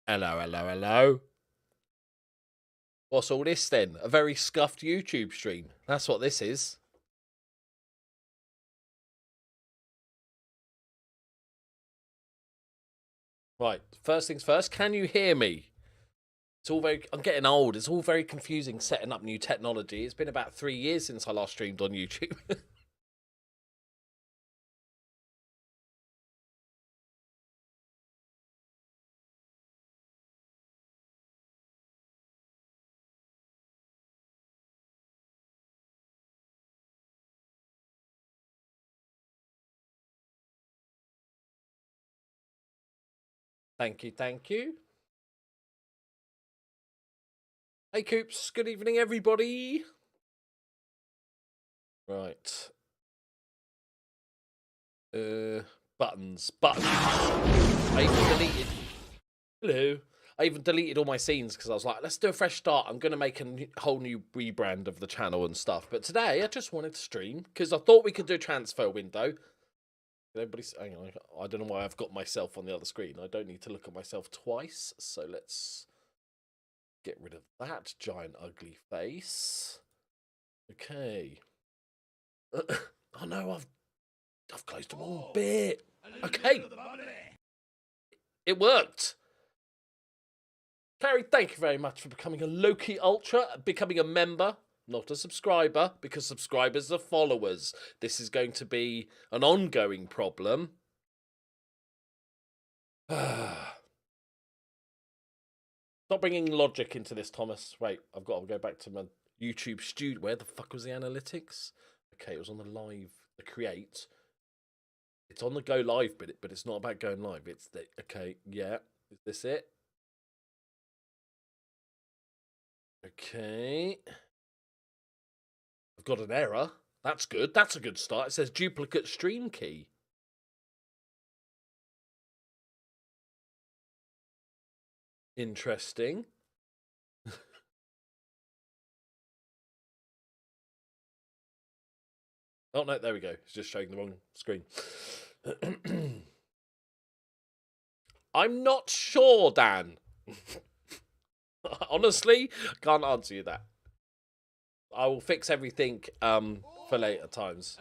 Hello, hello, hello. What's all this then? A very scuffed YouTube stream. That's what this is. Right, first things first, can you hear me? It's all very, I'm getting old. It's all very confusing setting up new technology. It's been about 3 years since I last streamed on YouTube. Thank you, thank you. Hey, Coops. Good evening, everybody. Right. Buttons. I even deleted. Hello. I even deleted all my scenes because I was like, let's do a fresh start. I'm going to make a whole new rebrand of the channel and stuff. But today, I just wanted to stream because I thought we could do a transfer window. Everybody, hang on, I don't know why I've got myself on the other screen. I don't need to look at myself twice. So let's get rid of that giant ugly face. Okay. Oh no, I've closed them all a bit. Okay. It worked. Carrie, thank you very much for becoming a Loki Ultra, becoming a member, not a subscriber, because subscribers are followers. This is going to be an ongoing problem. Stop bringing logic into this, Thomas. Wait, I've got to go back to my YouTube studio. Where the fuck was the analytics? Okay, it was on the live, the create. It's on the go live bit, but it's not about going live. It's the, okay, yeah. Is this it? Okay. I've got an error. That's good. That's a good start. It says duplicate stream key. Interesting. Oh, no, there we go. It's just showing the wrong screen. I'm not sure, Dan. Honestly, can't answer you that. I will fix everything for later times.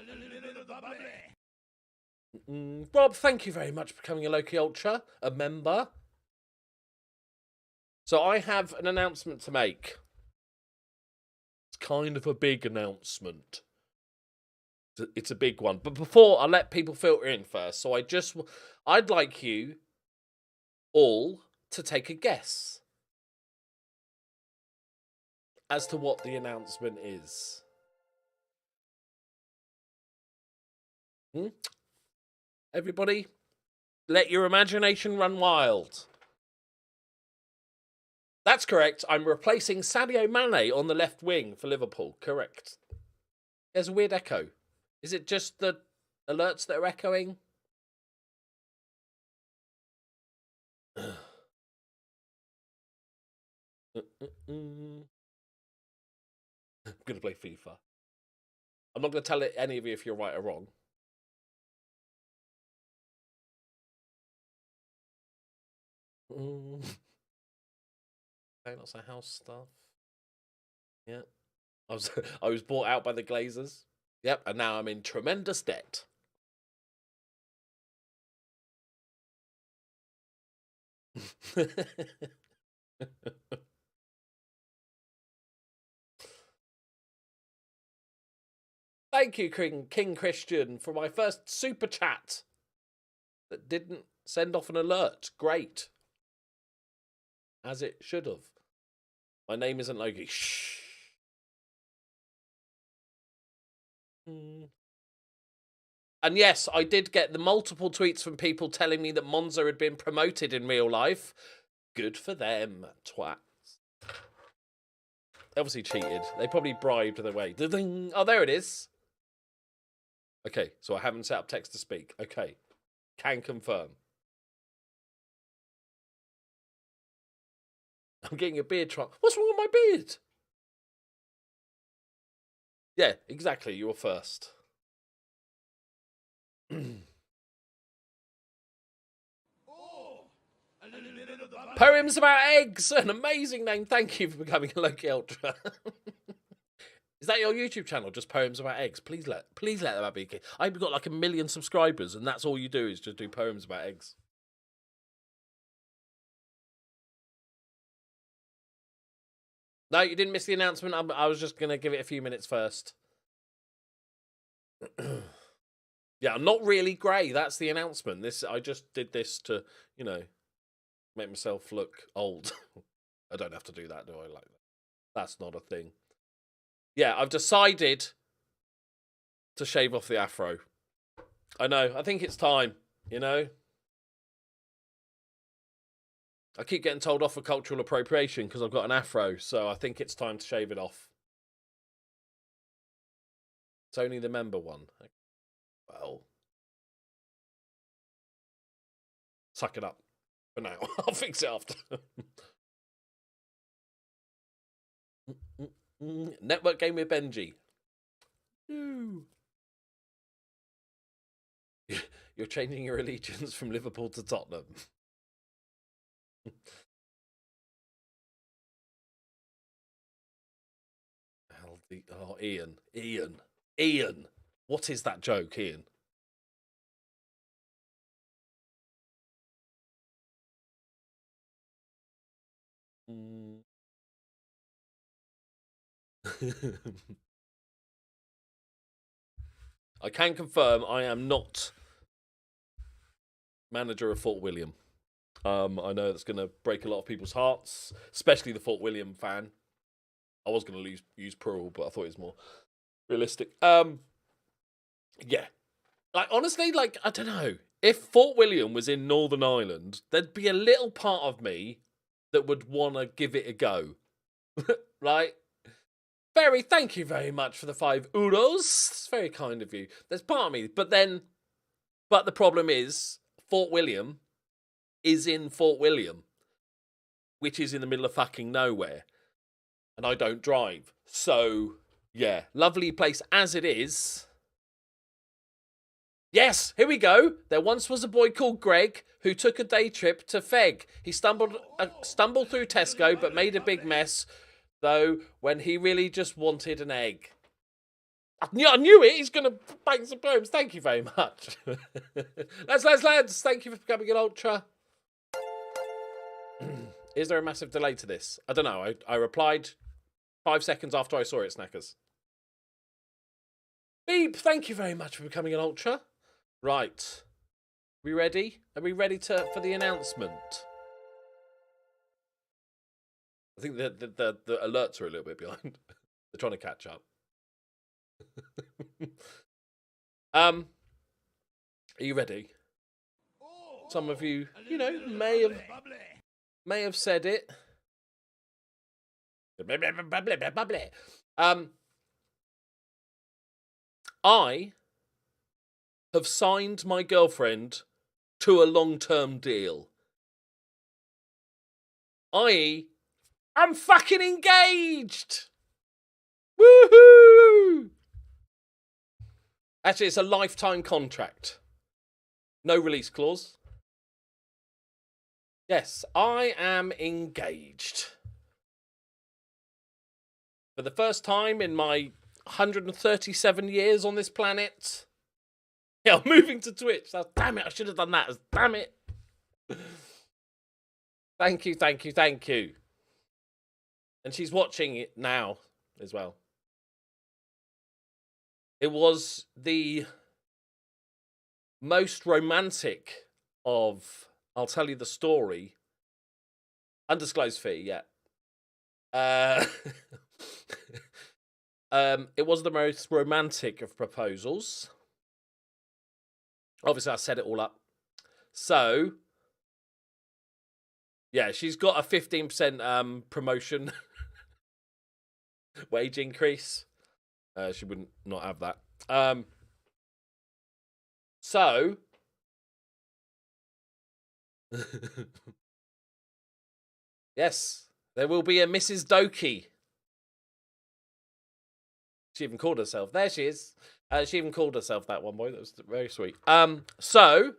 Rob, thank you very much for becoming a Loki Ultra, a member. So I have an announcement to make. It's kind of a big announcement. It's a big one. But before, I let people filter in first. So I'd like you all to take a guess as to what the announcement is. Everybody, let your imagination run wild. That's correct. I'm replacing Sadio Mane on the left wing for Liverpool. Correct. There's a weird echo. Is it just the alerts that are echoing? I'm going to play FIFA. I'm not going to tell any of you if you're right or wrong. Okay, lots of house stuff. Yeah. I was bought out by the Glazers. Yep, and now I'm in tremendous debt. Thank you, King Christian, for my first super chat that didn't send off an alert. Great. As it should have. My name isn't Loki. Shh. And yes, I did get the multiple tweets from people telling me that Monza had been promoted in real life. Good for them, twats. They obviously cheated. They probably bribed their way. Oh, there it is. Okay, so I haven't set up text to speak. Okay, can confirm. I'm getting a beard trunk. What's wrong with my beard? Yeah, exactly. You were first. Poems about eggs, an amazing name. Thank you for becoming a Loki Ultra. Is that your YouTube channel? Just poems about eggs? Please let that be. I've got like 1 million subscribers, and that's all you do is just do poems about eggs. No, you didn't miss the announcement. I was just gonna give it a few minutes first. Yeah, I'm not really grey. That's the announcement. I just did this to, you know, make myself look old. I don't have to do that, do I? Like that. That's not a thing. Yeah, I've decided to shave off the afro. I know. I think it's time, you know? I keep getting told off for cultural appropriation because I've got an afro, so I think it's time to shave it off. It's only the member one. Well, suck it up for now. I'll fix it after. Network game with Benji. Ooh. You're changing your allegiance from Liverpool to Tottenham. Oh, Ian. What is that joke, Ian? I can confirm I am not manager of Fort William. I know that's going to break a lot of people's hearts, especially the Fort William fan. I was going to use plural, but I thought it was more realistic. Yeah. Like, honestly, like, I don't know. If Fort William was in Northern Ireland, there'd be a little part of me that would want to give it a go. Right? Thank you very much for the 5 euros. It's very kind of you. There's part of me. But the problem is, Fort William is in Fort William, which is in the middle of fucking nowhere. And I don't drive. So, yeah. Lovely place as it is. Yes, here we go. There once was a boy called Greg who took a day trip to Feg. He stumbled through Tesco but made a big mess, though, when he really just wanted an egg. I knew it. He's going to bang some poems. Thank you very much. Lads. Thank you for becoming an ultra. Is there a massive delay to this? I don't know. I replied 5 seconds after I saw it, Snackers. Beep, thank you very much for becoming an ultra. Right. We ready? Are we ready for the announcement? I think the alerts are a little bit behind. They're trying to catch up. Are you ready? Some of you, you know, may have said it. I have signed my girlfriend to a long-term deal. i.e., I'm fucking engaged! Woohoo! Actually, it's a lifetime contract. No release clause. Yes, I am engaged. For the first time in my 137 years on this planet. Yeah, I'm moving to Twitch. Damn it, I should have done that. Damn it. Thank you. And she's watching it now as well. It was the most romantic of, I'll tell you the story. Undisclosed fee, yeah. It was the most romantic of proposals. Obviously, I set it all up. So, yeah, she's got a 15% promotion wage increase. She wouldn't not have that. So, yes, there will be a Mrs. Doki. She even called herself. There she is. She even called herself that one, boy. That was very sweet. So,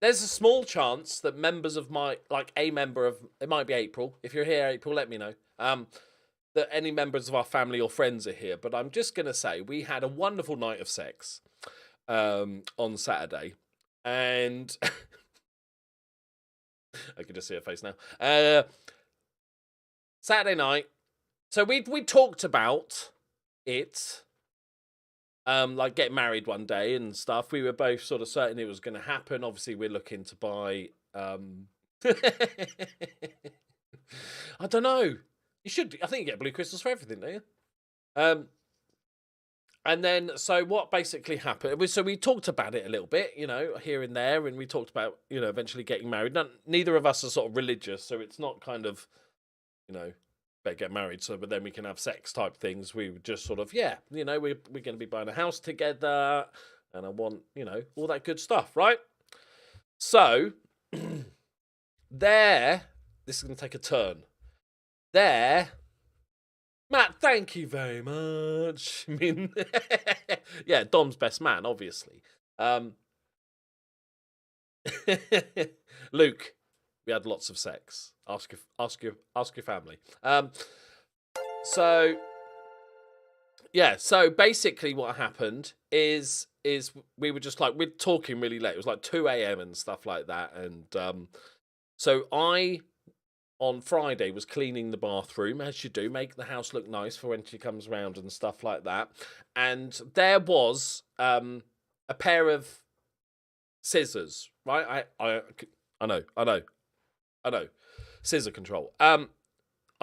there's a small chance that members of my, like a member of, it might be April. If you're here, April, let me know. That any members of our family or friends are here. But I'm just going to say we had a wonderful night of sex on Saturday. And I can just see her face now. Saturday night. So we talked about it. Like getting married one day and stuff. We were both sort of certain it was going to happen. Obviously, we're looking to buy. I don't know. You should. I think you get blue crystals for everything, don't you? And then, so what basically happened? So we talked about it a little bit, you know, here and there, and we talked about, you know, eventually getting married. Neither of us are sort of religious, so it's not kind of, you know, better get married, so but then we can have sex type things. We were just sort of, yeah, you know, we're going to be buying a house together, and I want, you know, all that good stuff, right? So this is going to take a turn. Matt, thank you very much. I mean, yeah, Dom's best man, obviously. Luke, we had lots of sex. Ask your family. So yeah, so basically what happened is we were just like, we're talking really late. It was like 2 a.m. and stuff like that. And so I, on Friday, was cleaning the bathroom, as you do, make the house look nice for when she comes round and stuff like that. And there was a pair of scissors, right? I know. Scissor control. I've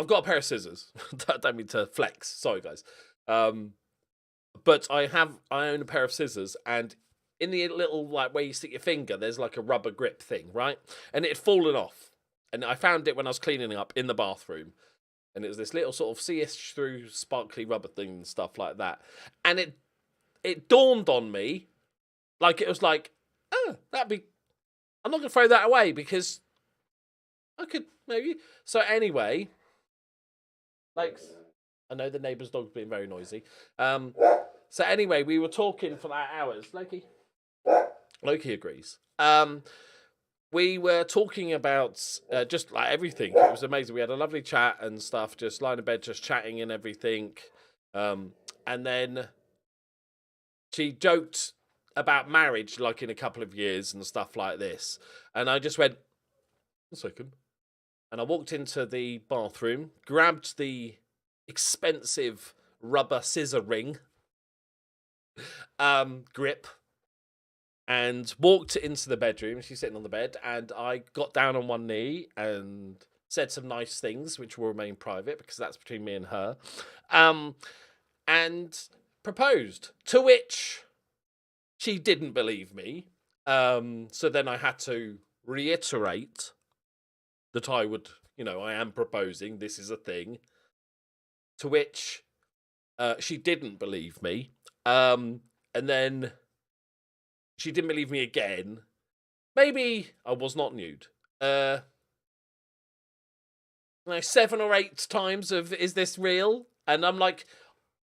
got a pair of scissors. Don't mean to flex. Sorry, guys. But I own a pair of scissors, and in the little, like, where you stick your finger, there's like a rubber grip thing, right? And it had fallen off. And I found it when I was cleaning up in the bathroom. And it was this little sort of see-through sparkly rubber thing and stuff like that. And it dawned on me, like, it was like, oh, I'm not going to throw that away because I could maybe. So anyway, like, I know the neighbour's dog's being very noisy. So anyway, we were talking for like hours. Loki agrees. We were talking about just like everything. It was amazing. We had a lovely chat and stuff, just lying in bed, just chatting and everything. And then she joked about marriage, like in a couple of years and stuff like this. And I just went, a second. And I walked into the bathroom, grabbed the expensive rubber scissor ring grip, and walked into the bedroom. She's sitting on the bed, and I got down on one knee and said some nice things, which will remain private because that's between me and her, and proposed, to which she didn't believe me. So then I had to reiterate that I would, you know, I am proposing, this is a thing, to which she didn't believe me. And then she didn't believe me again. Maybe I was not nude. Like 7 or 8 times of, is this real? And I'm like,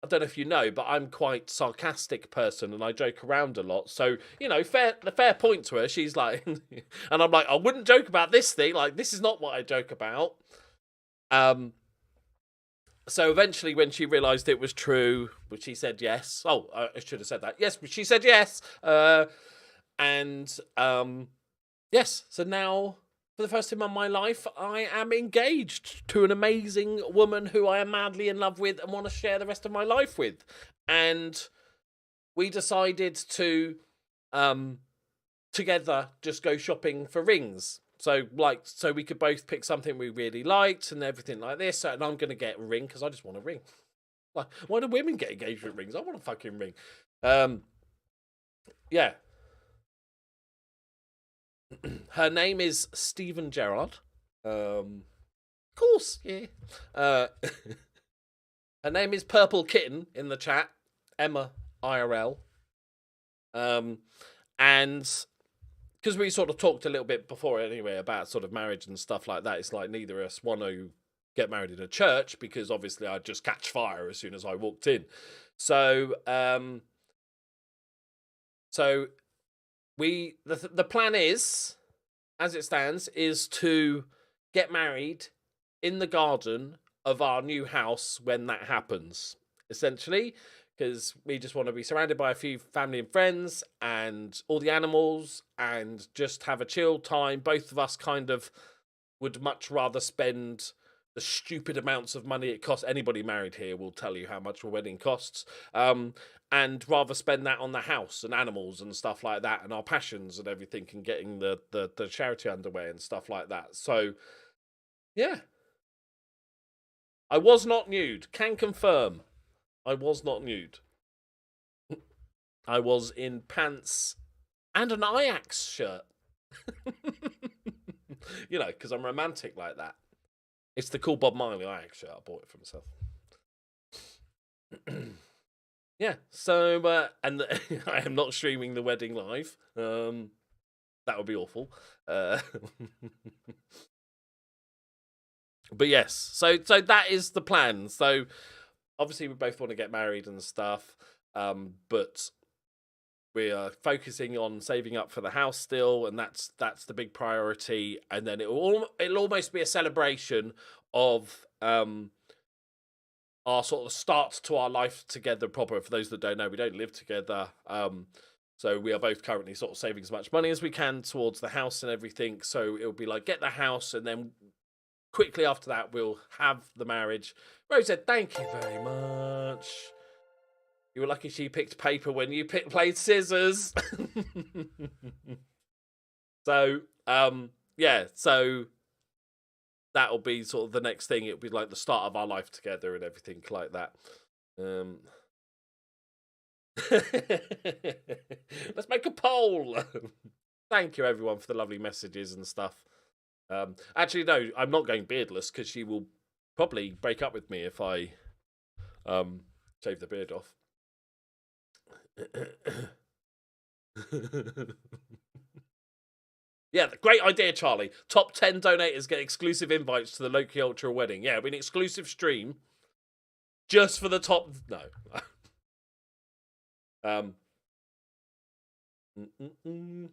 I don't know if you know, but I'm quite sarcastic person and I joke around a lot. So, you know, the fair point to her, she's like, and I'm like, I wouldn't joke about this thing. Like, this is not what I joke about. So eventually when she realised it was true, but she said yes. Oh, I should have said that. Yes, but she said yes. Yes, so now, for the first time in my life, I am engaged to an amazing woman who I am madly in love with and want to share the rest of my life with. And we decided to, together, just go shopping for rings. So we could both pick something we really liked and everything like this. And I'm going to get a ring because I just want a ring. Like, why do women get engagement rings? I want a fucking ring. Yeah. Her name is Stephen Gerrard. Of course, yeah. Her name is Purple Kitten in the chat. Emma IRL. And because we sort of talked a little bit before anyway about sort of marriage and stuff like that, it's like neither of us want to get married in a church because obviously I'd just catch fire as soon as I walked in. So, the plan is as it stands, is to get married in the garden of our new house when that happens, essentially, because we just want to be surrounded by a few family and friends and all the animals and just have a chill time. Both of us kind of would much rather spend the stupid amounts of money it costs. Anybody married here will tell you how much a wedding costs. And rather spend that on the house and animals and stuff like that, and our passions and everything, and getting the charity underway and stuff like that. So, yeah. I was not nude. Can confirm. I was not nude. I was in pants and an Ajax shirt. You know, because I'm romantic like that. It's the cool Bob Marley Ajax shirt. I bought it for myself. Yeah, so, and I am not streaming the wedding live. That would be awful. But yes, so that is the plan. So obviously we both want to get married and stuff, but we are focusing on saving up for the house still, and that's the big priority. And then it'll almost be a celebration of our sort of start to our life together proper. For those that don't know, we don't live together. So we are both currently sort of saving as much money as we can towards the house and everything. So it'll be like, get the house, and then quickly after that, we'll have the marriage. Rose said, thank you very much. You were lucky she picked paper when you played scissors. So, yeah, so that'll be sort of the next thing. It'll be like the start of our life together and everything like that. Let's make a poll. Thank you, everyone, for the lovely messages and stuff. Actually, no, I'm not going beardless because she will probably break up with me if I shave the beard off. Yeah, great idea, Charlie. Top 10 donators get exclusive invites to the Loki Ultra wedding. Yeah, it'll be an exclusive stream just for the top. No.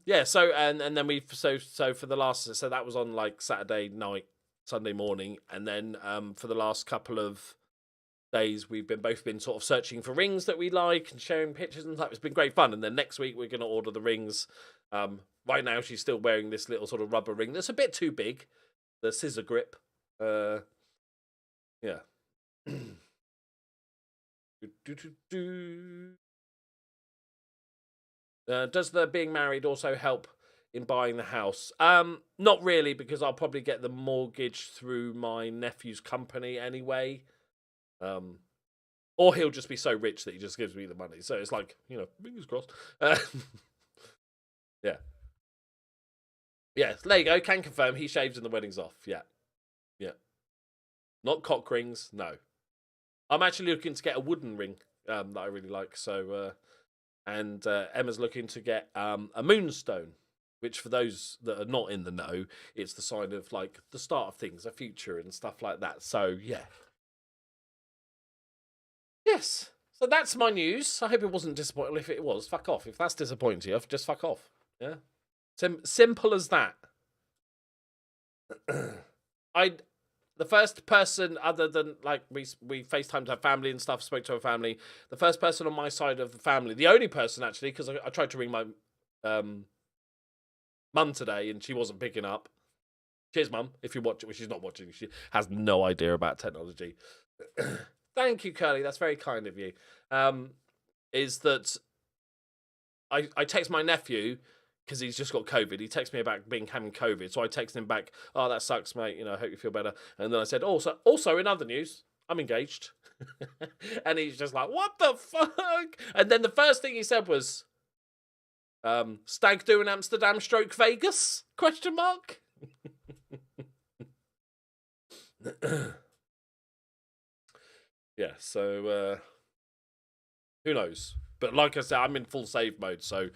Yeah, so and then we so for the last, so that was on like Saturday night, Sunday morning, and then for the last couple of days we've both been sort of searching for rings that we like and sharing pictures and stuff. It's been great fun. And then next week we're going to order the rings. Right now she's still wearing this little sort of rubber ring that's a bit too big, the scissor grip. Yeah. Does the being married also help in buying the house? Not really, because I'll probably get the mortgage through my nephew's company anyway. Or he'll just be so rich that he just gives me the money. So it's like, you know, fingers crossed. Yeah. Yeah, there you go. Can confirm he shaves and the wedding's off. Yeah. Yeah. Not cock rings, no. I'm actually looking to get a wooden ring that I really like. So, and Emma's looking to get a moonstone, which for those that are not in the know, it's the sign of like the start of things, a future and stuff like that. So, yeah. Yes. So that's my news. I hope it wasn't disappointing. If it was, fuck off. If that's disappointing to you, just fuck off. Yeah. Simple as that. The first person, other than like we FaceTimed her family and stuff, spoke to her family. The first person on my side of the family, the only person actually, because I tried to ring my mum today and she wasn't picking up. Cheers, mum. If you watch it, well, she's not watching. She has no idea about technology. Thank you, Curly. That's very kind of you. Is that I text my nephew because he's just got COVID. He texts me about having COVID, so I text him back, "Oh, that sucks, mate. You know, I hope you feel better." And then I said, "Also, in other news, I'm engaged." And he's just like, "What the fuck?" And then the first thing he said was, "Stag do in Amsterdam, stroke Vegas?" Question mark. Yeah, so who knows? But like I said, I'm in full save mode, so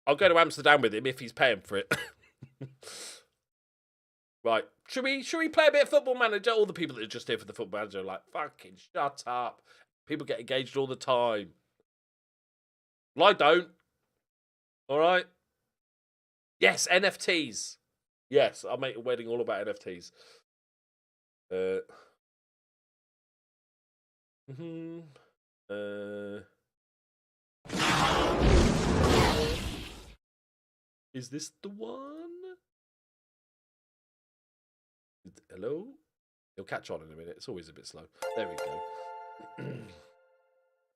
I'll go to Amsterdam with him if he's paying for it. Right. Should we play a bit of Football Manager? All the people that are just here for the Football Manager are like, fucking shut up. People get engaged all the time. Well, I don't. All right? Yes, NFTs. Yes, I'll make a wedding all about NFTs. Is this the one? Hello? He'll catch on in a minute. It's always a bit slow. There we go.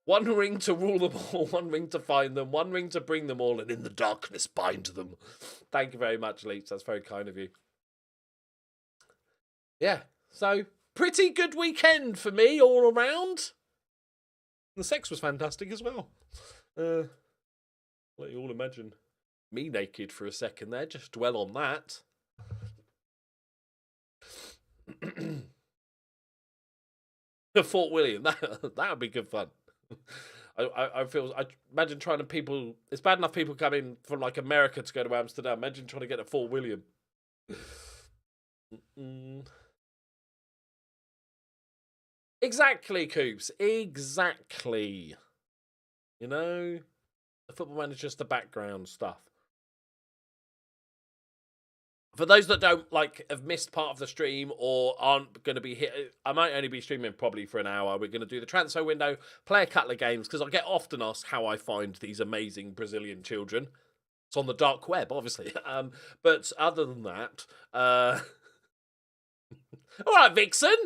One ring to rule them all, one ring to find them, one ring to bring them all, and in the darkness bind them. Thank you very much, Leech. That's very kind of you. Yeah, so pretty good weekend for me all around. The sex was fantastic as well. Let you all imagine me naked for a second there. Just dwell on that. Fort William, that would be good fun. I imagine trying to people. It's bad enough people come in from like America to go to Amsterdam. Imagine trying to get to Fort William. Exactly, Coops. Exactly. You know, the Football Manager is just the background stuff. For those that don't have missed part of the stream or aren't going to be here, I might only be streaming probably for an hour. We're going to do the transfer window, play a couple of games, because I get often asked how I find these amazing Brazilian children. It's on the dark web, obviously. But other than that, all right, Vixen.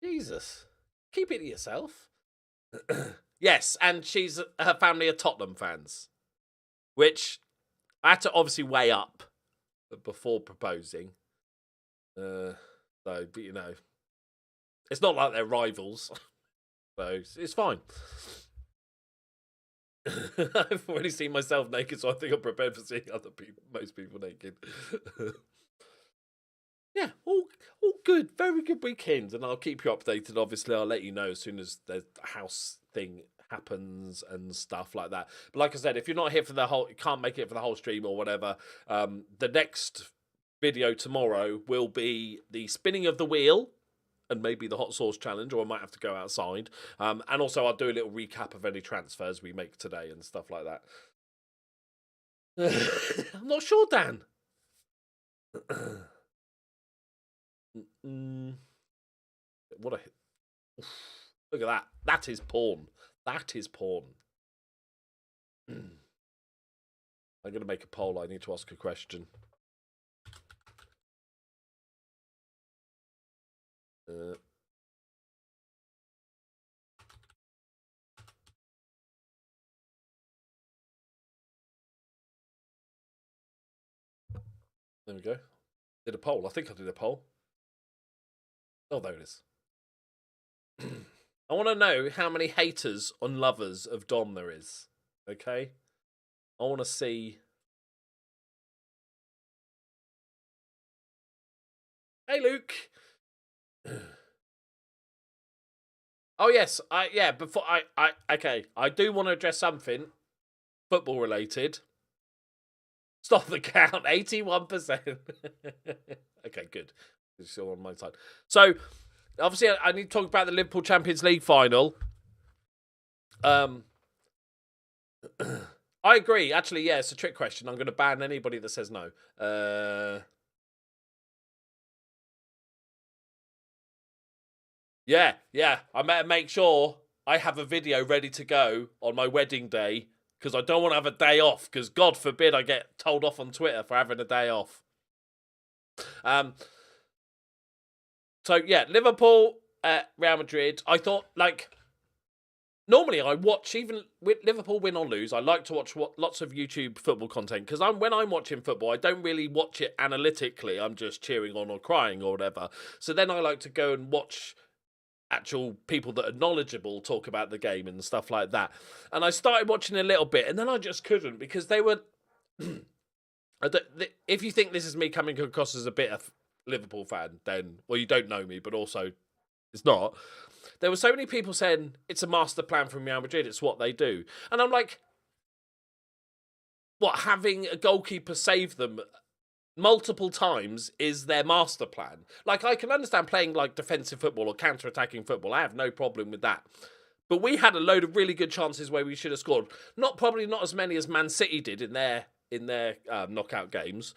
Jesus, keep it to yourself. Yes, and her family are Tottenham fans, which I had to obviously weigh up before proposing. But you know, it's not like they're rivals, so it's fine. I've already seen myself naked, so I think I'm prepared for seeing most people naked. Yeah, all good, very good weekend, and I'll keep you updated. Obviously, I'll let you know as soon as the house thing happens and stuff like that. But like I said, if you're not here for the whole, you can't make it for the whole stream or whatever, the next video tomorrow will be the spinning of the wheel and maybe the hot sauce challenge, or I might have to go outside. And also I'll do a little recap of any transfers we make today and stuff like that. I'm not sure, Dan. What a hit. Look at that. That is porn. That is porn. I'm going to make a poll. I need to ask a question. There we go. Did a poll. I think I did a poll. Oh, there it is. I want to know how many haters and lovers of Dom there is. Okay? I want to see. Hey, Luke. Oh, yes. Okay. I do want to address something football related. Stop the count. 81%. Okay, good. It's still on my side. So, obviously, I need to talk about the Liverpool Champions League final. I agree. Actually, yeah, it's a trick question. I'm going to ban anybody that says no. Yeah. I better make sure I have a video ready to go on my wedding day, because I don't want to have a day off, because God forbid I get told off on Twitter for having a day off. So, yeah, Liverpool, Real Madrid. I thought, normally I watch, even with Liverpool win or lose, I like to watch lots of YouTube football content, because when I'm watching football, I don't really watch it analytically. I'm just cheering on or crying or whatever. So then I like to go and watch actual people that are knowledgeable talk about the game and stuff like that. And I started watching a little bit, and then I just couldn't, because they were... If you think this is me coming across as a bit of Liverpool fan, then, well, you don't know me, but also it's not. There were so many people saying it's a master plan from Real Madrid, it's what they do. And I'm like, what, having a goalkeeper save them multiple times is their master plan? I can understand playing defensive football or counter-attacking football. I have no problem with that. But we had a load of really good chances where we should have scored. Probably not as many as Man City did in their in their knockout games.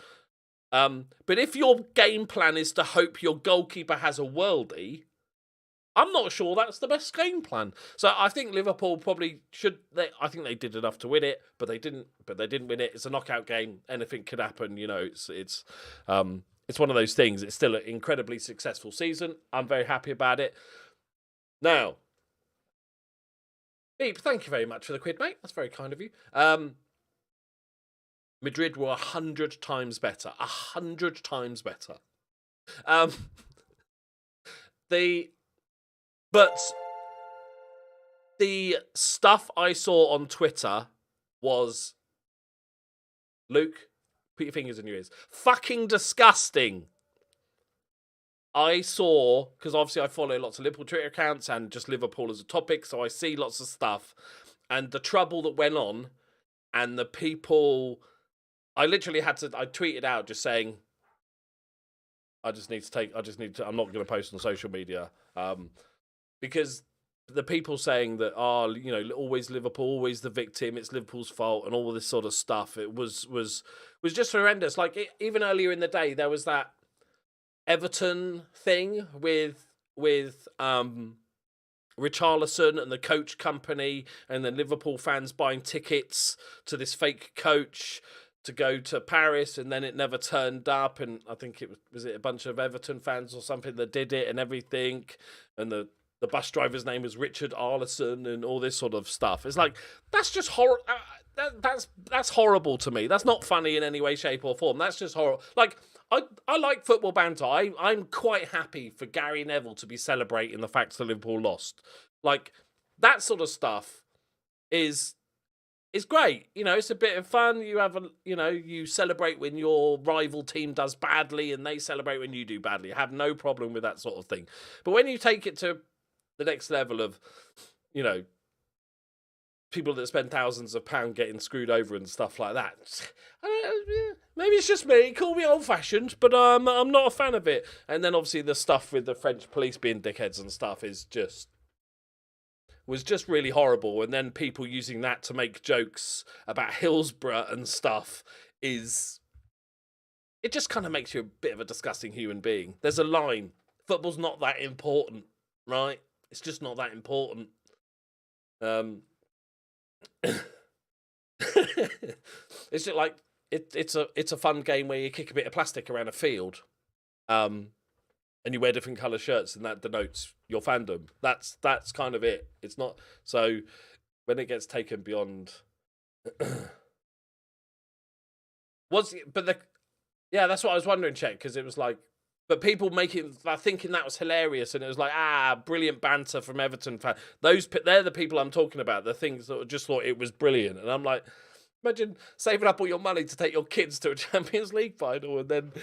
But if your game plan is to hope your goalkeeper has a worldie, I'm not sure that's the best game plan. So I think Liverpool probably should. I think they did enough to win it, but they didn't. But they didn't win it. It's a knockout game. Anything could happen. You know, it's one of those things. It's still an incredibly successful season. I'm very happy about it. Now, Beep, thank you very much for the quid, mate. That's very kind of you. Madrid were 100 times better. 100 times better. But the stuff I saw on Twitter was, Luke, put your fingers in your ears, fucking disgusting. I saw, because obviously I follow lots of Liverpool Twitter accounts and just Liverpool as a topic, so I see lots of stuff. And the trouble that went on, and the people, I tweeted out just saying, I'm not going to post on social media. Because the people saying that, always Liverpool, always the victim, it's Liverpool's fault, and all this sort of stuff, it was just horrendous. Like, even earlier in the day, there was that Everton thing with Richarlison and the coach company, and then Liverpool fans buying tickets to this fake coach to go to Paris, and then it never turned up, and I think it was a bunch of Everton fans or something that did it and everything, and the bus driver's name was Richard Arlison and all this sort of stuff. It's like, that's just horrible. That's horrible to me. That's not funny in any way, shape or form. That's just horrible. Like, I like football banter. I'm quite happy for Gary Neville to be celebrating the fact that Liverpool lost. Like, that sort of stuff is great. You know, it's a bit of fun. You celebrate when your rival team does badly, and they celebrate when you do badly. I have no problem with that sort of thing. But when you take it to the next level of, people that spend thousands of pounds getting screwed over and stuff like that, maybe it's just me, call me old-fashioned, but I'm not a fan of it. And then obviously the stuff with the French police being dickheads and stuff was just really horrible. And then people using that to make jokes about Hillsborough and stuff it just kind of makes you a bit of a disgusting human being. There's a line. Football's not that important, right? It's just not that important. It's just like it's a fun game where you kick a bit of plastic around a field, and you wear different colour shirts, and that denotes your fandom. That's kind of it. It's not so when it gets taken beyond. That's what I was wondering, Chet, because it was like. But people thinking that was hilarious, and it was like, brilliant banter from Everton fans. They're the people I'm talking about, the things that just thought it was brilliant. And I'm like, imagine saving up all your money to take your kids to a Champions League final, and then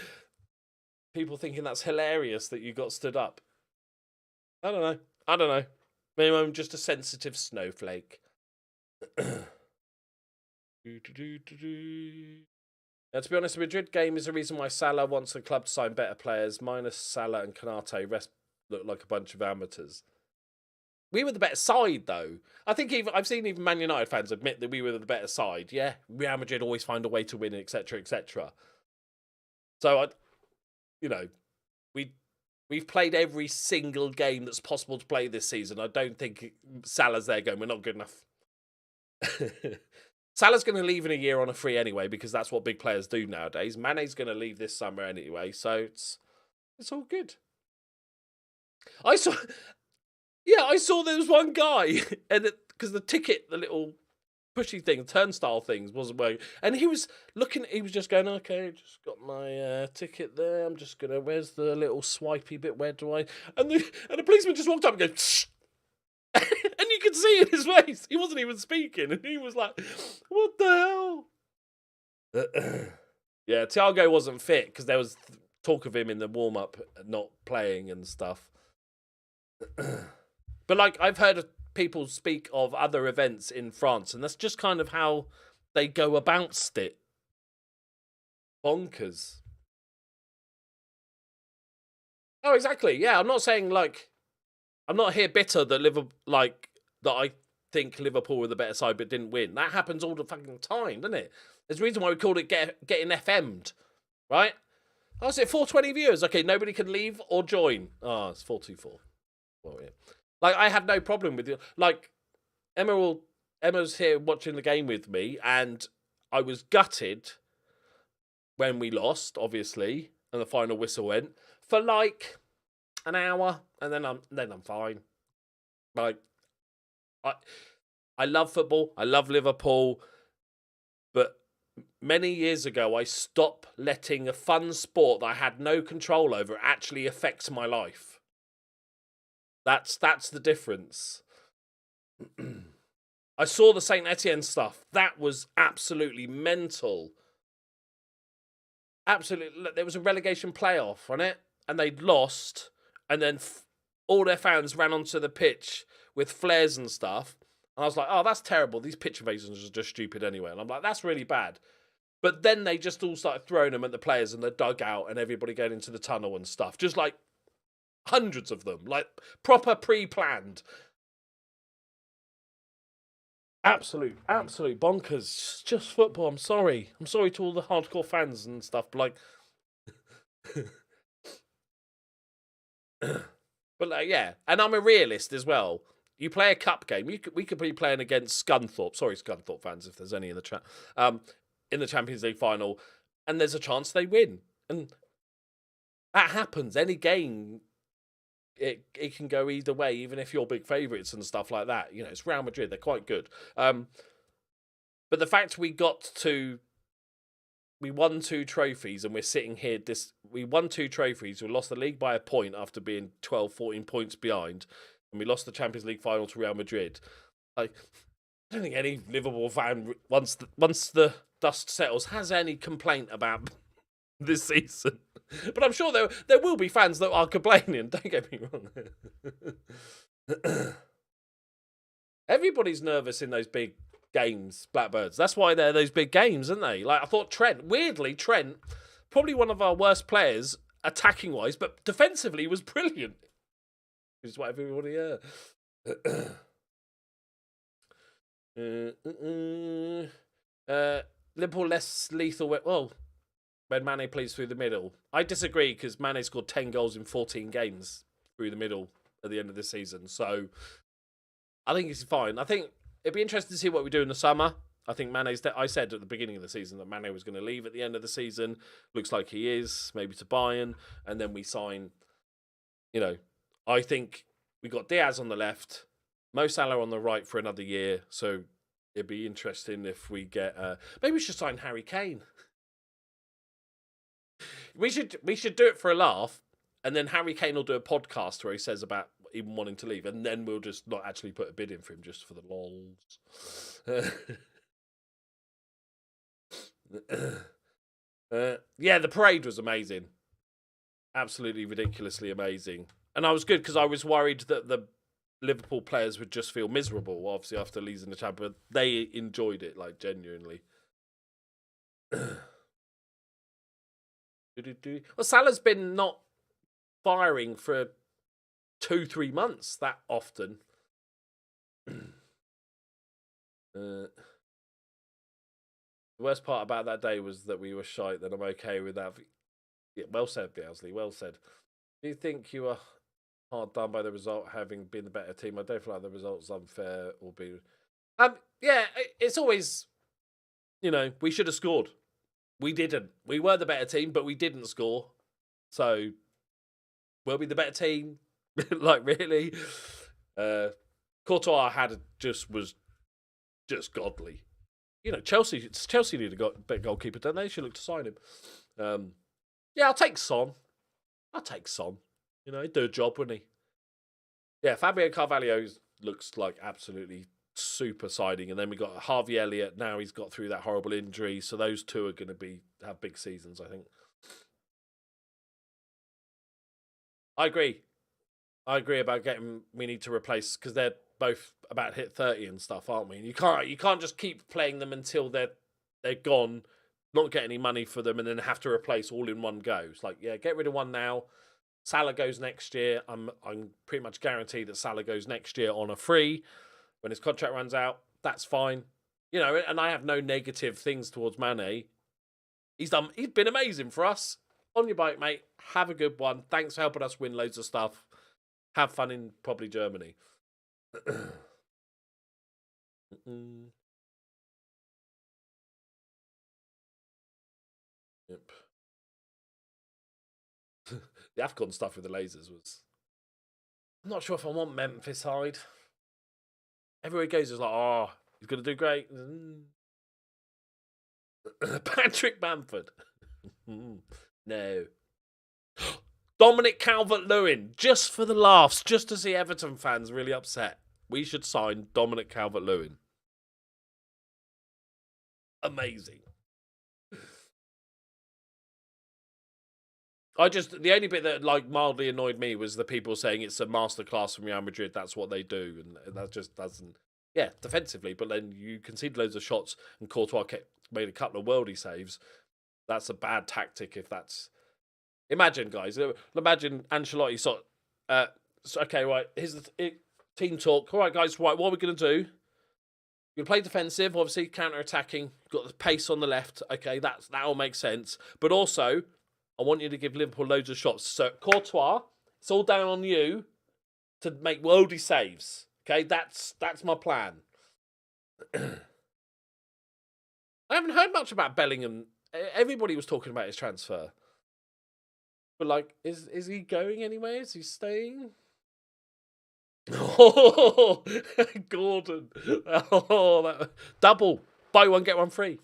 people thinking that's hilarious that you got stood up. I don't know. Maybe I'm just a sensitive snowflake. Now, to be honest, the Madrid game is the reason why Salah wants the club to sign better players. Minus Salah and Canate, rest look like a bunch of amateurs. We were the better side, though. I think I've seen even Man United fans admit that we were the better side. Yeah, Real Madrid always find a way to win, etc., etc. So, we've played every single game that's possible to play this season. I don't think Salah's there going, we're not good enough. Salah's going to leave in a year on a free anyway, because that's what big players do nowadays. Mane's going to leave this summer anyway, so it's all good. I saw there was one guy, and because the ticket, the little pushy thing, turnstile things wasn't working, and he was just going, okay, just got my ticket there. I'm just gonna, where's the little swipey bit? Where do I? And the policeman just walked up and goes, shh. And you could see in his face, he wasn't even speaking, and he was like, what the hell? Yeah, Thiago wasn't fit, because there was talk of him in the warm-up not playing and stuff. But, like, I've heard people speak of other events in France, and that's just kind of how they go about it. Bonkers. Oh, exactly, yeah, I'm not saying, like, I'm not here bitter that think Liverpool were the better side but didn't win. That happens all the fucking time, doesn't it? There's a reason why we called it getting FM'd, right? Oh, is it 420 viewers? Okay, nobody can leave or join. Oh, it's 424. Well, yeah. Like, I had no problem with you. Like, Emma's here watching the game with me, and I was gutted when we lost, obviously, and the final whistle went for like an hour, and then I'm fine. Like, I love football, I love Liverpool, but many years ago I stopped letting a fun sport that I had no control over actually affect my life. That's the difference. I saw the Saint Etienne stuff. That was absolutely mental. Absolutely. There was a relegation playoff on it, and they'd lost, and then all their fans ran onto the pitch with flares and stuff. And I was like, oh, that's terrible. These pitch invasions are just stupid anyway. And I'm like, that's really bad. But then they just all started throwing them at the players in the dugout and everybody going into the tunnel and stuff. Just like hundreds of them. Like proper pre-planned. Absolute bonkers. Just football. I'm sorry. I'm sorry to all the hardcore fans and stuff. But like, but like, yeah. And I'm a realist as well. You play a cup game. We could be playing against Scunthorpe. Sorry, Scunthorpe fans, if there's any in the chat. In the Champions League final, and there's a chance they win. And that happens. Any game, it can go either way, even if you're big favourites and stuff like that. You know, it's Real Madrid. They're quite good. But the fact we won 2 trophies and we're sitting here, we won 2 trophies. We lost the league by a point after being 12, 14 points behind. And we lost the Champions League final to Real Madrid. Like, I don't think any Liverpool fan, once the dust settles, has any complaint about this season. But I'm sure there will be fans that are complaining. Don't get me wrong. Everybody's nervous in those big games, Blackbirds. That's why they're those big games, aren't they? Like, I thought Trent, probably one of our worst players attacking-wise, but defensively was brilliant. Which is what everybody Liverpool less lethal. Well, when Mane plays through the middle. I disagree because Mane scored 10 goals in 14 games through the middle at the end of the season. So I think it's fine. I think it'd be interesting to see what we do in the summer. I think I said at the beginning of the season that Mane was going to leave at the end of the season. Looks like he is, maybe to Bayern. And then we sign, I think we got Diaz on the left, Mo Salah on the right for another year. So it'd be interesting if we get... maybe we should sign Harry Kane. We should do it for a laugh, and then Harry Kane will do a podcast where he says about even wanting to leave, and then we'll just not actually put a bid in for him just for the lols. Yeah, the parade was amazing. Absolutely ridiculously amazing. And I was good because I was worried that the Liverpool players would just feel miserable, obviously, after losing the champion. They enjoyed it, like, genuinely. Well, Salah's been not firing for 2-3 months that often. The worst part about that day was that we were shite, then I'm okay with that. Yeah, well said, Bielsley, well said. Do you think you were hard done by the result, having been the better team? I don't feel like the result's unfair or be... yeah, it's always, we should have scored. We didn't. We were the better team, but we didn't score. So, were we the better team? Like, really? Courtois was just godly. Chelsea need a better goalkeeper, don't they? They should look to sign him. Yeah, I'll take Son. He'd do a job, wouldn't he? Yeah, Fabio Carvalho looks like absolutely super siding, and then we got Harvey Elliott. Now he's got through that horrible injury, so those two are going to have big seasons, I think. I agree about we need to replace, because they're both about to hit 30 and stuff, aren't we? And you can't just keep playing them until they're gone, not get any money for them, and then have to replace all in one go. It's like, yeah, get rid of one now. Salah goes next year. I'm pretty much guaranteed that Salah goes next year on a free. When his contract runs out, that's fine. You know, and I have no negative things towards Mane. He's been amazing for us. On your bike, mate. Have a good one. Thanks for helping us win loads of stuff. Have fun in probably Germany. Yep. The AFCON stuff with the lasers was... I'm not sure if I want Memphis side. Everywhere he goes is like, oh, he's going to do great. Patrick Bamford. No. Dominic Calvert-Lewin. Just for the laughs. Just to see Everton fans really upset. We should sign Dominic Calvert-Lewin. Amazing. The only bit that like mildly annoyed me was the people saying it's a masterclass from Real Madrid. That's what they do, and that just doesn't. Yeah, defensively, but then you concede loads of shots, and Courtois made a couple of worldie saves. That's a bad tactic. If that's, imagine guys, imagine Ancelotti sort. Okay, right. Here's the team talk. All right, guys. Right, what are we gonna do? You're gonna play defensive, obviously counter-attacking. Got the pace on the left. Okay, that all makes sense. But also, I want you to give Liverpool loads of shots. So, Courtois, it's all down on you to make worldy saves. Okay, that's my plan. I haven't heard much about Bellingham. Everybody was talking about his transfer. But, like, is he going anywhere? Is he staying? Oh, Gordon. Oh, double. Buy one, get one free.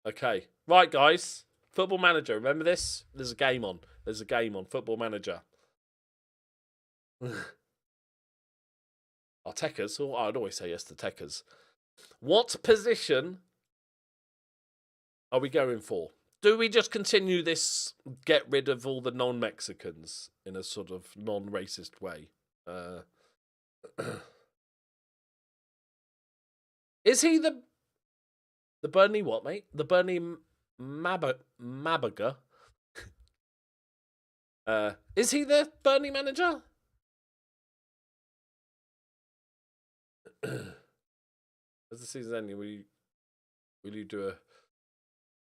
Okay. Right, guys. Football Manager. Remember this? There's a game on. There's a game on Football Manager. Techers. Oh, I'd always say yes to Techers. What position are we going for? Do we just continue this, get rid of all the non-Mexicans in a sort of non-racist way? Is he the Bernie what, mate? The Bernie Mabaga? Is he the Bernie manager? As the season's ending, will you do a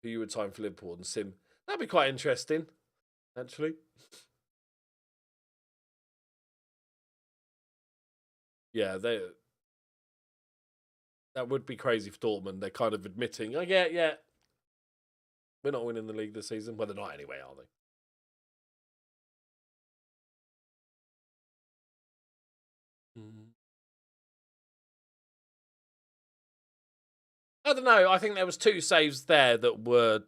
who you would sign for Liverpool and Sim? That'd be quite interesting, actually. Yeah, that would be crazy for Dortmund. They're kind of admitting, oh, yeah, we're not winning the league this season. Well, they're not anyway, are they? I don't know. I think there was 2 saves there that were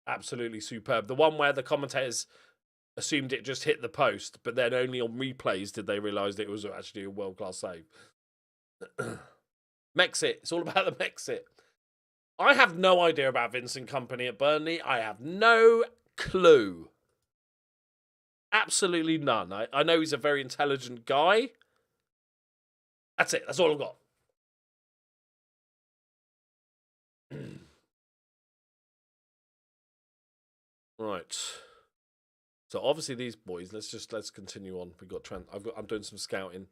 absolutely superb. The one where the commentators assumed it just hit the post, but then only on replays did they realise that it was actually a world-class save. Mexit. It's all about the Mexit. I have no idea about Vincent Kompany at Burnley. I have no clue. Absolutely none. I know he's a very intelligent guy. That's it. That's all I've got. Right. So obviously these boys. Let's continue on. I'm doing some scouting.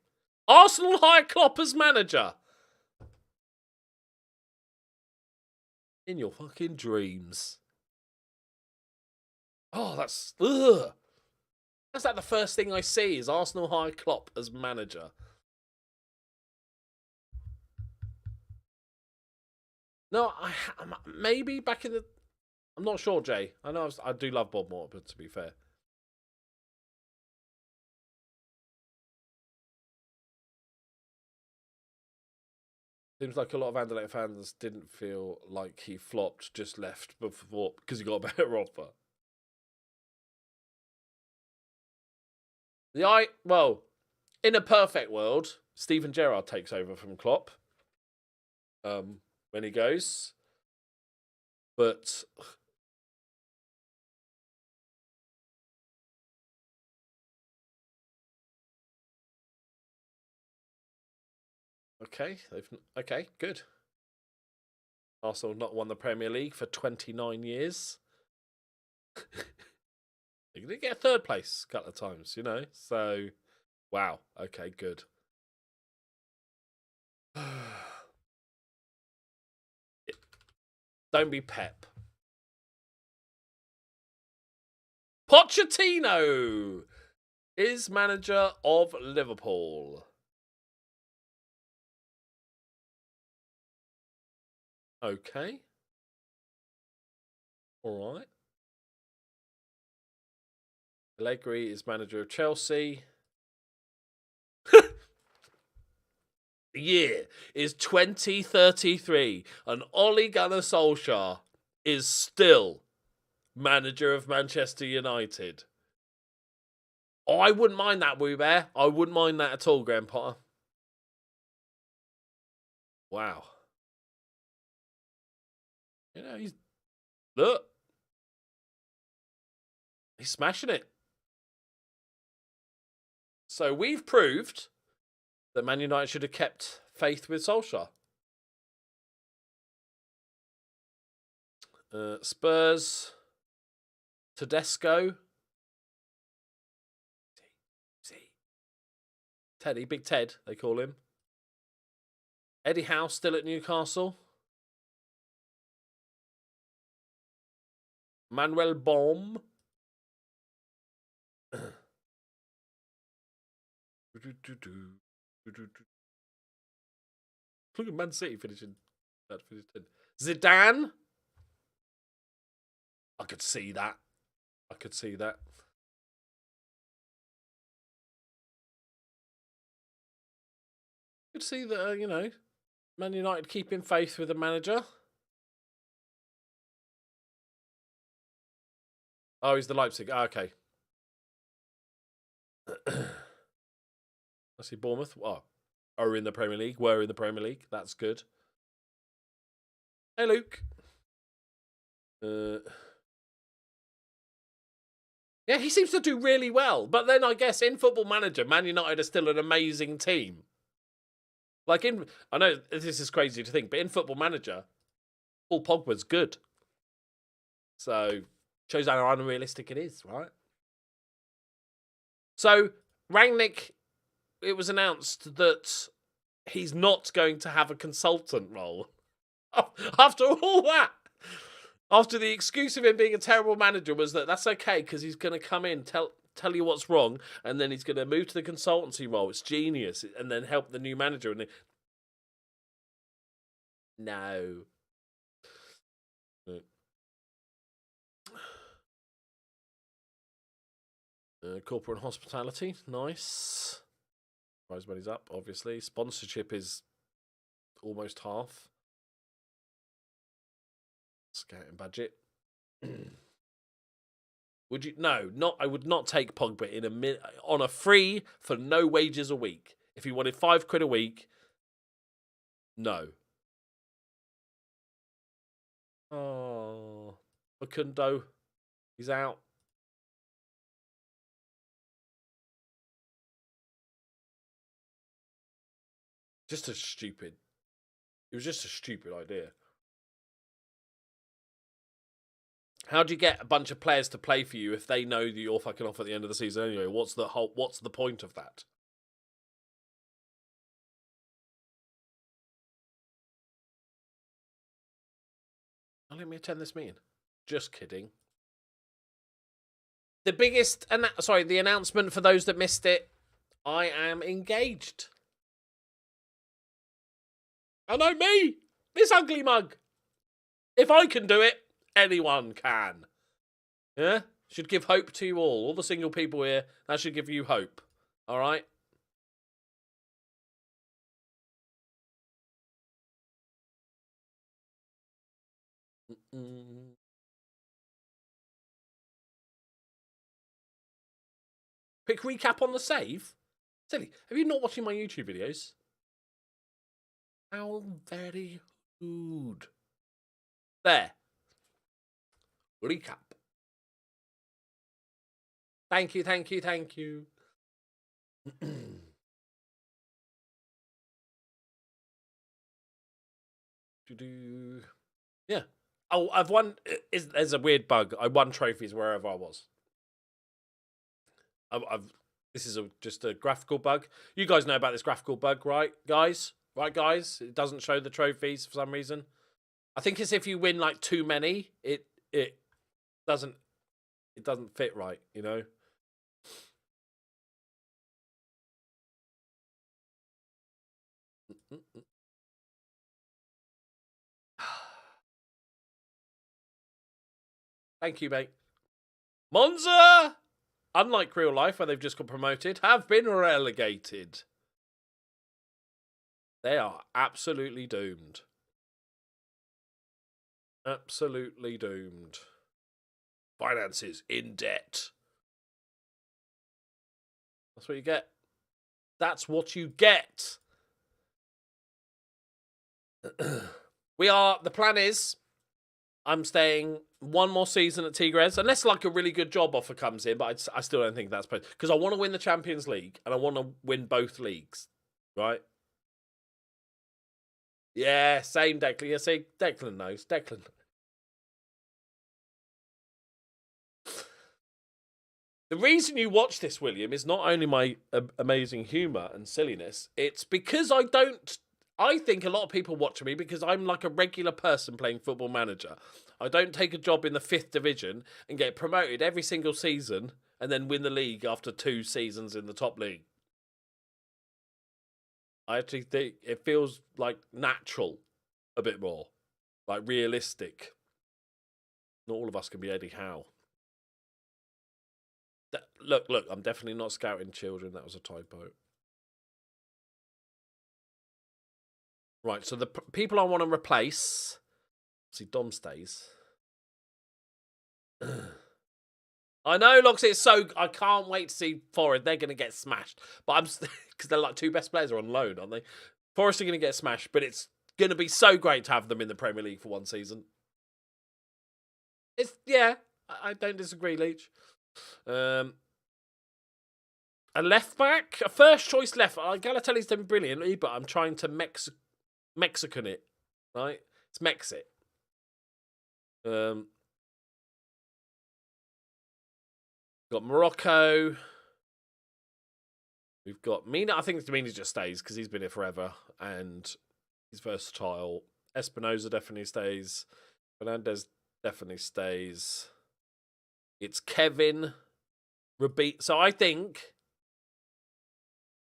Arsenal hire Klopp as manager. In your fucking dreams. Oh, that's ugh. That's like the first thing I see is Arsenal hire Klopp as manager. No, maybe back in the. I'm not sure, Jay. I know I do love Bob Moore, but to be fair. Seems like a lot of Anderlecht fans didn't feel like he flopped, just left before because he got a better offer. Well, in a perfect world, Steven Gerrard takes over from Klopp when he goes. But okay, good. Arsenal not won the Premier League for 29 years. They did get 3rd place a couple of times, you know. So Wow. Okay, good. Don't be Pep. Pochettino is manager of Liverpool. Okay. All right. Allegri is manager of Chelsea. The year is 2033, and Ole Gunnar Solskjaer is still manager of Manchester United. Oh, I wouldn't mind that, Woo Bear. I wouldn't mind that at all, Grandpa. Wow. You know, look. He's smashing it. So we've proved that Man United should have kept faith with Solskjaer. Spurs. Tedesco. Teddy, Big Ted, they call him. Eddie Howe still at Newcastle. Manuel Baum. Look at Man City finishing. Zidane. I could see that. I could see that. Could see that, you know, Man United keeping faith with the manager. Oh, he's the Leipzig. Oh, okay. I see Bournemouth. Oh, are in the Premier League. Were in the Premier League. That's good. Hey, Luke. Yeah, he seems to do really well. But then I guess in Football Manager, Man United are still an amazing team. Like I know this is crazy to think, but in Football Manager, Paul Pogba's good. So, shows how unrealistic it is, right? So, Rangnick, it was announced that he's not going to have a consultant role. After all that, after the excuse of him being a terrible manager was that that's okay because he's going to come in, tell you what's wrong, and then he's going to move to the consultancy role. It's genius, and then help the new manager. And no. Corporate hospitality, nice. Prize money's up, obviously. Sponsorship is almost half. Scouting budget. Would you? No, not. I would not take Pogba on a free for no wages a week. If he wanted £5 a week, no. Oh, Facundo, he's out. Just a stupid. It was just a stupid idea. How do you get a bunch of players to play for you if they know that you're fucking off at the end of the season anyway? What's the point of that? Oh, let me attend this meeting. Just kidding. The biggest, the announcement for those that missed it. I am engaged. I know me, this ugly mug. If I can do it, anyone can. Yeah? Should give hope to you all the single people here. That should give you hope. All right? Quick recap on the save. Silly, have you not watching my YouTube videos? How very good. There. Recap. Thank you, thank you, thank you. Yeah. Oh, I've won. There's a weird bug. I won trophies wherever I was. This is just a graphical bug. You guys know about this graphical bug, right, guys? Right, guys? It doesn't show the trophies for some reason. I think it's if you win like too many, it doesn't fit right, you know. Thank you, mate. Monza, unlike real life where they've just got promoted, have been relegated. They are absolutely doomed. Absolutely doomed. Finances in debt. That's what you get. That's what you get. The plan is, I'm staying one more season at Tigres, unless like a really good job offer comes in, but I still don't think that's possible. Because I want to win the Champions League, and I want to win both leagues, right? Yeah, same Declan. Yeah, see, Declan knows. Declan. The reason you watch this, William, is not only my amazing humour and silliness, it's because I think a lot of people watch me because I'm like a regular person playing Football Manager. I don't take a job in the 5th division and get promoted every single season and then win the league after 2 seasons in the top league. I actually think it feels like natural a bit more, like realistic. Not all of us can be Eddie Howe. Look, I'm definitely not scouting children. That was a typo. Right, so the people I want to replace... See, Dom stays. I know, Loxy, it's so... I can't wait to see Forest. They're going to get smashed. But I'm... Because they're like 2 best players are on loan, aren't they? Forest are going to get smashed, but it's going to be so great to have them in the Premier League for 1 season. Yeah, I don't disagree, Leach. A left back, a first choice left. Galatelli's done brilliantly, but I'm trying to Mexican it, right? It's Mexit. Got Morocco. We've got Mina. I think Mina just stays because he's been here forever and he's versatile. Espinoza definitely stays. Fernandez definitely stays. It's Kevin. So I think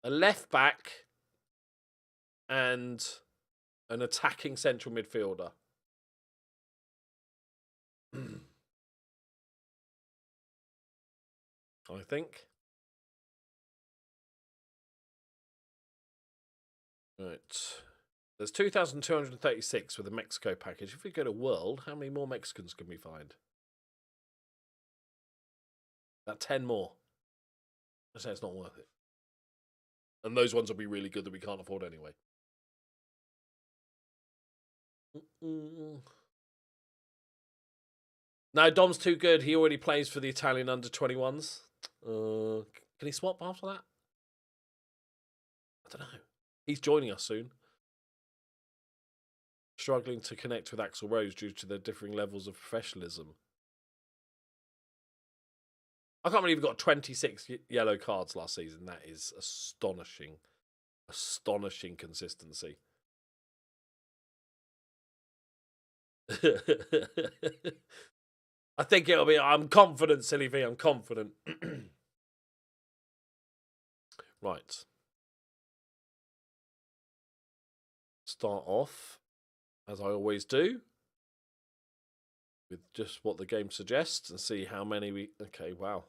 a left back and an attacking central midfielder. I think. Right. There's 2,236 with the Mexico package. If we go to World, how many more Mexicans can we find? About 10 more. I say it's not worth it. And those ones will be really good that we can't afford anyway. No, Dom's too good. He already plays for the Italian under-21s. Can he swap after that? I don't know. He's joining us soon. Struggling to connect with Axl Rose due to their differing levels of professionalism. I can't believe we got 26 yellow cards last season. That is astonishing. Astonishing consistency. I think it'll be... I'm confident, Silly V. I'm confident. Right. Start off, as I always do, with just what the game suggests and see how many we... Okay, wow.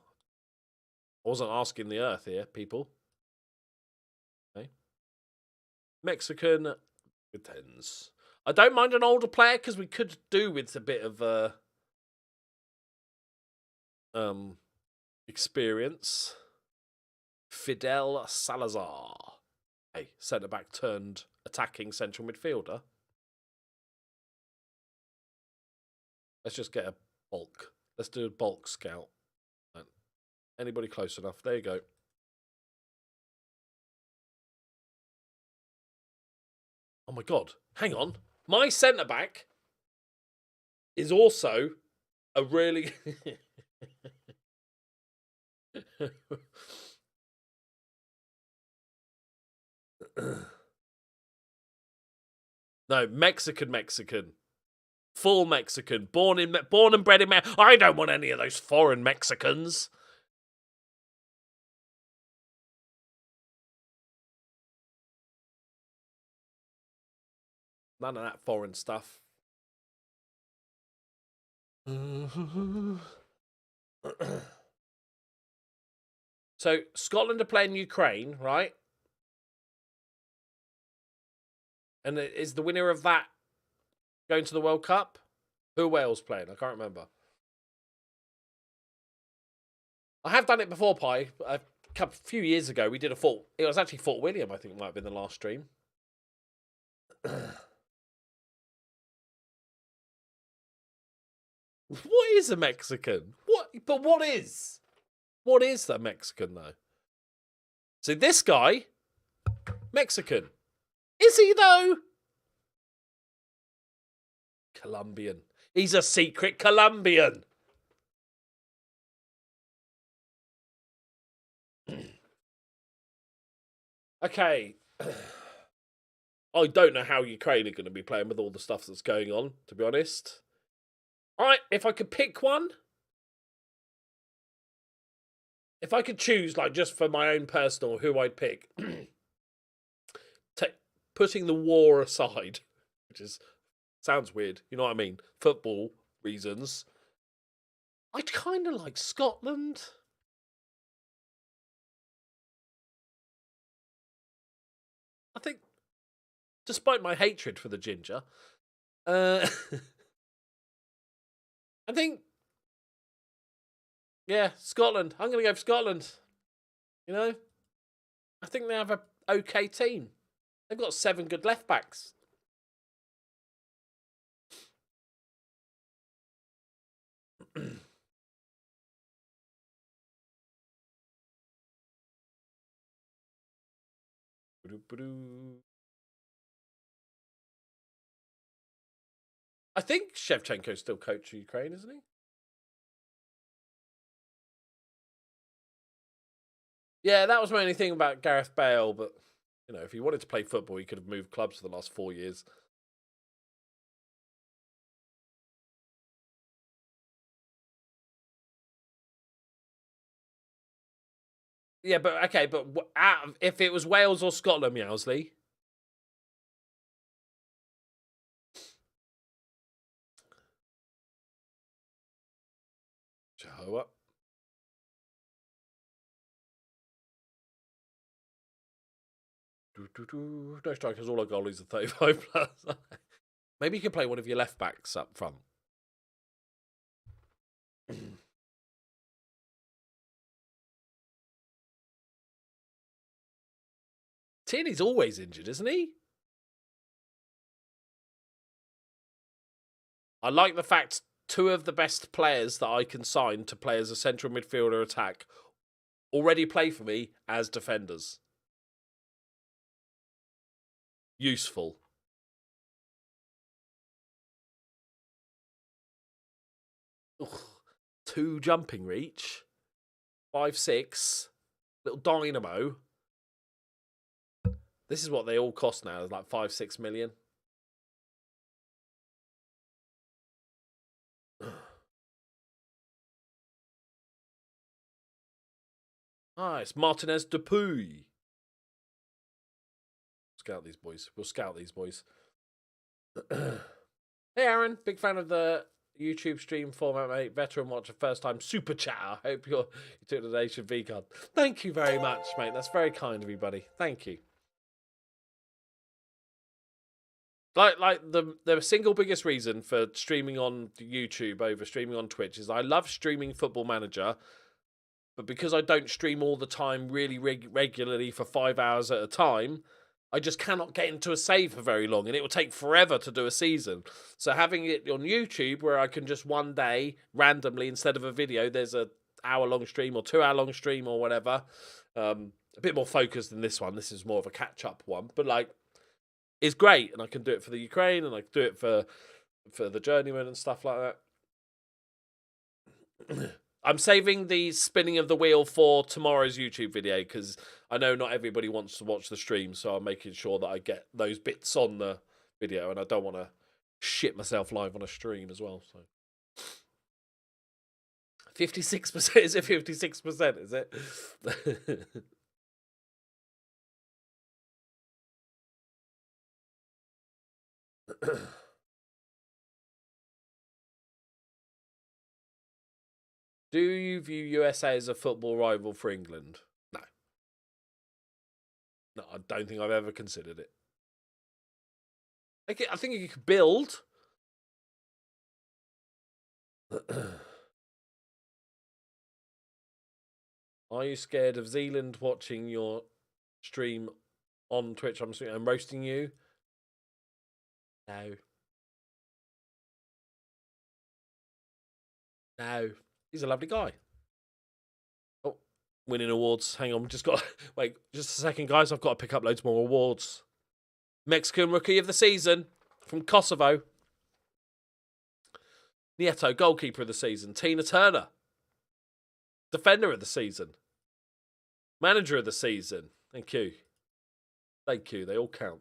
I wasn't asking the earth here, people. Okay. Mexican with 10s. I don't mind an older player because we could do with a bit of experience. Fidel Salazar. Hey, centre-back turned attacking central midfielder. Let's just get a bulk. Let's do a bulk scout. Anybody close enough? There you go. Oh my God. Hang on. My centre-back is also a really... No, Mexican. Full Mexican. Born and bred in Mexico. I don't want any of those foreign Mexicans. None of that foreign stuff. So, Scotland are playing Ukraine, right? And is the winner of that going to the World Cup? Who are Wales playing? I can't remember. I have done it before, Pi. A few years ago, we did a Fort... It was actually Fort William, I think it might have been the last stream. What is a Mexican? But what is? What is a Mexican, though? So this guy, Mexican. Is he, though? Colombian. He's a secret Colombian. Okay. I don't know how Ukraine are going to be playing with all the stuff that's going on, to be honest. If I could pick one, if I could choose, like, just for my own personal, who I'd pick, putting the war aside, which sounds weird, you know what I mean? Football reasons. I'd kind of like Scotland. I think, despite my hatred for the ginger, I think, yeah, Scotland. I'm going to go for Scotland. You know? I think they have an okay team. They've got 7 good left backs. I think Shevchenko's still coaching Ukraine, isn't he? Yeah, that was my only thing about Gareth Bale, but, you know, if he wanted to play football, he could have moved clubs for the last 4 years. Yeah, but, okay, but if it was Wales or Scotland, Meowsley... Jehovah. No strikers, all our goalies are 35 plus. Maybe you can play one of your left backs up front. Tierney's always injured, isn't he? I like the fact 2 of the best players that I can sign to play as a central midfielder attack already play for me as defenders. Useful. Ugh. 2 jumping reach. 5'6". Little dynamo. This is what they all cost now. It's like 5-6 million. Ah, it's Martinez Dupuy. Scout these boys. We'll scout these boys. Hey, Aaron. Big fan of the YouTube stream format, mate. Veteran watcher, first time super chatter. Hope you took the Nation V card. Thank you very much, mate. That's very kind of you, buddy. Thank you. Like the single biggest reason for streaming on YouTube over streaming on Twitch is I love streaming Football Manager, but because I don't stream all the time really regularly for 5 hours at a time, I just cannot get into a save for very long, and it will take forever to do a season. So having it on YouTube where I can just one day, randomly, instead of a video, there's a hour-long stream or 2 hour-long stream or whatever. A bit more focused than this one. This is more of a catch-up one. But, like, it's great, and I can do it for the Ukraine, and I can do it for the Journeyman and stuff like that. I'm saving the spinning of the wheel for tomorrow's YouTube video because I know not everybody wants to watch the stream, so I'm making sure that I get those bits on the video, and I don't want to shit myself live on a stream as well. So 56%, is it 56%? Is it? Do you view USA as a football rival for England? No. No, I don't think I've ever considered it. I think you could build. Are you scared of Zealand watching your stream on Twitch? I'm roasting you. No. No. He's a lovely guy. Oh, winning awards. Hang on, wait, just a second, guys. I've got to pick up loads more awards. Mexican Rookie of the Season from Kosovo. Nieto, Goalkeeper of the Season. Tina Turner, Defender of the Season. Manager of the Season. Thank you. Thank you. They all count.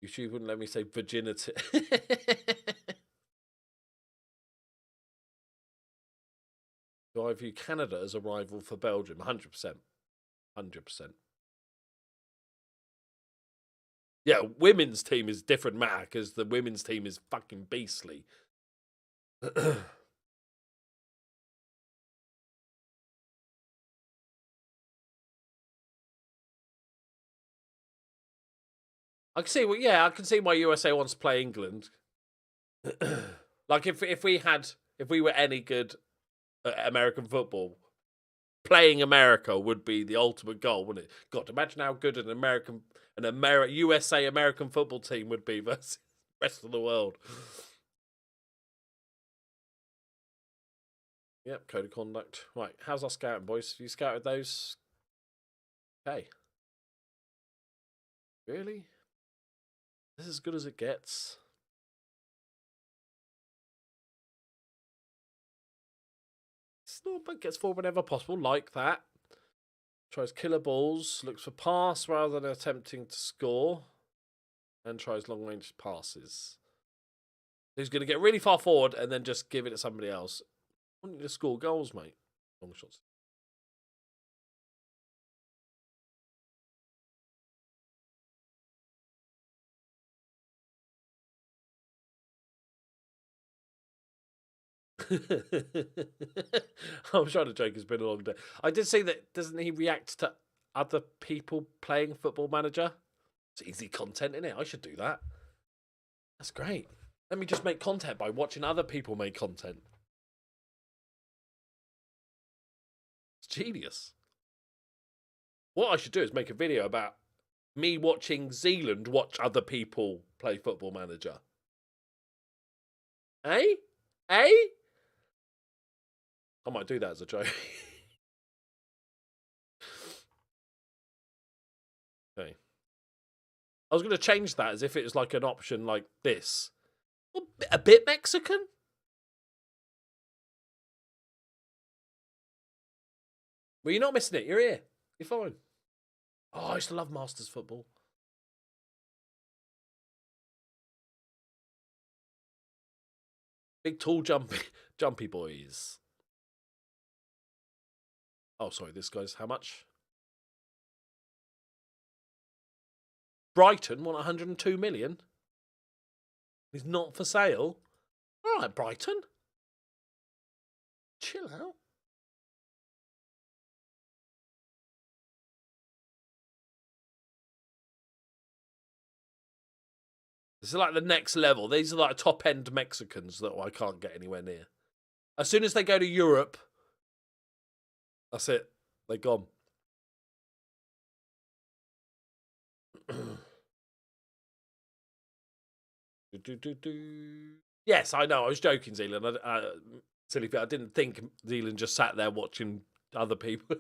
YouTube wouldn't let me say virginity. Do I view Canada as a rival for Belgium? 100%. 100%. Yeah, women's team is different matter because the women's team is fucking beastly. I can see, well, yeah, I can see why USA wants to play England. Like if we were any good at American football, playing America would be the ultimate goal, wouldn't it? God, imagine how good an USA American football team would be versus the rest of the world. Yep, code of conduct. Right, how's our scouting, boys? You scouted those? Okay. Really? This is as good as it gets. But gets forward whenever possible, like that. Tries killer balls, looks for pass rather than attempting to score, and tries long range passes. He's going to get really far forward and then just give it to somebody else. I want you to score goals, mate. Long shots. I'm trying to joke. It's been a long day. I did see that. Doesn't he react to other people playing Football Manager? It's easy content, isn't it? I should do that. That's great. Let me just make content by watching other people make content. It's genius. What I should do is make a video about me watching Zealand watch other people play Football Manager. Eh? Eh? I might do that as a joke. Okay. I was going to change that as if it was like an option like this. A bit Mexican? Well, you're not missing it. You're here. You're fine. Oh, I used to love Masters football. Big, tall, jumpy boys. Oh, sorry, this guy's how much? Brighton want 102 million. He's not for sale. All right, Brighton. Chill out. This is like the next level. These are like top-end Mexicans that I can't get anywhere near. As soon as they go to Europe, that's it. They're gone. Yes, I know. I was joking, Zealand. Silly bit. I didn't think Zealand just sat there watching other people.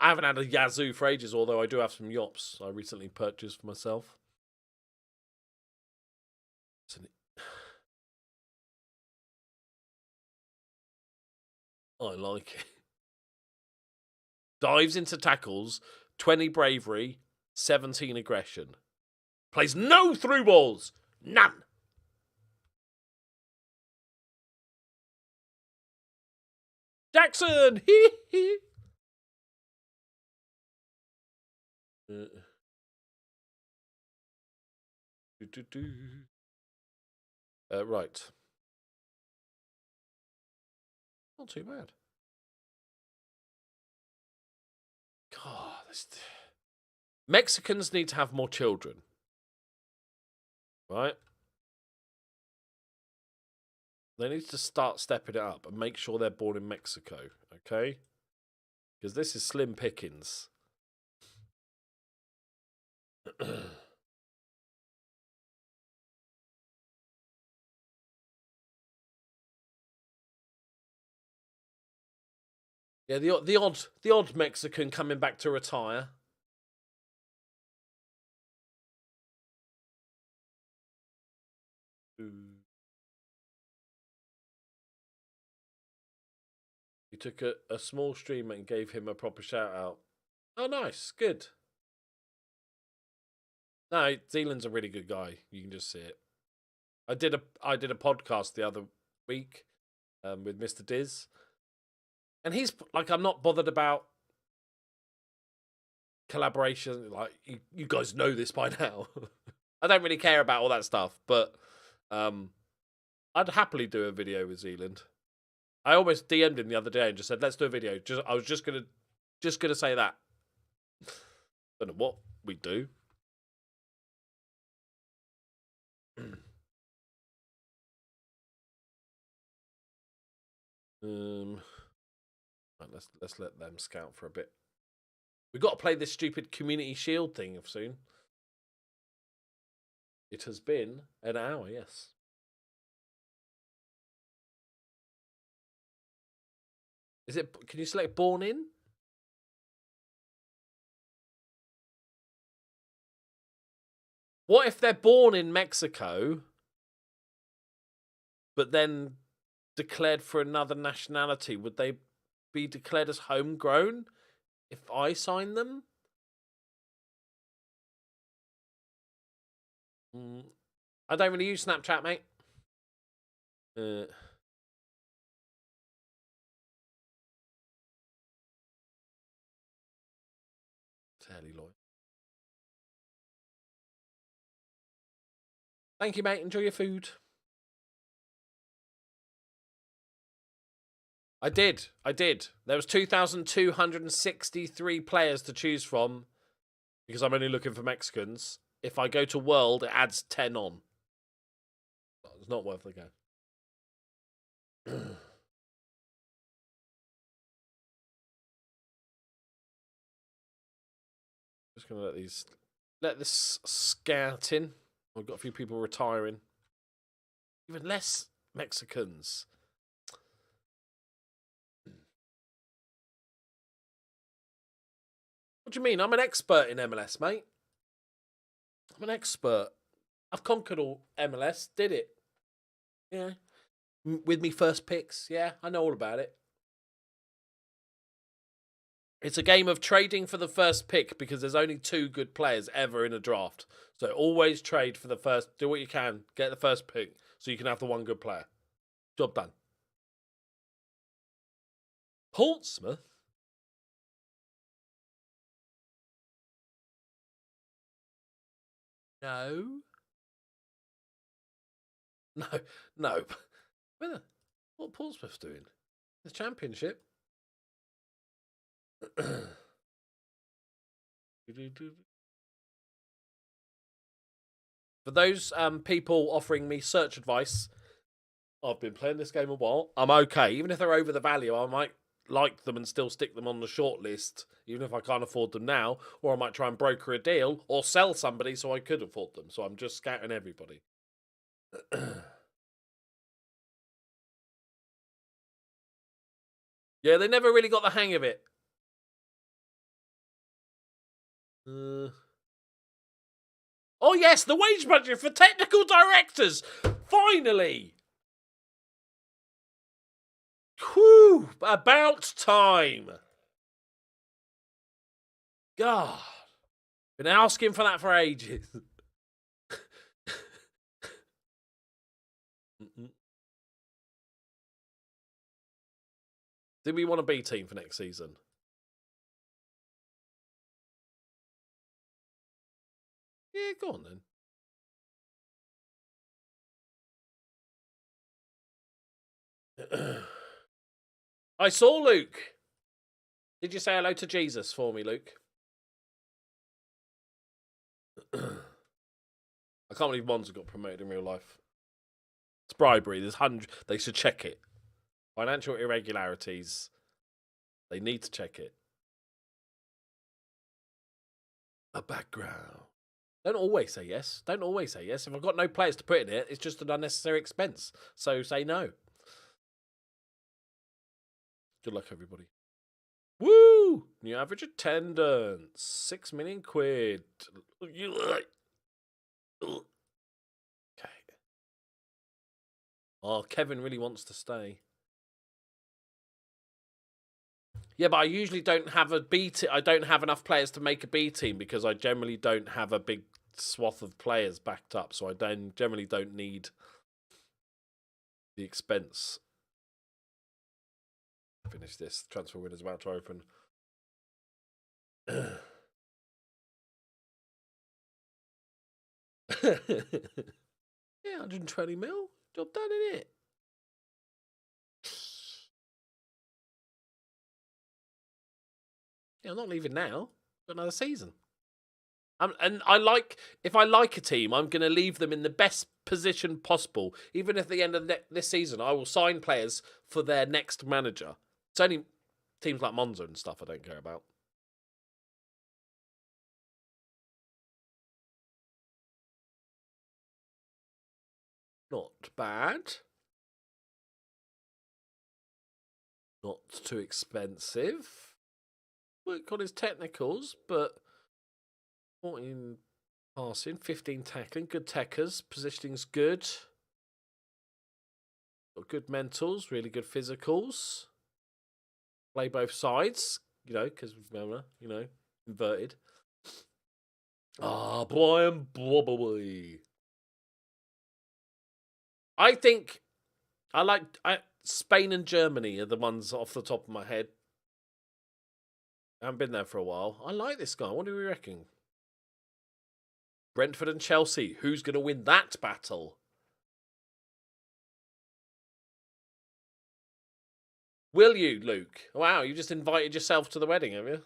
I haven't had a Yazoo for ages, although I do have some Yops I recently purchased for myself. I like it. Dives into tackles, 20 bravery, 17 aggression. Plays no through balls. None. Jackson! Right. Not too bad. God, Mexicans need to have more children. Right? They need to start stepping it up and make sure they're born in Mexico. Okay? Because this is slim pickings. Yeah, the odd Mexican coming back to retire. He took a small streamer and gave him a proper shout out. Oh, nice, good. No, Zealand's a really good guy. You can just see it. I did a podcast the other week with Mr. Diz. And he's like, I'm not bothered about collaboration. Like, you guys know this by now. I don't really care about all that stuff, but I'd happily do a video with Zealand. I almost DM'd him the other day and just said, let's do a video. I was just gonna say that. Don't know what we do. Right, let's let them scout for a bit. We've got to play this stupid Community Shield thing soon. It has been an hour, yes. Is it? Can you select born in? What if they're born in Mexico, but then declared for another nationality? Would they be declared as homegrown if I sign them? I don't really use Snapchat, mate. Fairly loyal. Thank you, mate. Enjoy your food. I did. There was 2,263 players to choose from because I'm only looking for Mexicans. If I go to World, it adds 10 on. It's not worth the go. Just gonna let this scout in. We've got a few people retiring. Even less Mexicans. What do you mean? I'm an expert in MLS, mate. I'm an expert. I've conquered all MLS. Did it. Yeah. With me first picks. Yeah, I know all about it. It's a game of trading for the first pick because there's only 2 good players ever in a draft. So always trade for the first. Do what you can. Get the first pick so you can have the one good player. Job done. Portsmouth? No. No. What Portsmouth doing? The Championship? For those people offering me search advice, I've been playing this game a while. I'm okay. Even if they're over the value, I might like them and still stick them on the short list, even if I can't afford them now. Or I might try and broker a deal or sell somebody so I could afford them. So I'm just scouting everybody. Yeah, they never really got the hang of it. Oh yes, the wage budget for technical directors. Finally. Whew, about time. God. Been asking for that for ages. Do we want a B team for next season? Yeah, go on then. I saw Luke. Did you say hello to Jesus for me, Luke? I can't believe Monza got promoted in real life. It's bribery. There's They should check it. Financial irregularities. They need to check it. A background. Don't always say yes. Don't always say yes. If I've got no players to put in it, it's just an unnecessary expense. So say no. Good luck, everybody. Woo! New average attendance. 6 million quid. Okay. Oh, Kevin really wants to stay. Yeah, but I usually don't have a B team. I don't have enough players to make a B team because I generally don't have a big swath of players backed up. So I generally don't need the expense. Finish this. Transfer window's about to open. Yeah, 120 mil. Job done, innit? Yeah, I'm not leaving now. Got another season. And if I like a team, I'm going to leave them in the best position possible. Even at the end of this season, I will sign players for their next manager. It's only teams like Monza and stuff I don't care about. Not bad. Not too expensive. Work on his technicals, but 14 passing, 15 tackling, good techers, positioning's good. Got good mentals, really good physicals. Play both sides, because inverted. Ah, Brian Bobbly. I think Spain and Germany are the ones off the top of my head. I haven't been there for a while. I like this guy. What do we reckon? Brentford and Chelsea. Who's going to win that battle? Will you, Luke? Wow, you just invited yourself to the wedding, have you?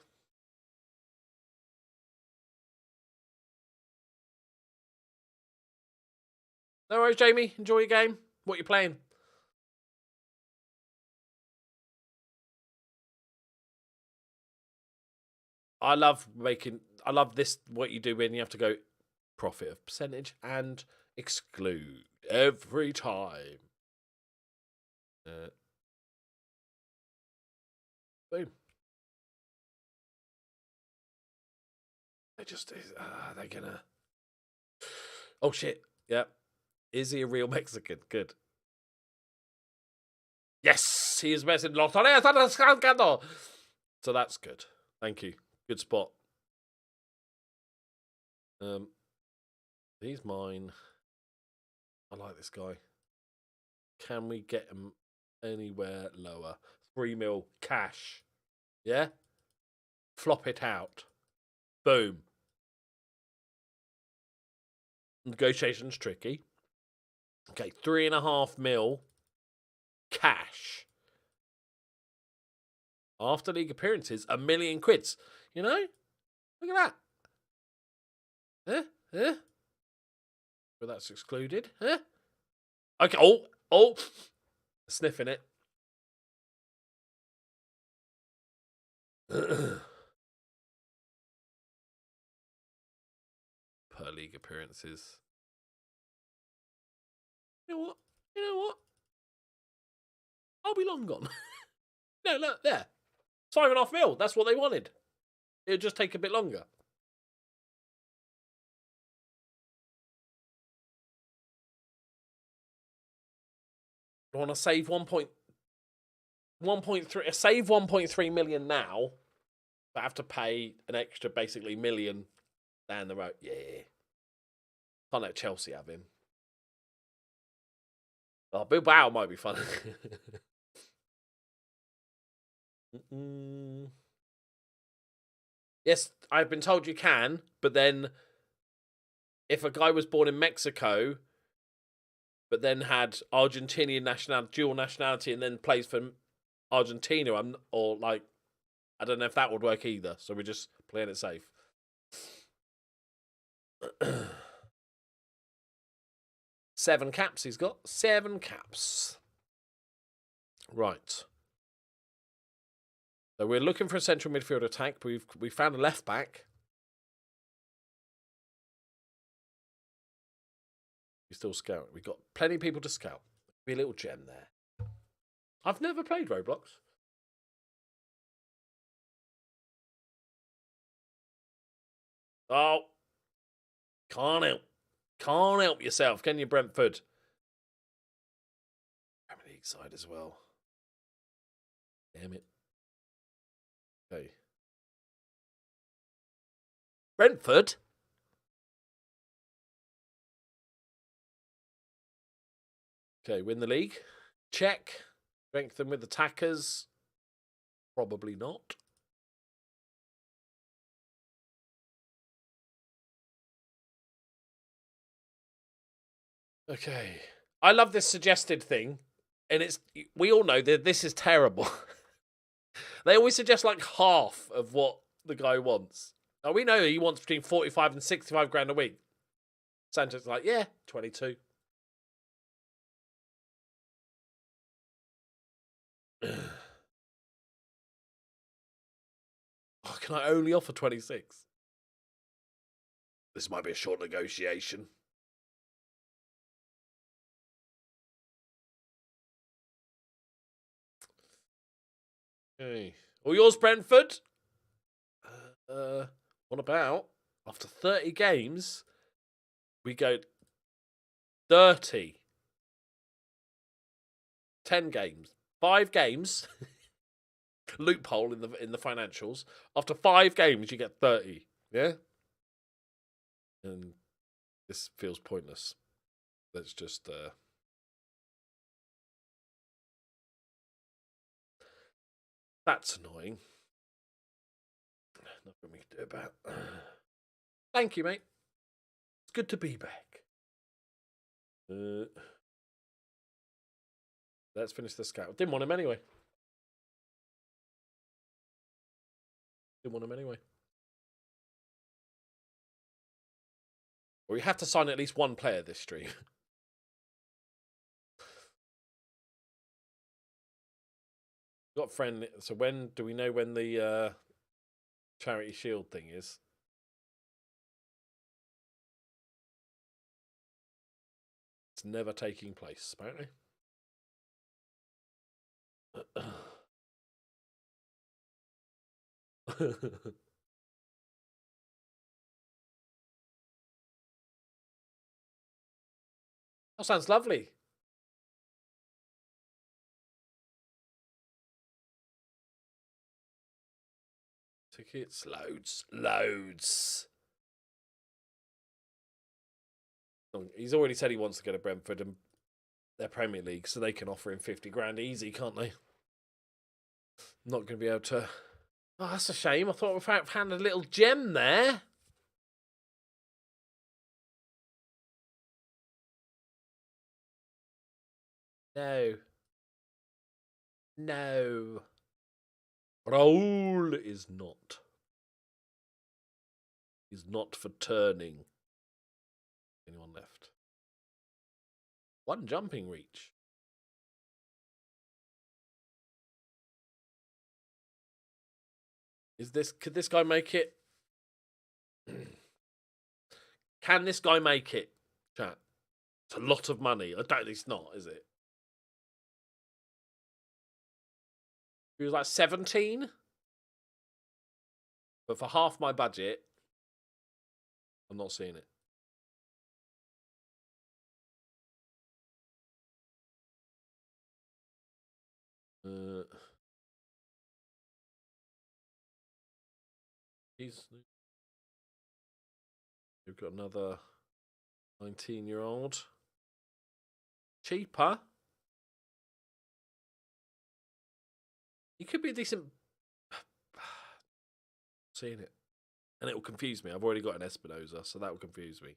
No worries, Jamie. Enjoy your game. What are you playing? I love this, what you do when you have to go profit of percentage and exclude every time. Boom. They're gonna. Oh shit! Yeah, is he a real Mexican? Good. Yes, he is Mexican. So that's good. Thank you. Good spot. He's mine. I like this guy. Can we get him anywhere lower? 3 mil cash. Yeah? Flop it out. Boom. Negotiation's tricky. Okay, 3.5 mil cash. After league appearances, 1 million quids. Look at that. Huh? But that's excluded. Huh? Okay. Oh. Sniffing it. Per league appearances. You know what? I'll be long gone. No, look, there. 5.5 mil. That's what they wanted. It'll just take a bit longer. I want to save 1.3, save 1.3 million now, but have to pay an extra basically million down the road. Yeah. Can't let Chelsea have him. Oh, Bilbao might be fun. Yes, I've been told you can, but then if a guy was born in Mexico, but then had Argentinian nationality, dual nationality, and then plays for Argentina, I don't know if that would work either. So we're just playing it safe. Seven caps he's got. 7 caps. Right. So we're looking for a central midfield attack. We found a left back. We still scout. We've got plenty of people to scout. Be a little gem there. I've never played Roblox. Oh. Can't help. Can't help yourself, can you, Brentford? Premier League side as well. Damn it. Okay. Brentford? Okay, win the league. Check. Strengthen with attackers. Probably not. Okay. I love this suggested thing. And we all know that this is terrible. They always suggest like half of what the guy wants. Now, we know he wants between 45 and 65 grand a week. Sanchez's like, yeah, 22. Oh, can I only offer 26? This might be a short negotiation. Okay. All yours, Brentford? What about after 30 games, we go 30. 10 games. 5 games. Loophole in the financials. After 5 games, you get 30. Yeah? And this feels pointless. Let's just that's annoying. Nothing we can do about. Thank you, mate. It's good to be back. Let's finish the scout. Didn't want him anyway. Well, you have to sign at least one player this stream. Got friend. So when do we know when the Charity Shield thing is? It's never taking place, apparently. That sounds lovely. Tickets, loads. He's already said he wants to go to Brentford and their Premier League, so they can offer him 50 grand easy, can't they? Not going to be able to. Oh, that's a shame. I thought we found a little gem there. No. Raul is not. He's not for turning. Anyone left? 1 jumping reach. Could this guy make it? Can this guy make it? Chat. It's a lot of money. I don't think it's not, is it? He was like 17. But for half my budget, I'm not seeing it. We've got another 19-year-old. Cheaper. He could be a decent. Seeing it. And it will confuse me. I've already got an Espinosa, so that will confuse me.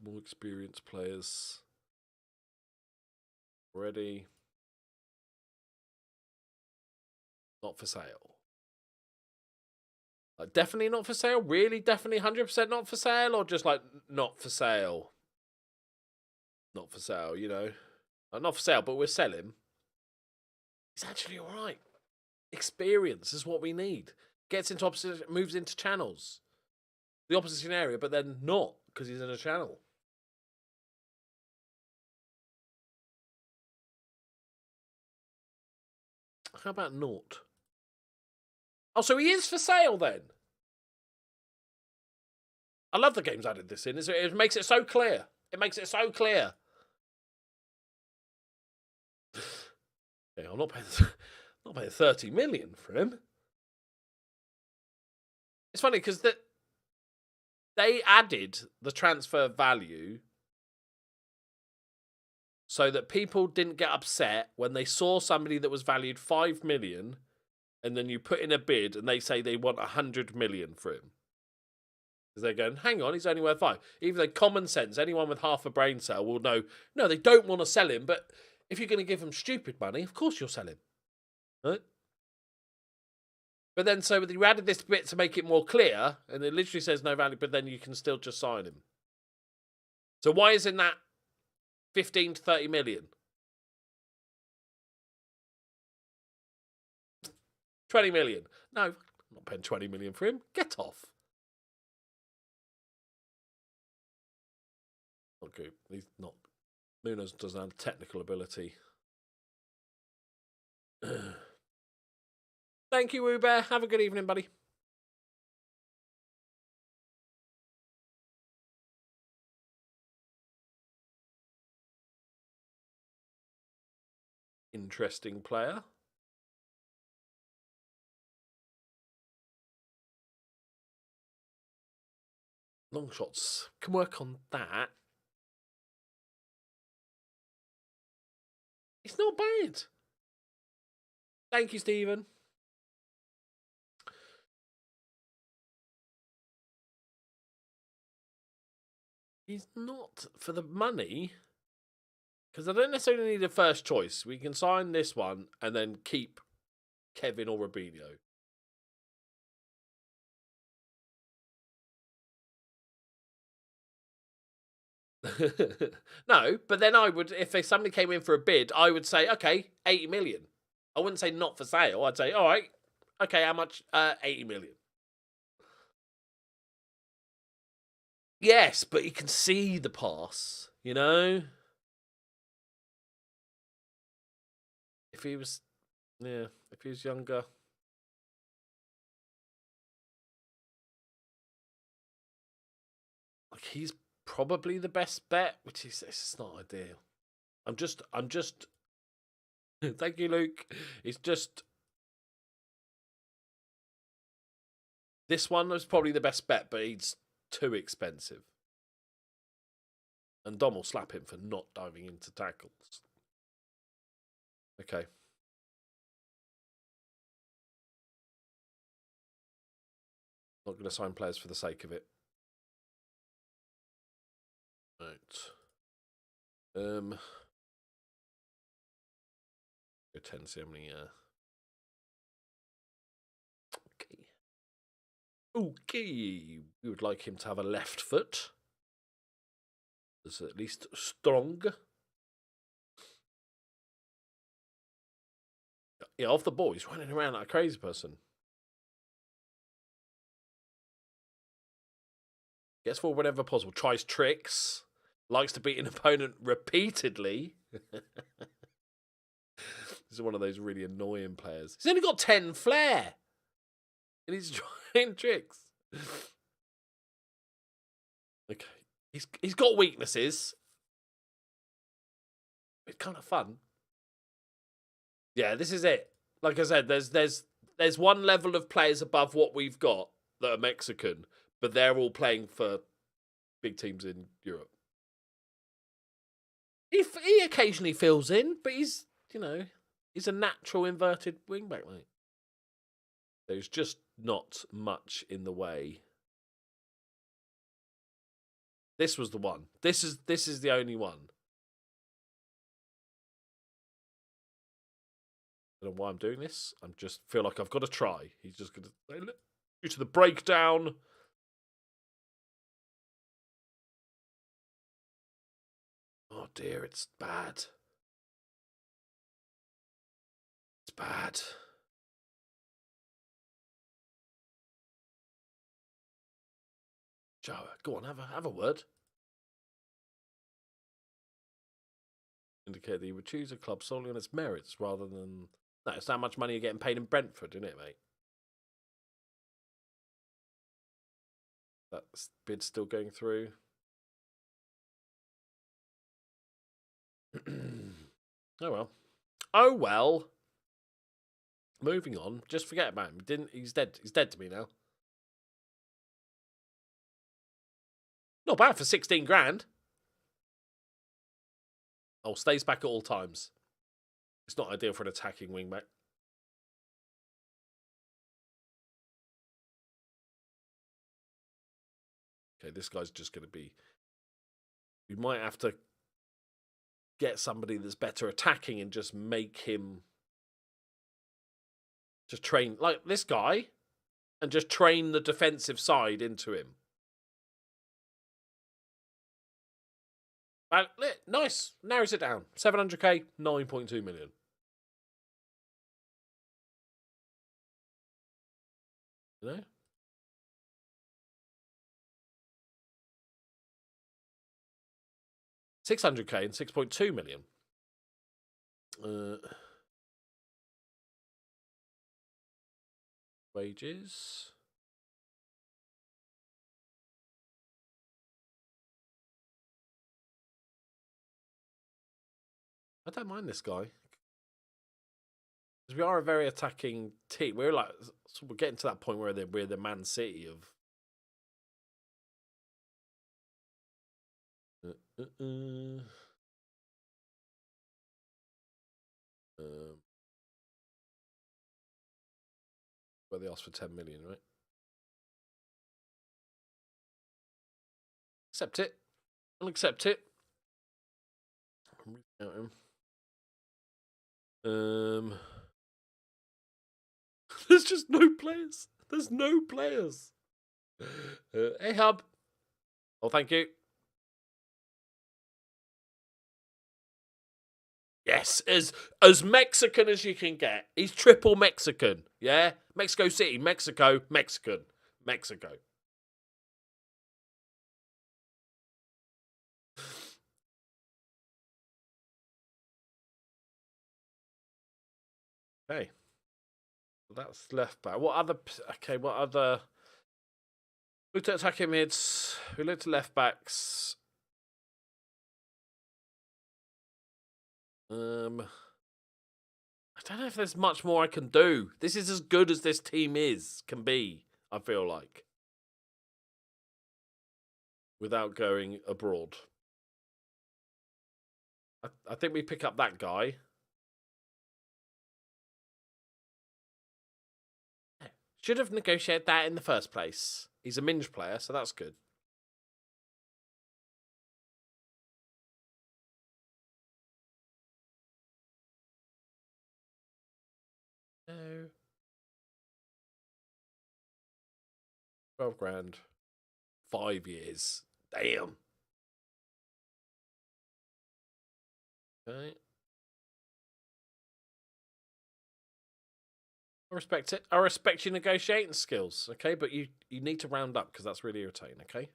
More experienced players. Already. Not for sale. Like, definitely not for sale? Really? Definitely 100% not for sale? Or just like, not for sale? Not for sale, you know? Like, not for sale, but we're selling. He's actually alright. Experience is what we need. Gets into opposition, moves into channels. The opposition area, but then not, because he's in a channel. How about naught? Oh, so he is for sale then? I love the game's added this in. It makes it so clear. It makes it so clear. Yeah, I'm not paying 30 million for him. It's funny because they added the transfer value so that people didn't get upset when they saw somebody that was valued 5 million and then you put in a bid and they say they want 100 million for him. Because they're going, hang on, he's only worth 5. Even though common sense, anyone with half a brain cell will know, no, they don't want to sell him, but if you're going to give him stupid money, of course you'll sell him. Right? But then, so you added this bit to make it more clear, and it literally says no value, but then you can still just sign him. So why isn't that 15 to 30 million? 20 million. No, I'm not paying 20 million for him. Get off. Not good. He's not. Munoz doesn't have technical ability. Thank you, Uber. Have a good evening, buddy. Interesting player. Long shots. Can work on that. It's not bad. Thank you, Stephen. He's not for the money. Because I don't necessarily need a first choice. We can sign this one and then keep Kevin or Robinho. No, but then I would, if somebody came in for a bid, I would say, okay, 80 million. I wouldn't say not for sale. I'd say, all right, okay, how much? 80 million. Yes, but you can see the pass, you know? If he was, yeah, if he was younger. Like, he's probably the best bet, which is, it's not ideal. I'm just thank you, Luke. It's just, this one was probably the best bet, but he's too expensive. And Dom will slap him for not diving into tackles. Okay. Not going to sign players for the sake of it. Right. Go 10, see how many, Okay. We would like him to have a left foot. That's at least strong. Yeah, off the ball. He's running around like a crazy person. Gets forward whenever possible. Tries tricks. Likes to beat an opponent repeatedly. This is one of those really annoying players. He's only got 10 flair. And he's trying tricks. Okay. He's got weaknesses. It's kind of fun. Yeah, this is it. Like I said, there's one level of players above what we've got that are Mexican, but they're all playing for big teams in Europe. He occasionally fills in, but he's a natural inverted wingback, mate. There's just not much in the way. This was the one. This is the only one. I don't know why I'm doing this. I just feel like I've got to try. He's just going to say, look, due to the breakdown. Oh dear, it's bad. It's bad. Joe, go on, have a word. Indicate that you would choose a club solely on its merits rather than... No, it's how much money you're getting paid in Brentford, isn't it, mate? That bid's still going through. Oh, well. Oh, well. Moving on. Just forget about him. He's dead. He's dead to me now. Not bad for 16 grand. Oh, stays back at all times. It's not ideal for an attacking wingback. Okay, this guy's just going to be... We might have to get somebody that's better attacking and just make him... Just train, like this guy, and just train the defensive side into him. Nice. Narrows it down. 700k, 9.2 million. You know? $600k and 6.2 million. Wages. I don't mind this guy. Because we are a very attacking team. We're getting to that point where we're the Man City of... Where they asked for 10 million, right? Accept it. I'll accept it. There's just no players. There's no players. Hey, Hub. Oh, thank you. Yes, as Mexican as you can get. He's triple Mexican. Yeah? Mexico City, Mexico, Mexican. Mexico. Okay. That's left back. What other... Okay, what other... We looked at attacking mids. We looked at left backs. I don't know if there's much more I can do. This is as good as this team can be, I feel like. Without going abroad. I think we pick up that guy. Should have negotiated that in the first place. He's a Minge player, so that's good. No. 12 grand. 5 years. Damn. Okay. I respect it. I respect your negotiating skills, okay? But you need to round up because that's really irritating, okay?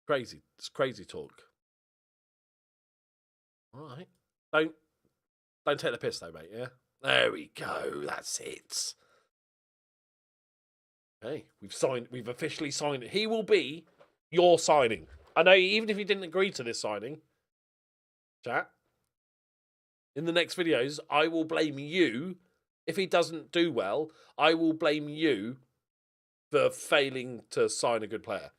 Crazy. It's crazy talk. All right. Don't take the piss though, mate, yeah? There we go. That's it. Hey, we've officially signed it. He will be your signing. I know, even if he didn't agree to this signing, chat, in the next videos, I will blame you. If he doesn't do well, I will blame you for failing to sign a good player.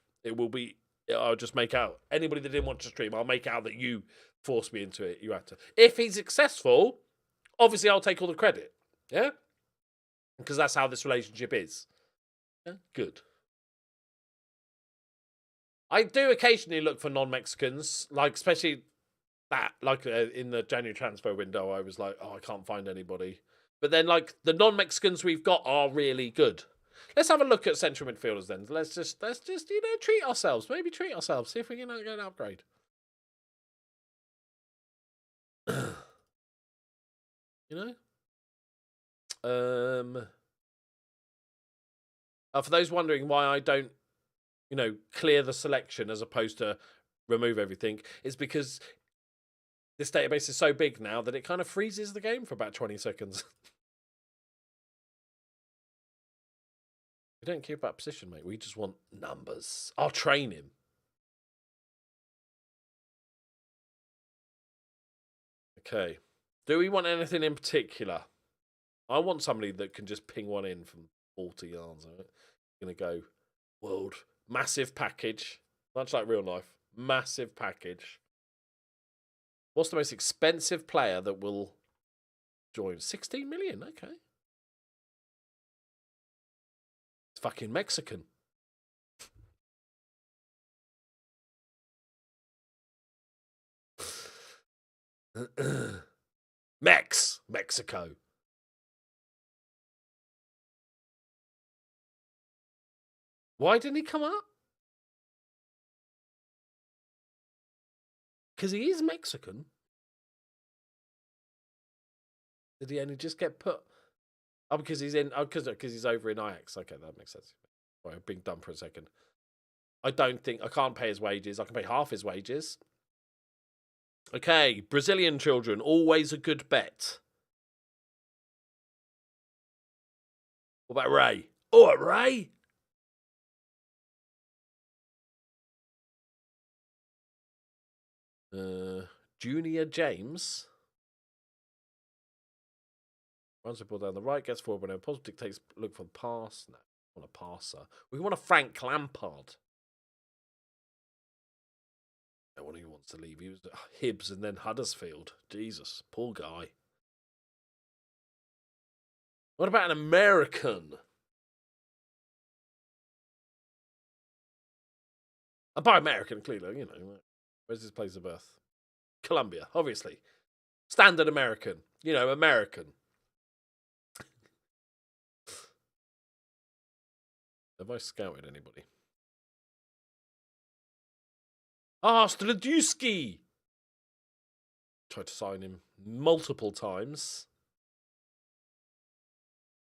I'll just make out, anybody that didn't want to stream, I'll make out that you forced me into it. You had to. If he's successful, obviously I'll take all the credit. Yeah? Because that's how this relationship is. Yeah? Good. I do occasionally look for non-Mexicans, like especially that, like in the January transfer window, I was like, oh, I can't find anybody. But then, like, the non-Mexicans we've got are really good. Let's have a look at central midfielders then. Let's just treat ourselves. Maybe treat ourselves. See if we can get an upgrade. For those wondering why I don't, clear the selection as opposed to remove everything, is because this database is so big now that it kind of freezes the game for about 20 seconds. We don't care about position, mate. We just want numbers. I'll train him. Okay. Do we want anything in particular? I want somebody that can just ping one in from 40 yards. I'm going to go world. Massive package. Much like real life. Massive package. What's the most expensive player that will join? 16 million. Okay. It's fucking Mexican. Mexico. Why didn't he come up? Because he is Mexican. Did he only just get put? Oh, because he's in. Oh, because he's over in Ajax. Okay, that makes sense. Right, I'm being dumb for a second. I can't pay his wages. I can pay half his wages. Okay, Brazilian children, always a good bet. What about Ray? Oh, Ray. Junior James. Runs the ball down the right, gets forward when positive takes look for the pass. No, we want a passer. We want a Frank Lampard. No one who wants to leave. He was at Hibs and then Huddersfield. Jesus, poor guy. What about an American? And by American, clearly, where's his place of birth? Colombia, obviously. Standard American. American. Have I scouted anybody? Stradewski! Tried to sign him multiple times.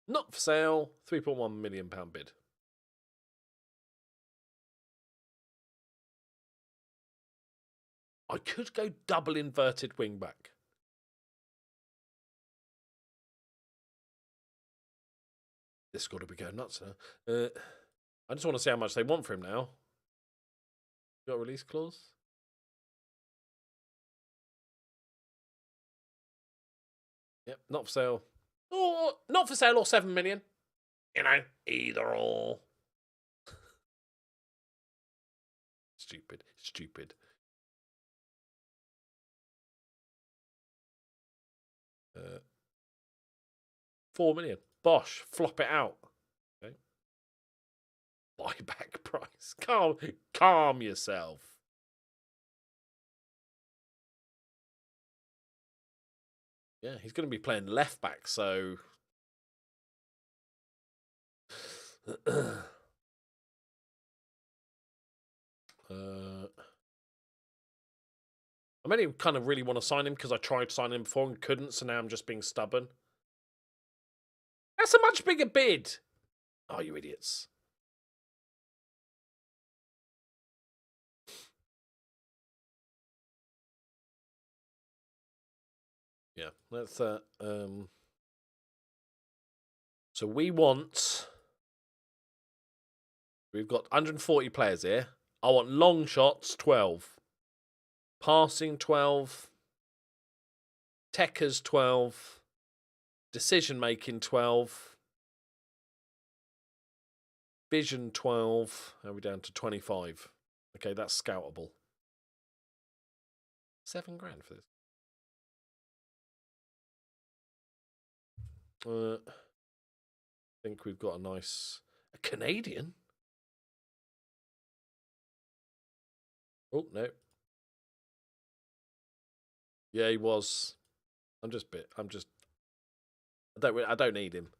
Not for sale. £3.1 million bid. I could go double inverted wingback. This got to be going nuts now. I just want to see how much they want for him now. Got a release clause? Yep, not for sale. Or not for sale or 7 million. Either or. Stupid. 4 million. Bosh, flop it out. Okay. Buyback price. Calm yourself. Yeah, he's going to be playing left back, so I only kind of really want to sign him because I tried signing him before and couldn't, so now I'm just being stubborn. That's a much bigger bid. Oh, you idiots. Yeah, that's so we want We've got 140 players here. I want long shots, 12. Passing, 12. Techers, 12. Decision making, 12. Vision, 12. Are we down to 25? Okay, that's scoutable. $7,000 for this. I think we've got a Canadian. Oh no. Yeah, he was. I don't need him.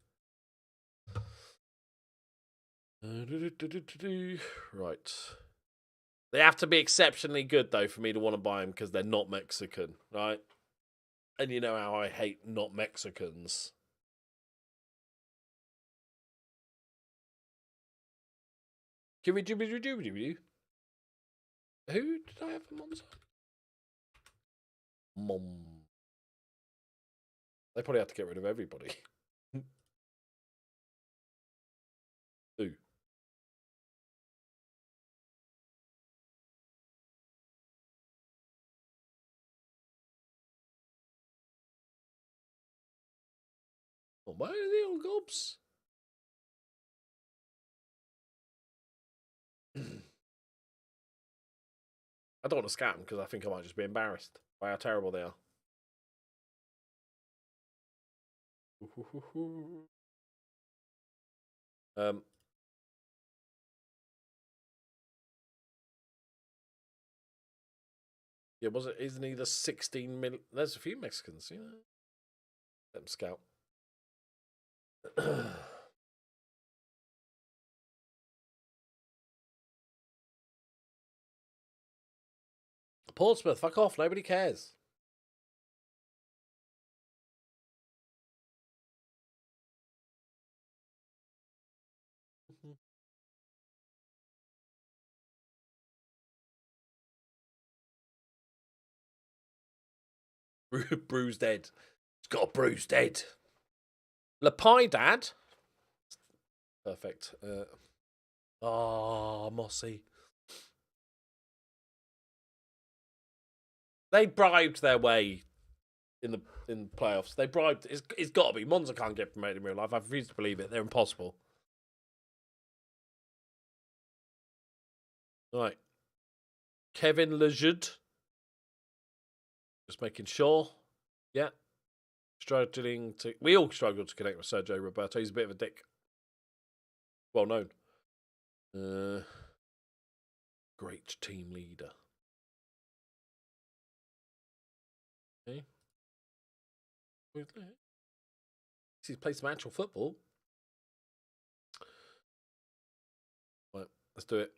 Right. They have to be exceptionally good though for me to want to buy them because they're not Mexican, right? And you know how I hate not Mexicans. Who did I have for Monza? They probably have to get rid of everybody. Who? Oh, why are they all gobs? I don't want to scout them because I think I might just be embarrassed by how terrible they are. Yeah, isn't he the 16 million? There's a few Mexicans, you know. Let them scout. Portsmouth, fuck off. Nobody cares. Bruised head. It's got a bruised head. Dad. Perfect. Mossy. They bribed their way in the playoffs. They bribed. It's got to be. Monza can't get promoted in real life. I refuse to believe it. They're impossible. Right. Kevin Lejeud. Just making sure. Yeah. Struggling to. We all struggle to connect with Sergio Roberto. He's a bit of a dick. Well known. Great team leader. Okay. He's played some actual football. Right, let's do it.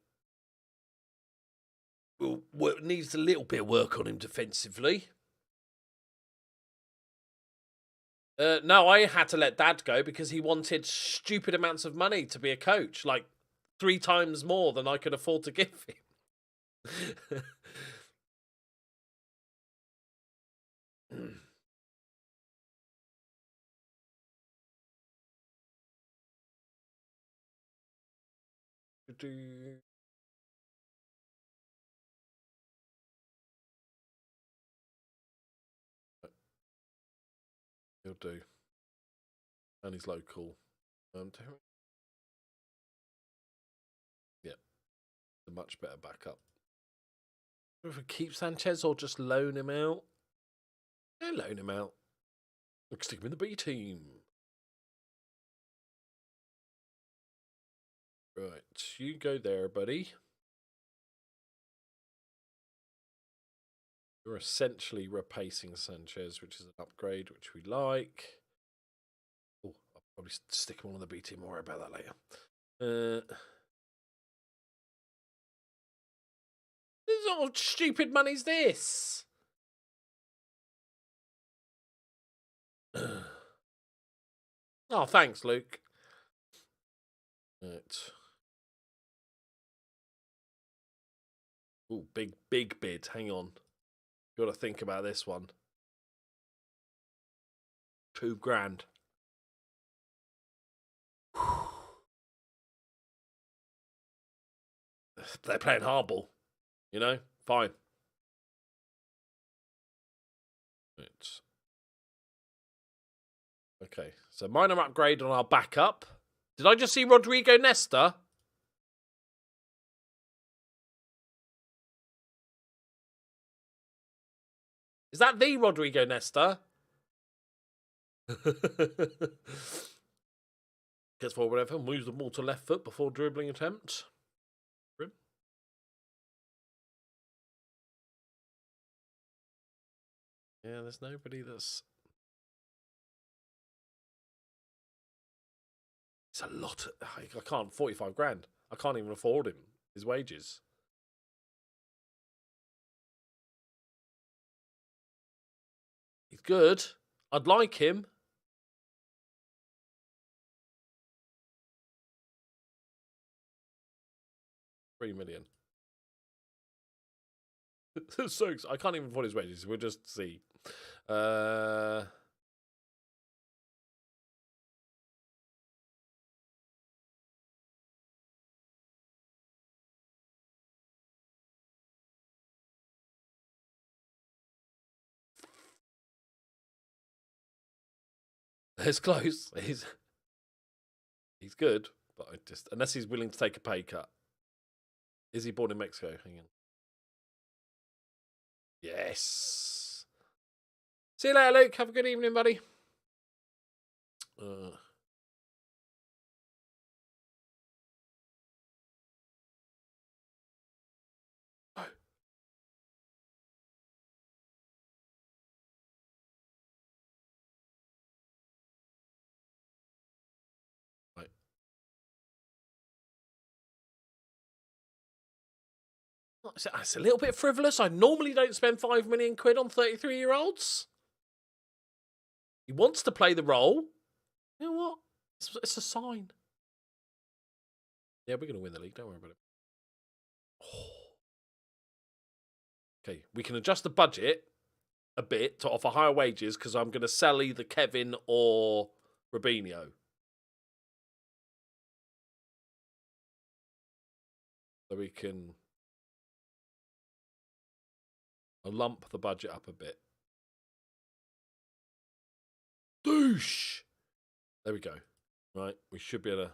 Well, needs a little bit of work on him defensively. No, I had to let Dad go because he wanted stupid amounts of money to be a coach, like 3 times more than I could afford to give him. He'll do. And he's local. Yeah. A much better backup. If we keep Sanchez or just loan him out? Yeah, loan him out. Look, stick him in the B team. Right, you go there, buddy. You're essentially replacing Sanchez, which is an upgrade, which we like. Oh, I'll probably stick him on the B team. I'll worry about that later. What sort of stupid money's this? Oh, thanks, Luke. Right. Oh, big bid. Hang on. Got to think about this one. $2,000. they're playing hardball. You know, fine. Okay, so minor upgrade on our backup. Did I just see Rodrigo Nesta? Is that the Rodrigo Nesta? Gets forward whatever, moves the ball to left foot before dribbling attempt. Yeah, there's nobody that's... It's a lot. I can't, 45 grand. I can't even afford him, his wages. He's good. I'd like him. $3 million. So I can't even afford his wages. We'll just see. It's close. He's good, but I just, unless he's willing to take a pay cut. Is he born in Mexico? Hang on. Yes. See you later, Luke. Have a good evening, buddy. Right. It's a little bit frivolous. I normally don't spend 5 million quid on 33-year-olds. He wants to play the role. You know what? It's a sign. Yeah, we're going to win the league. Don't worry about it. Oh. Okay, we can adjust the budget a bit to offer higher wages because I'm going to sell either Kevin or Robinho. So we can lump the budget up a bit. Douche! There we go. Right, we should be able to...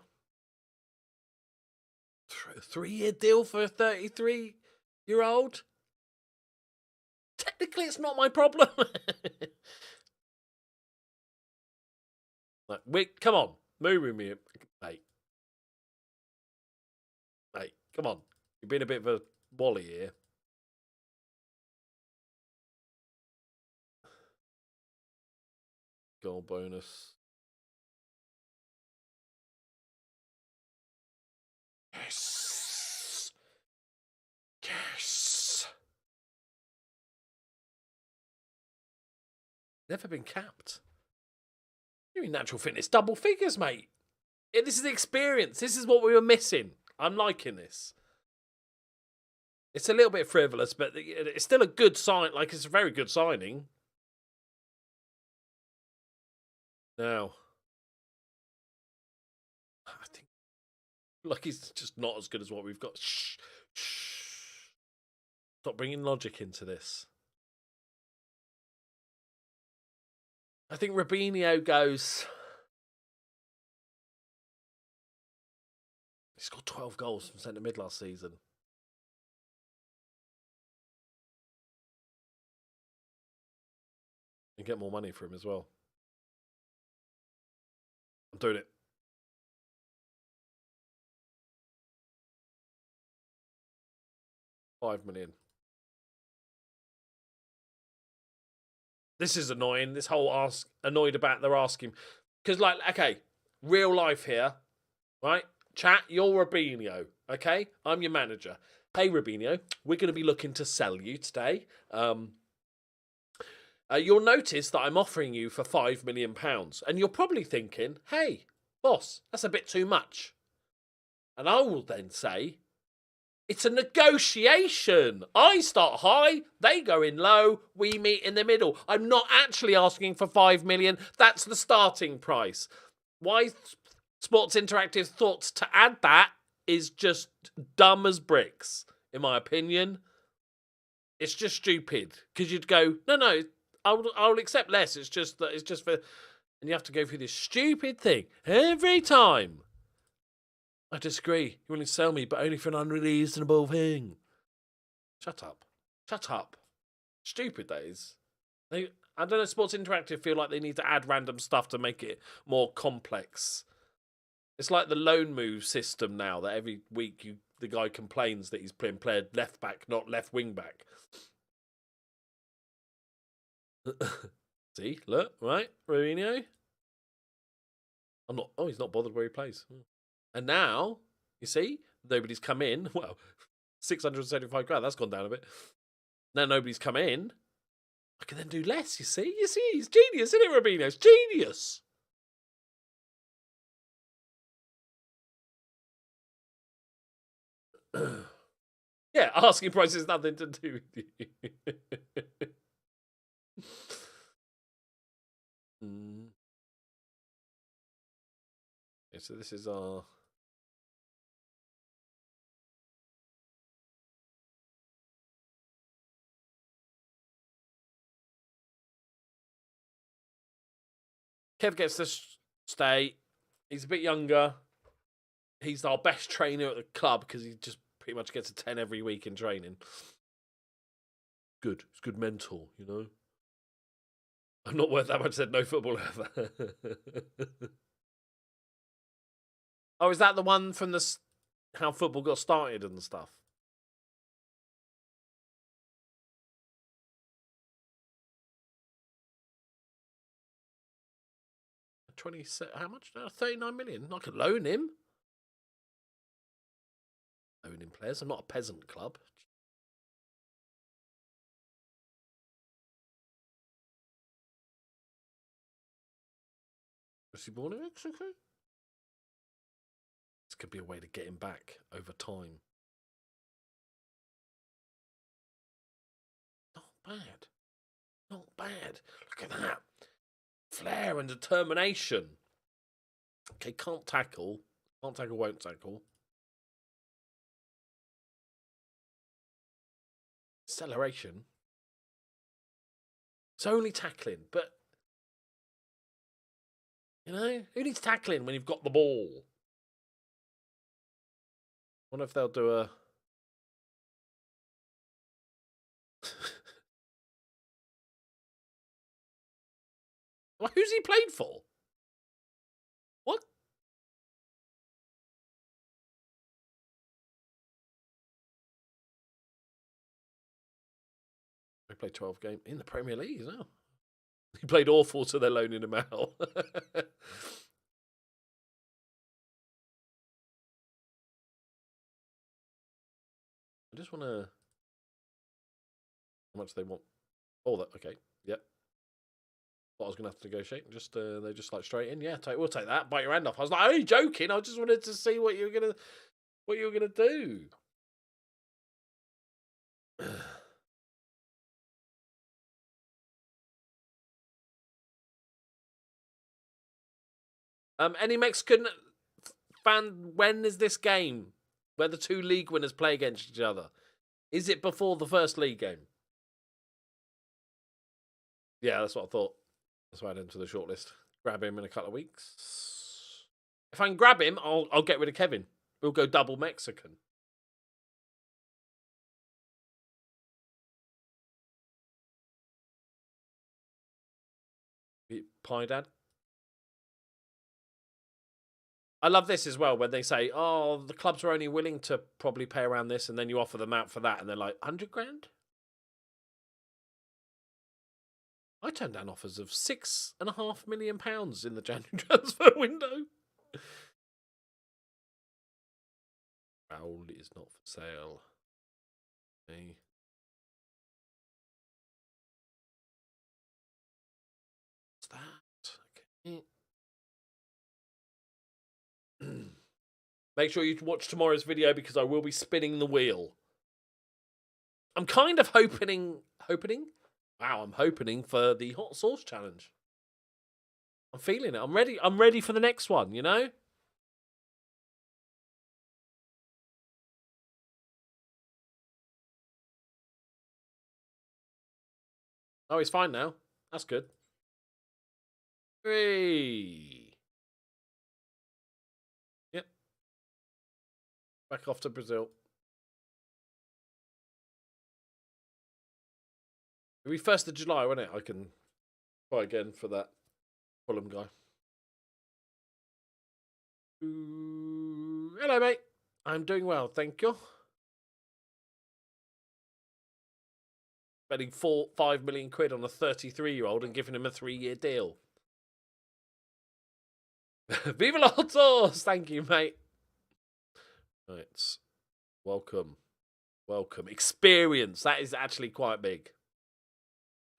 3-year deal for a 33-year-old? Technically, it's not my problem. Like, come on. Move with me, mate. Mate, come on. You've been a bit of a wally here. Goal bonus. Yes. Yes. Never been capped. You're in natural fitness double figures, mate. Yeah, this is the experience. This is what we were missing. I'm liking this. It's a little bit frivolous, but it's still a good sign. Like, it's a very good signing. Now, I think Lucky's just not as good as what we've got. Shh. Shh. Stop bringing logic into this. I think Robinho goes... He scored 12 goals from centre mid last season. And get more money for him as well. I'm doing it. $5 million. This is annoying. This whole annoyed about they're asking. Because, like, okay, real life here, right? Chat, you're Robinho, okay? I'm your manager. Hey, Robinho, we're going to be looking to sell you today. You'll notice that I'm offering you for £5 million. And you're probably thinking, hey, boss, that's a bit too much. And I will then say, it's a negotiation. I start high, they go in low, we meet in the middle. I'm not actually asking for $5 million. That's the starting price. Why Sports Interactive thought to add that is just dumb as bricks, in my opinion. It's just stupid because you'd go, no, I'll accept less. It's just that it's just for, and you have to go through this stupid thing every time. I disagree. You're willing to sell me, but only for an unreasonable thing. Shut up. Shut up. Stupid that is. I don't know, Sports Interactive feel like they need to add random stuff to make it more complex. It's like the loan move system now that every week the guy complains that he's played left back, not left wing back. See, look, right, Mourinho. He's not bothered where he plays. And now, you see, nobody's come in. Well, 675 grand, that's gone down a bit. Now nobody's come in. I can then do less, you see? He's genius, isn't it, Robinho? It's genius. Yeah, asking price has nothing to do with you. Okay, so this is our... Kev gets to stay. He's a bit younger. He's our best trainer at the club because he just pretty much gets a 10 every week in training. Good. It's good mentor, you know. I'm not worth that much, said no football ever. Oh, is that the one from how football got started and stuff? 27, how much now? 39 million. I could loan him. Loaning players. I'm not a peasant club. Was he born in Mexico? This could be a way to get him back over time. Not bad. Not bad. Look at that. Flair and determination. Okay, can't tackle. Can't tackle, won't tackle. Acceleration. It's only tackling, but... You know, who needs tackling when you've got the ball? I wonder if they'll do a... Well, who's he played for? What? He played 12 games in the Premier League as well. He played awful, so they're loaning him out. I just want to... How much they want? Oh, that okay. Yep. Thought I was gonna have to negotiate. Just they just like straight in. Yeah, we'll take that. Bite your hand off. I was like, I'm joking. I just wanted to see what you were gonna do. Any Mexican fan? When is this game where the two league winners play against each other? Is it before the first league game? Yeah, that's what I thought. That's why I added him to the shortlist. Grab him in a couple of weeks. If I can grab him, I'll get rid of Kevin. We'll go double Mexican. Pie Dad. I love this as well when they say, oh, the clubs are only willing to probably pay around this, and then you offer them out for that, and they're like, 100 grand? I turned down offers of £6.5 million in the January transfer window. Raul is not for sale. Okay. What's that? Okay. Make sure you watch tomorrow's video because I will be spinning the wheel. I'm kind of hoping. Wow, I'm hoping for the hot sauce challenge. I'm feeling it. I'm ready. I'm ready for the next one, you know? Oh, he's fine now. That's good. 3. Yep. Back off to Brazil. It'll be 1st of July, won't it? I can try again for that Fulham guy. Ooh, hello, mate. I'm doing well, thank you. Spending 5 million quid on a 33-year-old and giving him a 3-year deal. Viva la Tours! Thank you, mate. Right. Welcome. Welcome. Experience. That is actually quite big.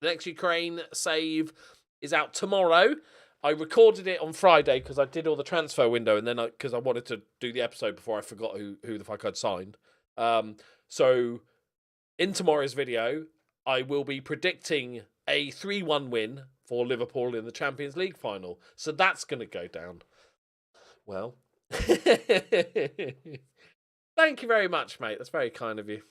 The next Ukraine save is out tomorrow. I recorded it on Friday because I did all the transfer window, and then because I wanted to do the episode before I forgot who the fuck I'd signed. So in tomorrow's video, I will be predicting a 3-1 win for Liverpool in the Champions League final. So that's going to go down well. Thank you very much, mate. That's very kind of you.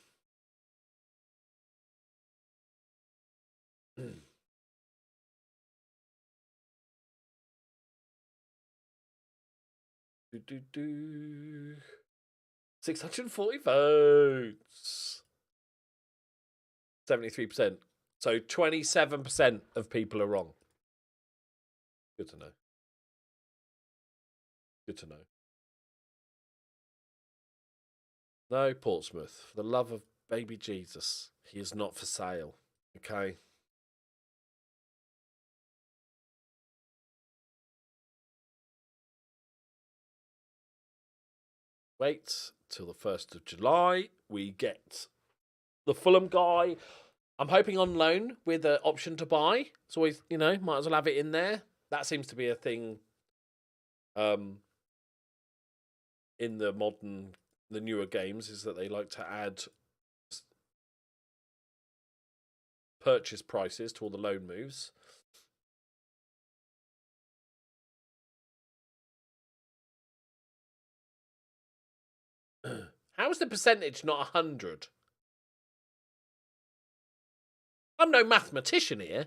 do. 640 votes. 73%. So 27% of people are wrong. Good to know. Good to know. No, Portsmouth. For the love of baby Jesus, he is not for sale. Okay. Wait till the 1st of July. We get the Fulham guy. I'm hoping on loan with an option to buy. It's always, you know, might as well have it in there. That seems to be a thing in the newer games, is that they like to add purchase prices to all the loan moves. How is the percentage not 100? I'm no mathematician here,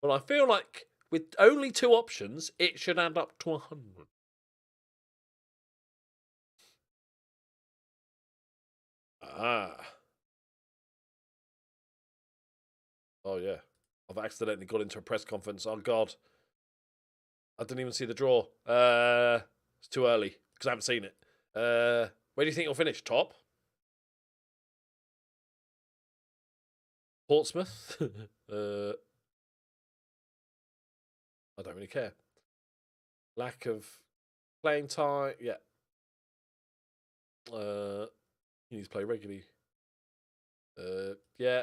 but I feel like with only 2 options, it should add up to 100. Ah. Oh, yeah. I've accidentally got into a press conference. Oh, God. I didn't even see the draw. It's too early because I haven't seen it. Where do you think you'll finish? Top? Portsmouth? I don't really care. Lack of playing time. Yeah. He needs to play regularly. Yeah.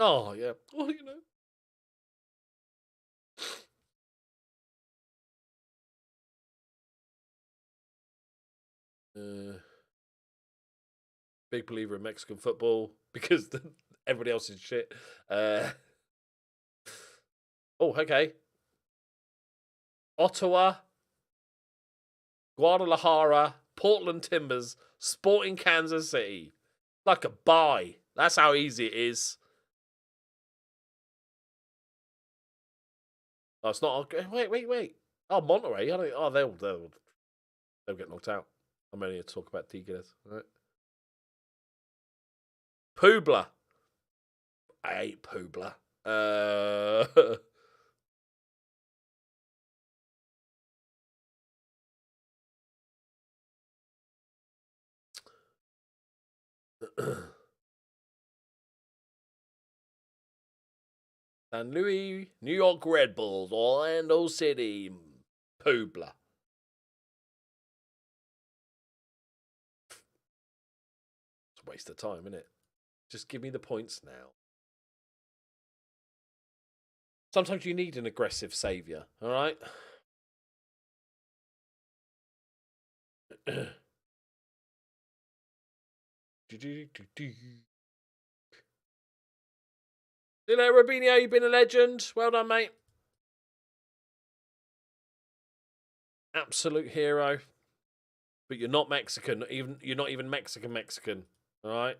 Oh, yeah. Well, you know. Big believer in Mexican football because everybody else is shit. Oh, okay. Ottawa, Guadalajara, Portland Timbers, Sporting Kansas City. Like a buy. That's how easy it is. Oh, it's not. Wait. Oh, Monterey. They'll get knocked out. I'm only here to talk about Tigres. Right. Puebla. I hate Puebla. San Luis, New York Red Bulls, Orlando City, Puebla. It's a waste of time, isn't it? Just give me the points now. Sometimes you need an aggressive saviour, all right? Hello, Robinho, you've been a legend. Well done, mate. Absolute hero. But you're not Mexican. You're not even Mexican. All right?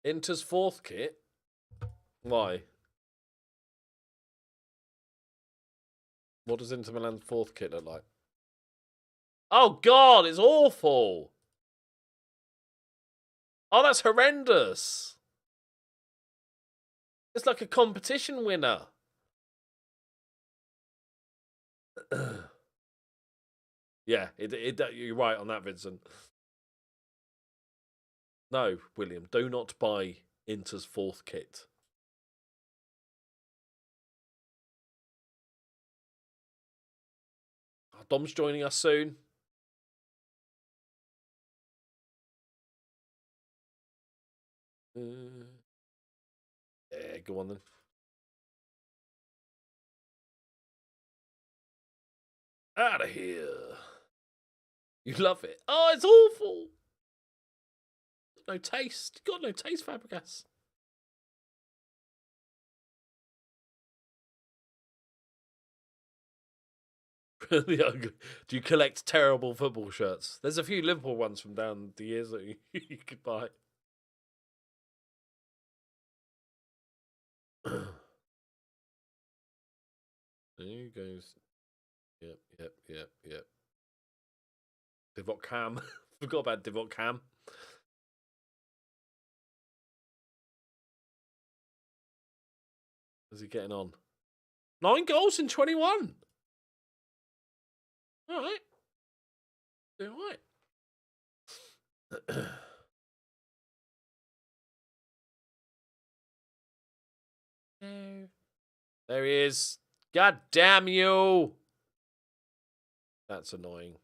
Inter's fourth kit? Why? What does Inter Milan's fourth kit look like? Oh, God, it's awful. Oh, that's horrendous. It's like a competition winner. Yeah, you're right on that, Vincent. No, William, do not buy Inter's fourth kit. Oh, Dom's joining us soon. Yeah, go on then. Out of here. You love it. Oh, it's awful. No taste. You got no taste, Fabregas. Do you collect terrible football shirts? There's a few Liverpool ones from down the years that you could buy. There goes. Yep. Divot Cam. Forgot about Divot Cam. How's he getting on? 9 goals in 21. All right. Doing all right. There he is. God damn you. That's annoying.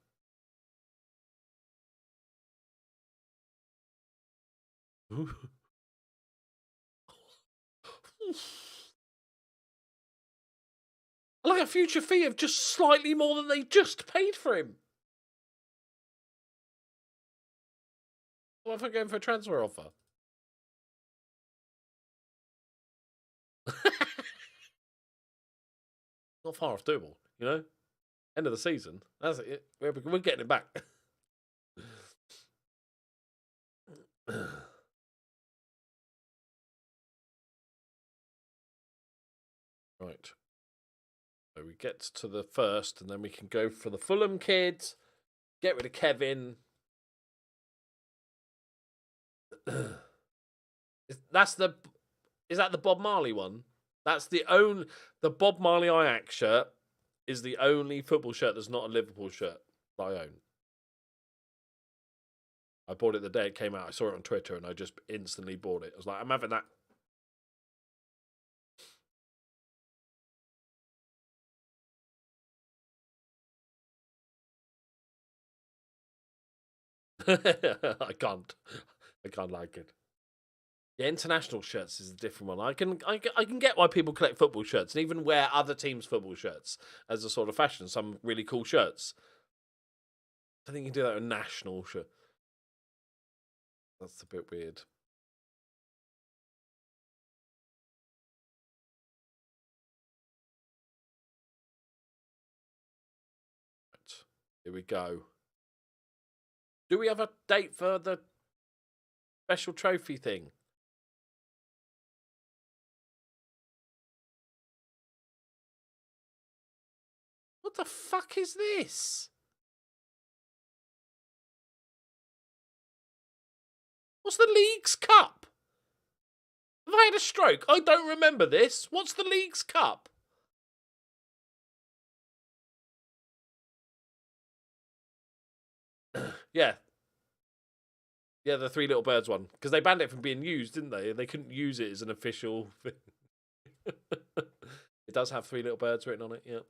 Like a future fee of just slightly more than they just paid for him. What if I'm going for a transfer offer? Not far off doable, you know? End of the season. That's it. We're getting it back. Right. So we get to the first, and then we can go for the Fulham kids. Get rid of Kevin. Is that the Bob Marley one? That's the Bob Marley Ajax shirt is the only football shirt that's not a Liverpool shirt that I own. I bought it the day it came out. I saw it on Twitter and I just instantly bought it. I was like, I'm having that. I can't like it. Yeah, international shirts is a different one. I can get why people collect football shirts and even wear other teams' football shirts as a sort of fashion. Some really cool shirts. I think you can do that with national shirt. That's a bit weird. Right. Here we go. Do we have a date for the special trophy thing? What the fuck is this? What's the League's Cup? Have I had a stroke? I don't remember this. What's the League's Cup? Yeah. Yeah, the Three Little Birds one. Because they banned it from being used, didn't they? They couldn't use it as an official thing. It does have Three Little Birds written on it, yeah.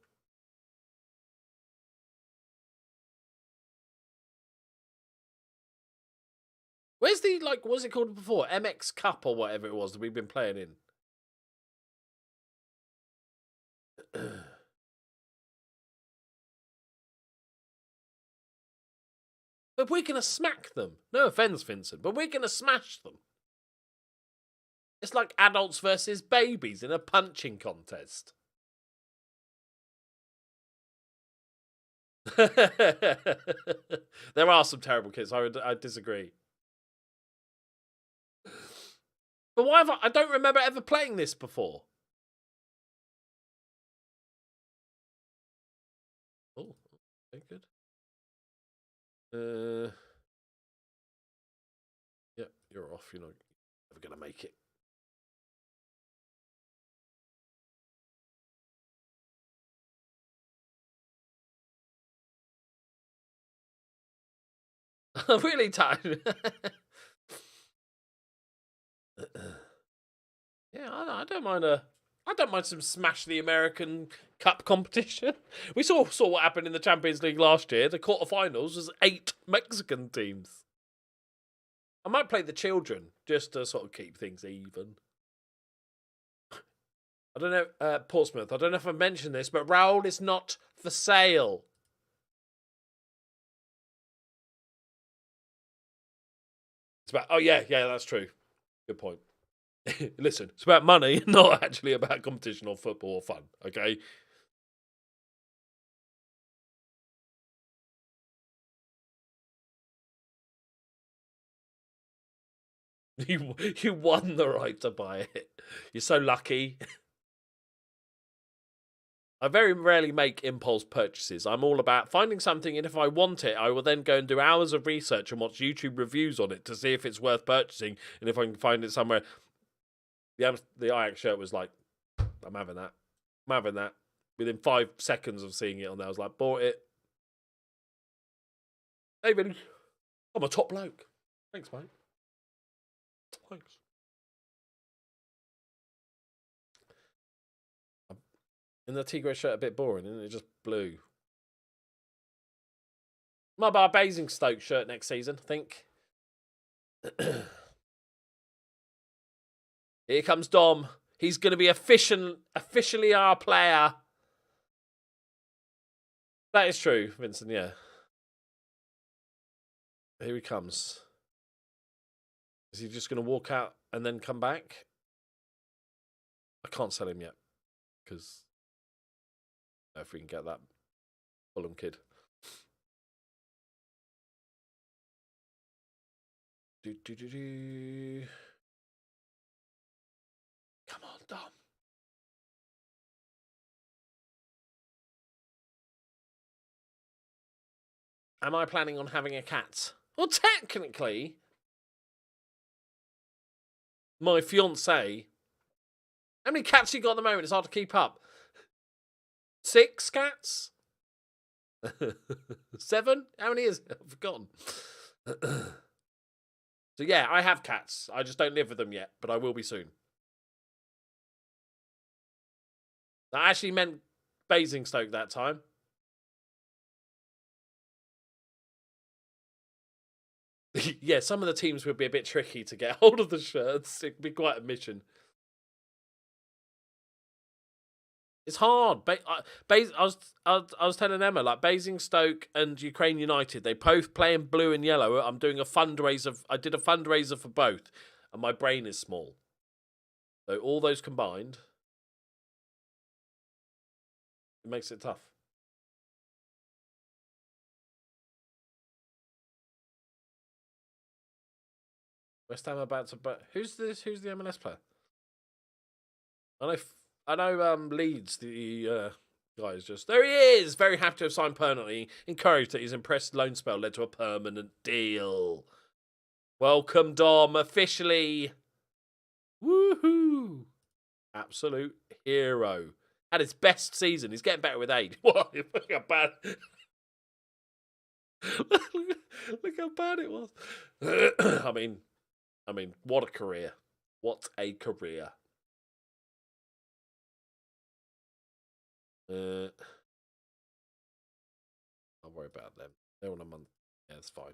Where's the, like, what was it called before? MX Cup or whatever it was that we've been playing in. But we're going to smack them. No offence, Vincent, but we're going to smash them. It's like adults versus babies in a punching contest. There are some terrible kits. I disagree. But why have I don't remember ever playing this before. Oh, very good. Yep, you're off. You're not ever gonna make it. Really tired. Yeah, I don't mind I don't mind some smash the American Cup competition. We saw what happened in the Champions League last year. The quarterfinals was 8 Mexican teams. I might play the children just to sort of keep things even. I don't know, Portsmouth. I don't know if I mentioned this, but Raoul is not for sale. It's about. Oh yeah, that's true. Good point. Listen, it's about money, not actually about competition or football or fun. Okay. You won the right to buy it. You're so lucky. I very rarely make impulse purchases. I'm all about finding something, and if I want it, I will then go and do hours of research and watch YouTube reviews on it to see if it's worth purchasing, and if I can find it somewhere. The Ajax shirt was like, I'm having that. I'm having that. Within 5 seconds of seeing it on there, I was like, bought it. David, I'm a top bloke. Thanks, mate. Thanks. And the Tigres shirt a bit boring, isn't it? Just blue. Might buy a Basingstoke shirt next season, I think. Here comes Dom. He's going to be officially our player. That is true, Vincent, yeah. Here he comes. Is he just going to walk out and then come back? I can't sell him yet. Because if we can get that Fulham kid. Come on, Dom. Am I planning on having a cat? Well, technically, my fiance. How many cats you got at the moment? It's hard to keep up. 6 cats? 7? How many is it? I've forgotten. So yeah, I have cats. I just don't live with them yet, but I will be soon. I actually meant Basingstoke that time. Yeah, some of the teams would be a bit tricky to get hold of the shirts. It'd be quite a mission. It's hard. I was telling Emma, like, Basingstoke and Ukraine United, they both play in blue and yellow. I'm doing a fundraiser. I did a fundraiser for both, and my brain is small. So all those combined, it makes it tough. West Ham about to, but who's this? Who's the MLS player? I know. Leeds, the guy is just there. He is very happy to have signed permanently. Encouraged that his impressive loan spell led to a permanent deal. Welcome, Dom, officially. Woohoo! Absolute hero. Had his best season. He's getting better with age. What? Look how bad. Look how bad it was. I mean, what a career. What a career. I'll worry about them. They're on a month. Yeah, it's fine.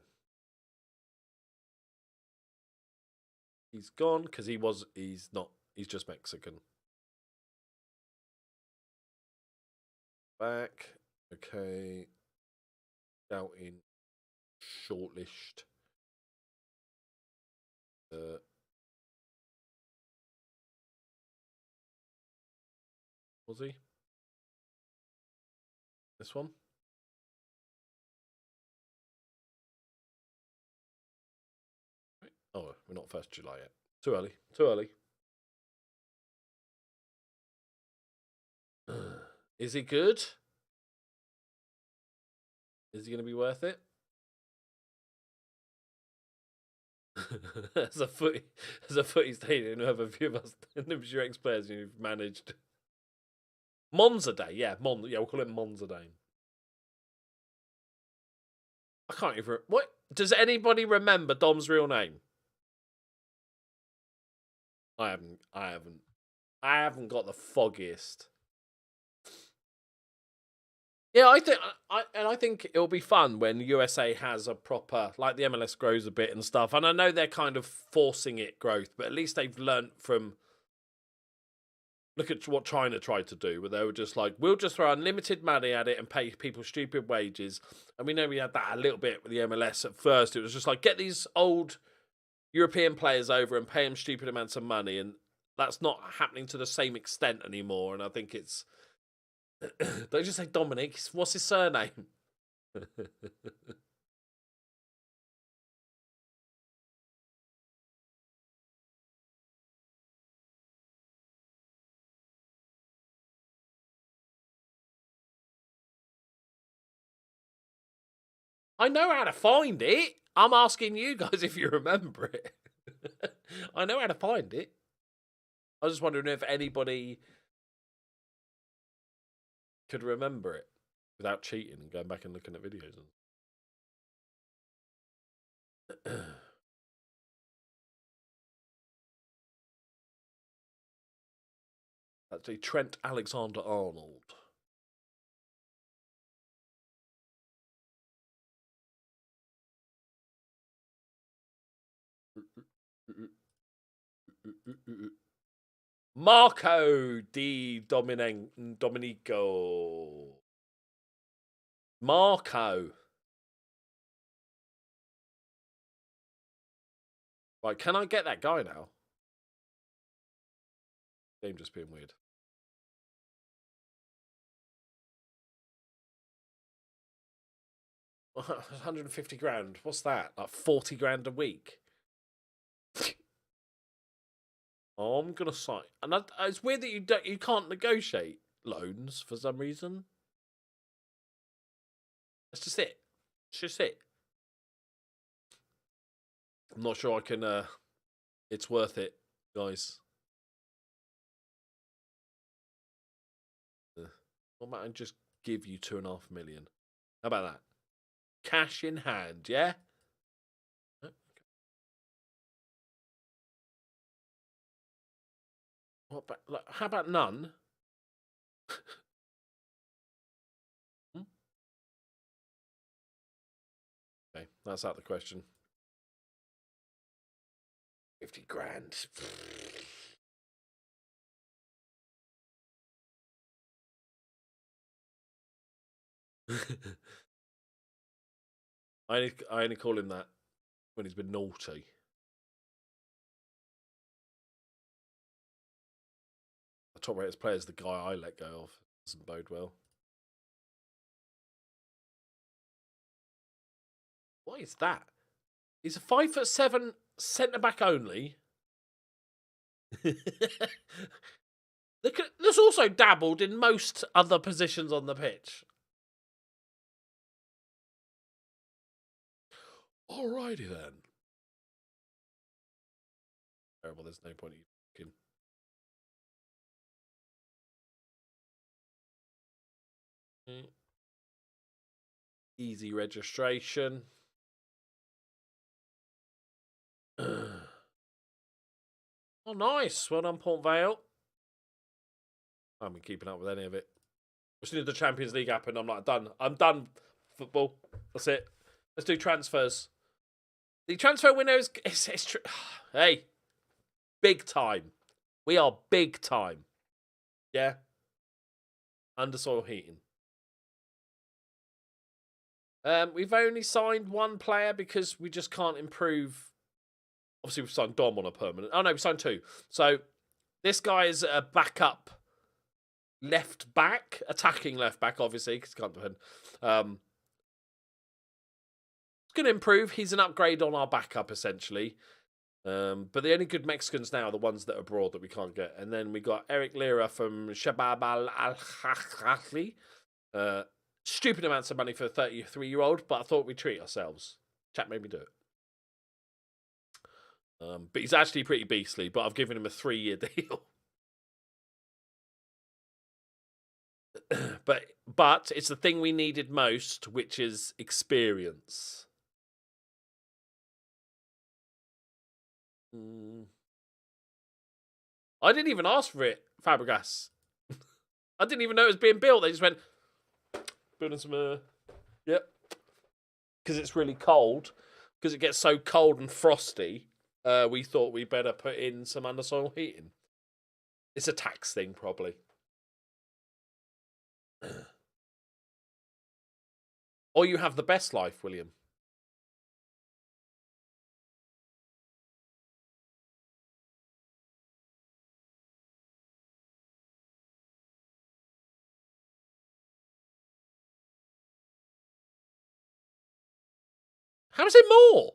He's gone because he's not. He's just Mexican. Back. Okay. Scouting. Shortlist. Was he? This one? We're not 1st July yet. Too early. Too early. Is he good? Is he going to be worth it? as a footy stadium, who have a few of us your ex-players you've managed. Monza Day, yeah, we'll call it Monza Day. I can't even. What does anybody remember Dom's real name? I haven't got the foggiest. Yeah, I think it'll be fun when USA has a proper, like the MLS grows a bit and stuff. And I know they're kind of forcing it growth, but at least they've learnt from. Look at what China tried to do, where they were just like, we'll just throw unlimited money at it and pay people stupid wages. And we know we had that a little bit with the MLS at first. It was just like, get these old European players over and pay them stupid amounts of money. And that's not happening to the same extent anymore. And I think it's... Don't just say Dominic. What's his surname? I know how to find it. I'm asking you guys if you remember it. I know how to find it. I was just wondering if anybody could remember it without cheating and going back and looking at videos. Actually, Trent Alexander-Arnold. Marco Di Domenico. Marco. Right, can I get that guy now? Game just being weird. $150 grand. What's that? Like 40 grand a week? Oh, I'm gonna sign. And it's weird that you can't negotiate loans for some reason. That's just it. It's just it. I'm not sure I can. It's worth it, guys. What about I just give you 2.5 million? How about that? Cash in hand, yeah. What about, like, how about none? Okay, that's out of the question. 50 grand. I only call him that when he's been naughty. The top rated player is the guy I let go of. Doesn't bode well. What is that? He's a 5'7" centre back only. There's also dabbled in most other positions on the pitch. Alrighty then. Terrible, there's no point in you looking. Easy registration. Oh, nice. Well done, Port Vale. I haven't been keeping up with any of it. As soon as the Champions League happened, I'm like, done. I'm done. Football. That's it. Let's do transfers. The transfer window is hey, big time. We are big time. Yeah. Undersoil heating. We've only signed one player because we just can't improve. Obviously, we've signed Dom on a permanent. Oh, no, we signed 2. So, this guy is a backup left back, attacking left back, obviously, because he can't defend. It's going to improve. He's an upgrade on our backup, essentially. But the only good Mexicans now are the ones that are abroad that we can't get. And then we got Eric Lira from Shabab Al-Khali. Stupid amounts of money for a 33-year-old, but I thought we'd treat ourselves. Chat made me do it. But he's actually pretty beastly, but I've given him a 3-year deal. But it's the thing we needed most, which is experience. I didn't even ask for it, Fabregas. I didn't even know it was being built. They just went, building some, yep. Because it's really cold. Because it gets so cold and frosty, we thought we better put in some undersoil heating. It's a tax thing, probably. Or you have the best life, William. How is it more?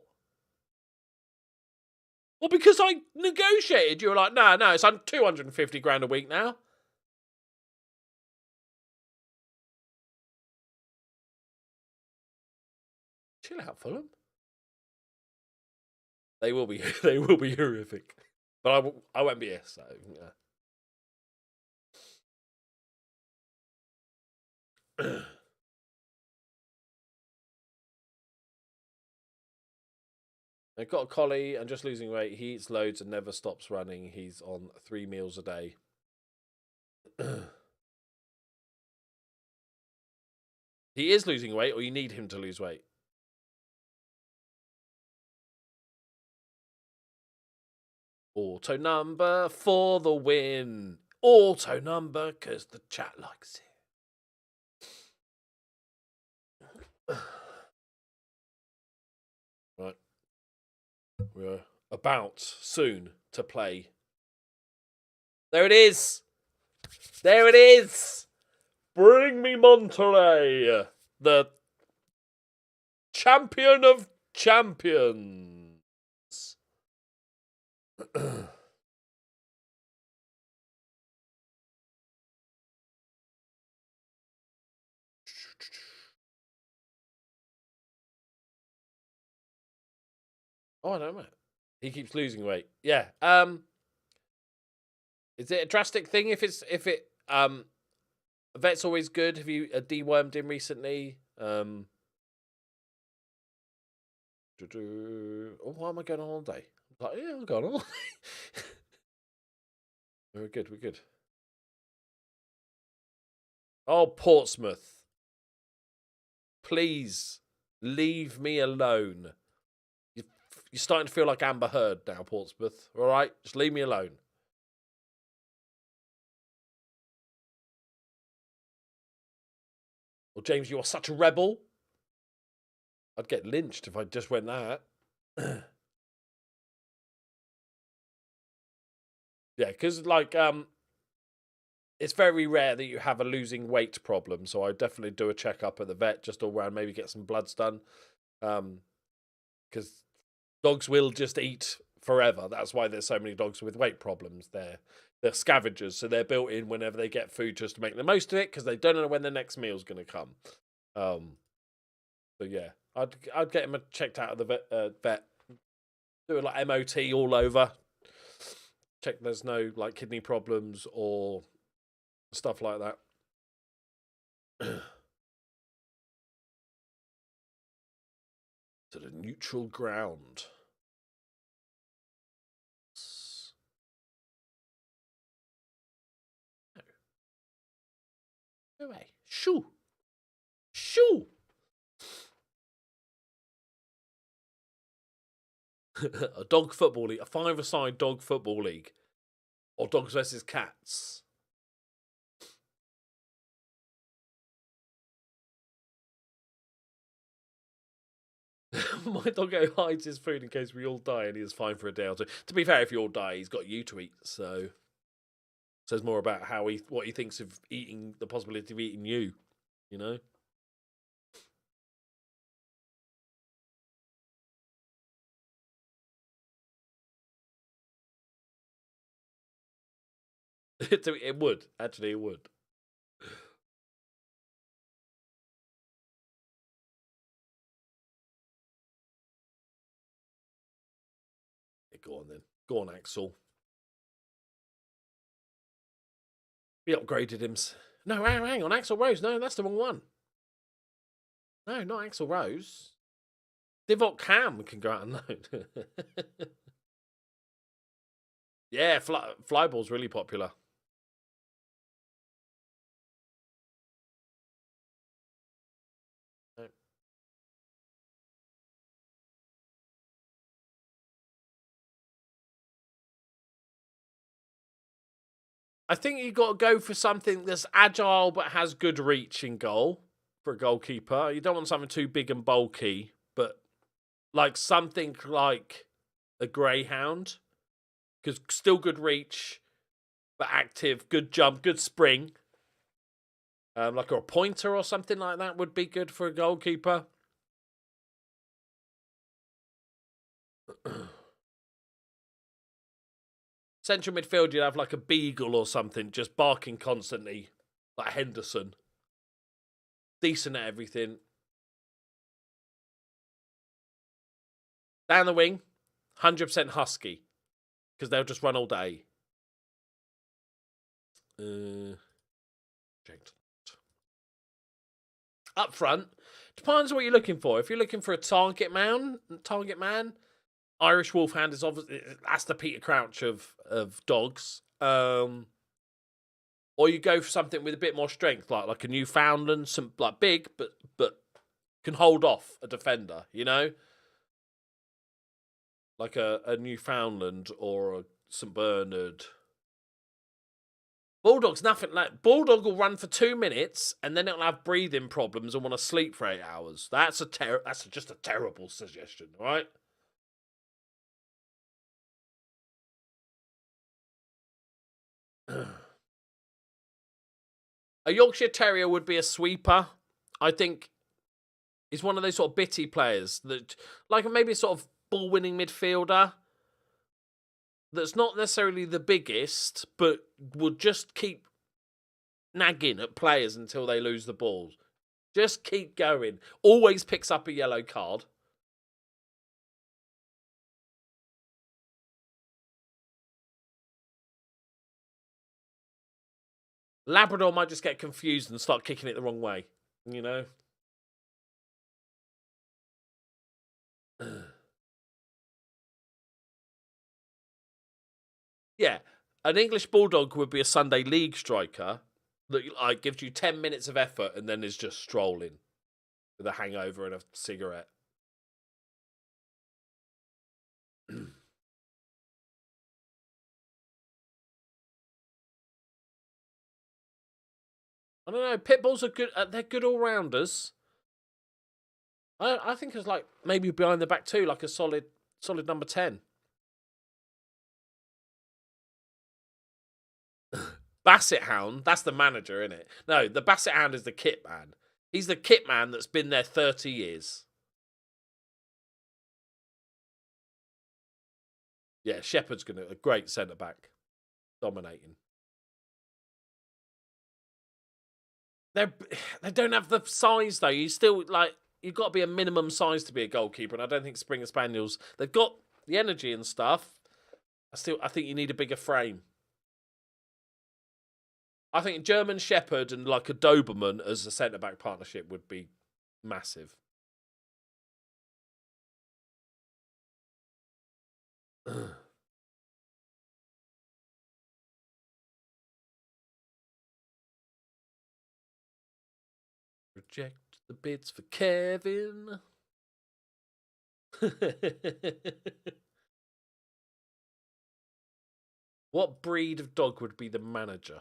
Well, because I negotiated, you were like, no, it's 250 grand a week now. Chill out, Fulham. They will be horrific. But I won't be here, so yeah. I've got a collie and just losing weight. He eats loads and never stops running. He's on 3 meals a day. He is losing weight, or you need him to lose weight? Auto number for the win. Auto number because the chat likes it. Right. We're about soon to play. There it is. There it is. Bring me Monterrey, the champion of champions. Oh, I don't know. He keeps losing weight. Yeah. Is it a drastic thing if vet's always good? Have you dewormed him recently? Oh, why am I going on holiday? I'm like, yeah, I'm going on holiday. We're good. Oh, Portsmouth. Please leave me alone. You're starting to feel like Amber Heard now, Portsmouth. All right? Just leave me alone. Well, James, you are such a rebel. I'd get lynched if I just went that. Yeah, because, like, it's very rare that you have a losing weight problem. So I definitely do a checkup at the vet just all around, maybe get some bloods done. Because dogs will just eat forever. That's why there's so many dogs with weight problems. They're scavengers, so they're built in whenever they get food just to make the most of it because they don't know when the next meal's going to come. So yeah, I'd get him checked out of the vet, do it like MOT all over, check there's no like kidney problems or stuff like that. To the neutral ground. No way. Shoo. A dog football league, a 5-a-side dog football league, or dogs versus cats. My doggo hides his food in case we all die, and he is fine for a day or two. To be fair, if you all die, he's got you to eat. So says more about what he thinks of eating, the possibility of eating you. You know. It would. Actually, it would. Yeah, go on then. Go on, Axel. We upgraded him. No, hang on. Axel Rose. No, that's the wrong one. No, not Axel Rose. Divot Cam can go out and load. Yeah, Flyball's really popular. I think you got to go for something that's agile but has good reach in goal for a goalkeeper. You don't want something too big and bulky, but like something like a greyhound, because still good reach, but active, good jump, good spring. Like a pointer or something like that would be good for a goalkeeper. Central midfield, you'd have like a beagle or something, just barking constantly, like Henderson. Decent at everything. Down the wing, 100% husky, because they'll just run all day. Up front, depends what you're looking for. If you're looking for a target man, Irish Wolfhound is obviously, that's the Peter Crouch of dogs. Or you go for something with a bit more strength, like a Newfoundland, some like big but can hold off a defender, you know, like a Newfoundland or a St Bernard. Bulldog's nothing like. Bulldog will run for 2 minutes and then it'll have breathing problems and want to sleep for 8 hours. That's just a terrible suggestion, right? A Yorkshire Terrier would be a sweeper. I think he's one of those sort of bitty players that, like maybe a sort of ball-winning midfielder that's not necessarily the biggest, but would just keep nagging at players until they lose the ball. Just keep going. Always picks up a yellow card. Labrador might just get confused and start kicking it the wrong way, you know? Yeah, an English Bulldog would be a Sunday League striker that like gives you 10 minutes of effort and then is just strolling with a hangover and a cigarette. I don't know. Pit bulls are good. They're good all rounders. I think it's like maybe behind the back too, like a solid number 10. Basset Hound, that's the manager, isn't it? No, the Basset Hound is the kit man. He's the kit man that's been there 30 years. Yeah, Shepherd's a great centre back, dominating. They don't have the size though. You still like you've got to be a minimum size to be a goalkeeper, and I don't think Springer Spaniels they've got the energy and stuff. I think you need a bigger frame. I think German Shepherd and like a Doberman as a centre back partnership would be massive. Reject the bids for Kevin. What breed of dog would be the manager?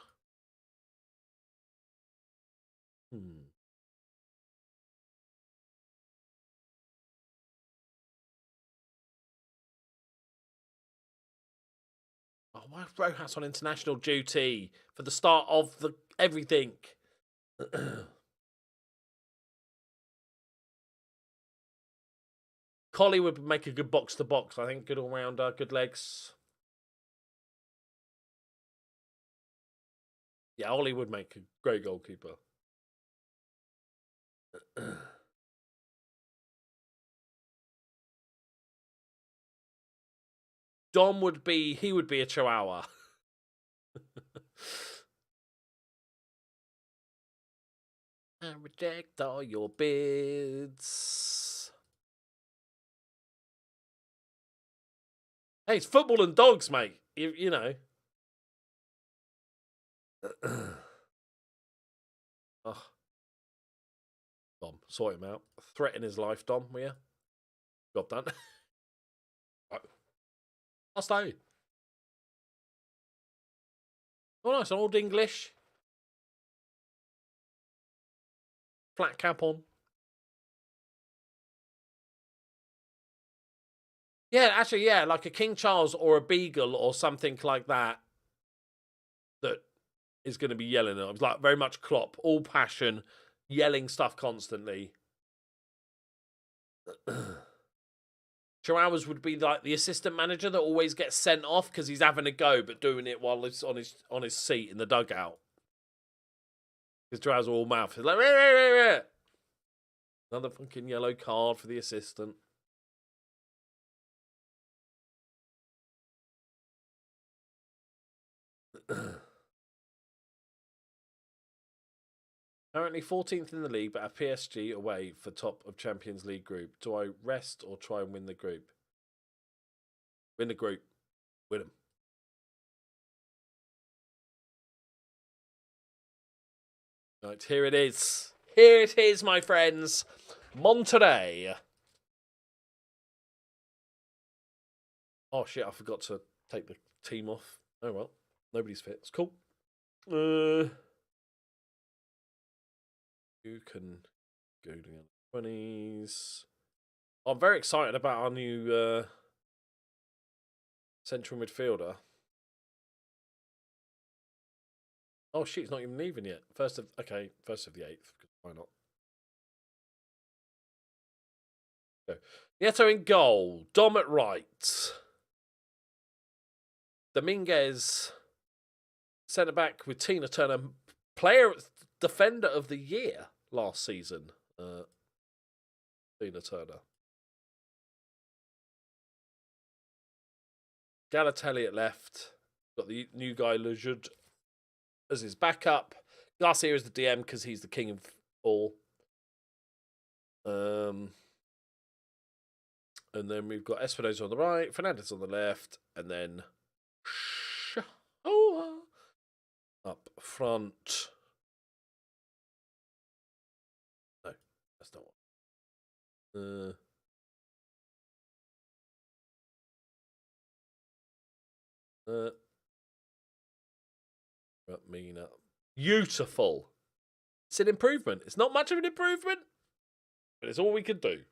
Oh, why Rojas on international duty for the start of the everything? Collie would make a good box to box. I think good all rounder, good legs. Yeah, Ollie would make a great goalkeeper. Dom would be, he would be a chihuahua. I reject all your bids. Hey, it's football and dogs, mate. You know. Oh. Dom, sort him out. Threaten his life, Dom, will you? Job done. Right. I'll stay. Oh, nice. Old English. Flat cap on. Yeah, actually, yeah, like a King Charles or a Beagle or something like that. That is going to be yelling at him. It's like very much Klopp, all passion, yelling stuff constantly. Chihuahuas would be like the assistant manager that always gets sent off because he's having a go, but doing it while he's on his seat in the dugout. His Chihuahuas are all mouth. He's like, rah, rah, rah, rah. Another fucking yellow card for the assistant. Currently 14th in the league, but have PSG away for top of Champions League group. Do I rest or try and win the group? Win the group. Win them. Right, here it is. Here it is, my friends. Monterey. Oh, shit, I forgot to take the team off. Oh, well. Nobody's fit. It's cool. You can go to the 20s. I'm very excited about our new central midfielder. Oh shit, he's not even leaving yet. First of the 8th. Why not? So, Nieto in goal. Dom at right. Dominguez centre back with Tina Turner, defender of the year last season. Tina Turner. Galatelli at left. Got the new guy Lejeud as his backup. Garcia is the DM because he's the king of all. And then we've got Espinosa on the right, Fernandez on the left, and then up front. No, that's not what. Mina. Beautiful. It's an improvement. It's not much of an improvement, but it's all we can do.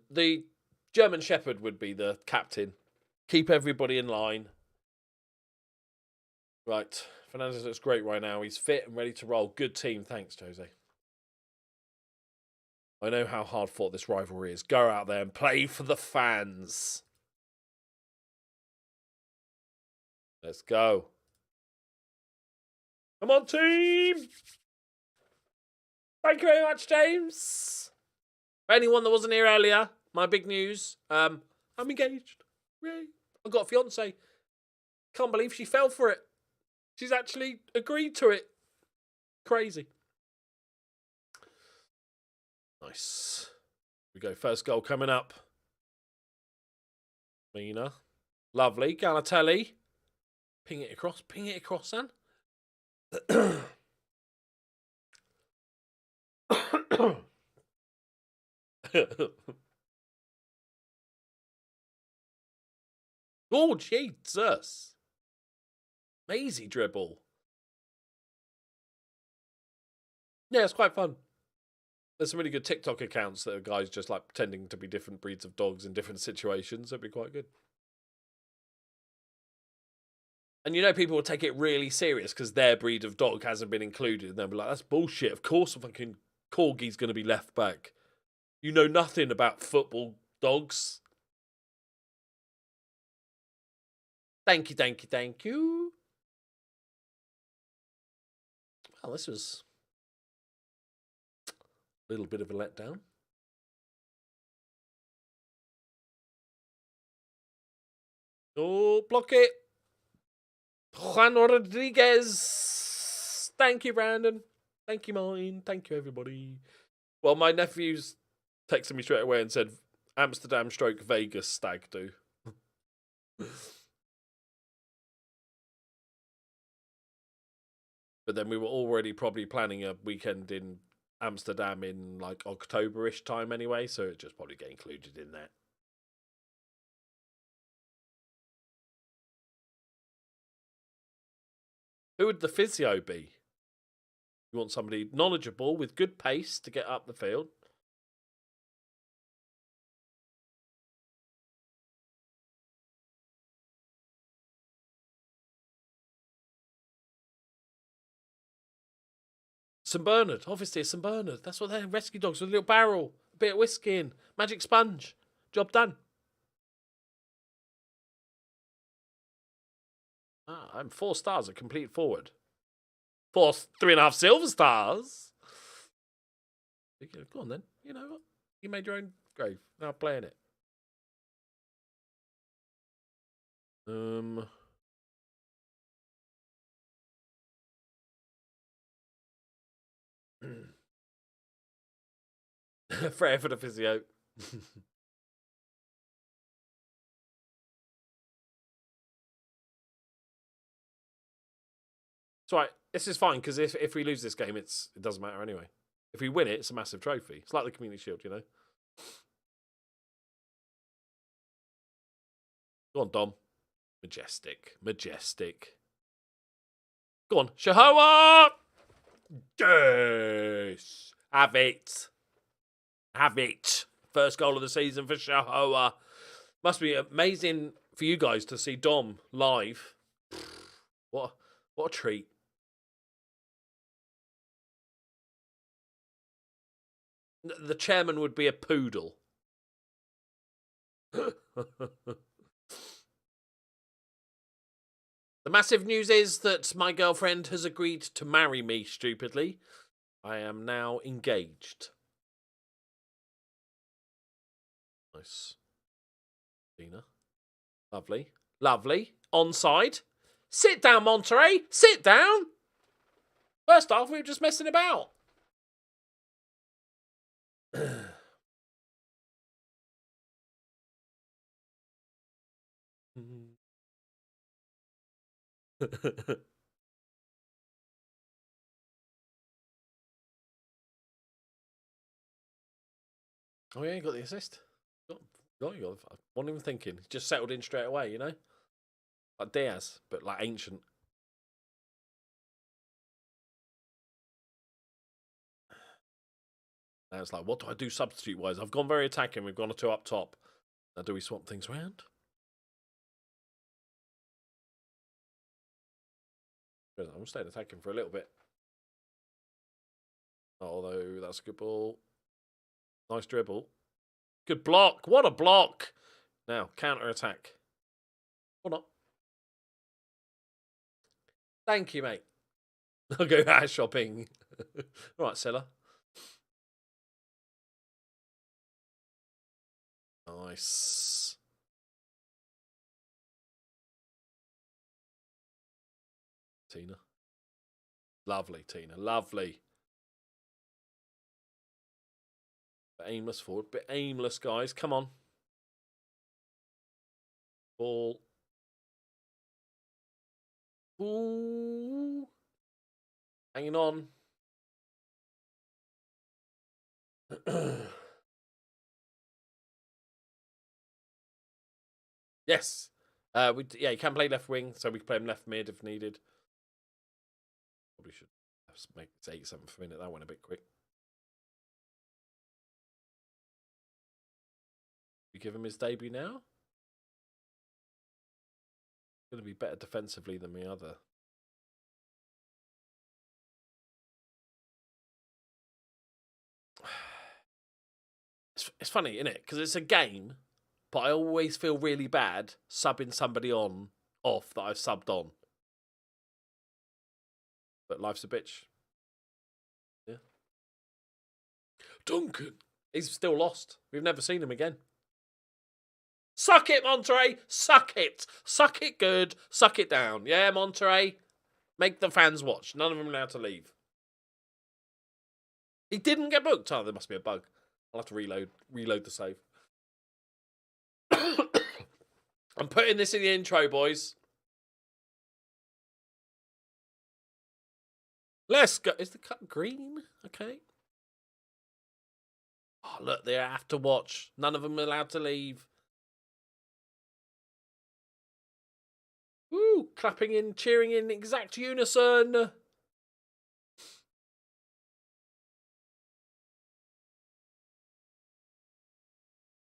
The German Shepherd would be the captain. Keep everybody in line. Right. Fernandez looks great right now. He's fit and ready to roll. Good team. Thanks, Jose. I know how hard fought this rivalry is. Go out there and play for the fans. Let's go. Come on, team. Thank you very much, James. For anyone that wasn't here earlier, my big news. I'm engaged. Yay. I've got a fiance. Can't believe she fell for it. She's actually agreed to it. Crazy. Nice. Here we go. First goal coming up. Mina. Lovely. Galatelli. Ping it across. Ping it across, son. Oh, Jesus. Amazing dribble. Yeah, it's quite fun. There's some really good TikTok accounts that are guys just like pretending to be different breeds of dogs in different situations. That'd be quite good. And you know, people will take it really serious because their breed of dog hasn't been included. And they'll be like, that's bullshit. Of course a fucking corgi's going to be left back. You know nothing about football dogs. Thank you, thank you, thank you. Well, this was a little bit of a letdown. Oh, block it. Juan Rodriguez. Thank you, Brandon. Thank you, mine. Thank you, everybody. Well, my nephew's texted me straight away and said, Amsterdam stroke Vegas stag do. But then we were already probably planning a weekend in Amsterdam in like October-ish time anyway, so it just probably get included in that. Who would the physio be? You want somebody knowledgeable with good pace to get up the field. St. Bernard. Obviously a St. Bernard. That's what they're. Rescue dogs with a little barrel. A bit of whiskey in. Magic sponge. Job done. Ah, I'm 4 stars, a complete forward. 3.5 silver stars. Go on then. You know what? You made your own grave. Now I'm playing it. Fair for the physio. It's right. This is fine because if we lose this game, it doesn't matter anyway. If we win it, it's a massive trophy. It's like the Community Shield, you know. Go on, Dom. Majestic. Majestic. Go on. Shahoa! Yes! Have it. Have it. First goal of the season for Shahoa. Must be amazing for you guys to see Dom live. What a treat. The chairman would be a poodle. The massive news is that my girlfriend has agreed to marry me, stupidly. I am now engaged. Nice. Tina. Lovely. Lovely. Onside. Sit down, Monterey. Sit down. First off, we were just messing about. Oh yeah, you got the assist. You wasn't even thinking. Just settled in straight away, you know? Like Diaz, but like ancient. Now it's like, what do I do substitute-wise? I've gone very attacking. We've gone to 2 up top. Now do we swap things around? I'm staying attacking for a little bit. Although that's a good ball. Nice dribble. Good block. What a block. Now, counter-attack. Or not. Thank you, mate. I'll go house shopping. All right, Silla. Nice. Tina. Lovely, Tina. Lovely. Bit aimless forward. Bit aimless, guys. Come on. Ball. Ooh. Hanging on. Yes. Yeah, you can play left wing, so we can play him left mid if needed. Probably should make it 87th minute. That went a bit quick. We give him his debut now. Going to be better defensively than the other. It's funny, isn't it? Because it's a game, but I always feel really bad subbing somebody off that I've subbed on. But life's a bitch. Yeah. Duncan. He's still lost. We've never seen him again. Suck it, Monterey. Suck it. Suck it good. Suck it down. Yeah, Monterey. Make the fans watch. None of them allowed to leave. He didn't get booked. Oh, there must be a bug. I'll have to reload the save. I'm putting this in the intro, boys. Let's go. Is the cut green? Okay. Oh, look, they have to watch. None of them are allowed to leave. Woo! Clapping in, cheering in exact unison.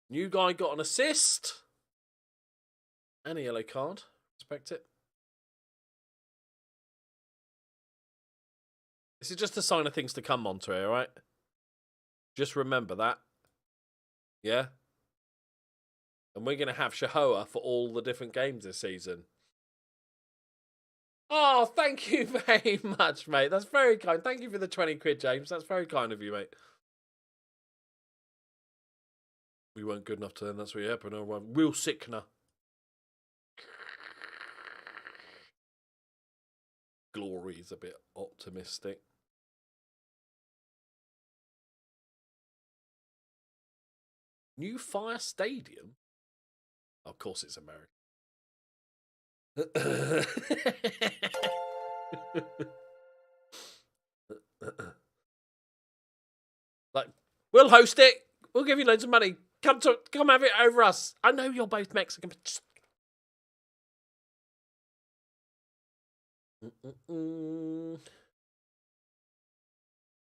New guy got an assist. And a yellow card. Respect it. This is just a sign of things to come, Monterey, all right? Just remember that. Yeah? And we're going to have Shahoa for all the different games this season. Oh, thank you very much, mate. That's very kind. Thank you for the 20 quid, James. That's very kind of you, mate. We weren't good enough to them. That's what happened. Real sickener. Glory is a bit optimistic. New Fire Stadium? Oh, of course it's American. Like, we'll host it. We'll give you loads of money. Come have it over us. I know you're both Mexican, but just...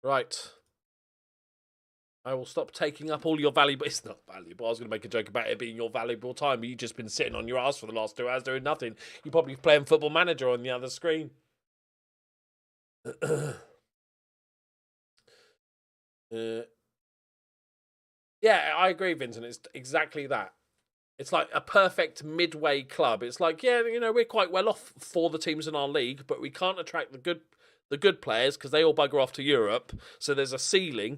Right. I will stop taking up all your valuable... It's not valuable. I was going to make a joke about it being your valuable time, but you've just been sitting on your ass for the last 2 hours doing nothing. You're probably playing Football Manager on the other screen. Yeah, I agree, Vincent. It's exactly that. It's like a perfect midway club. It's like, yeah, you know, we're quite well off for the teams in our league, but we can't attract the good players because they all bugger off to Europe. So there's a ceiling,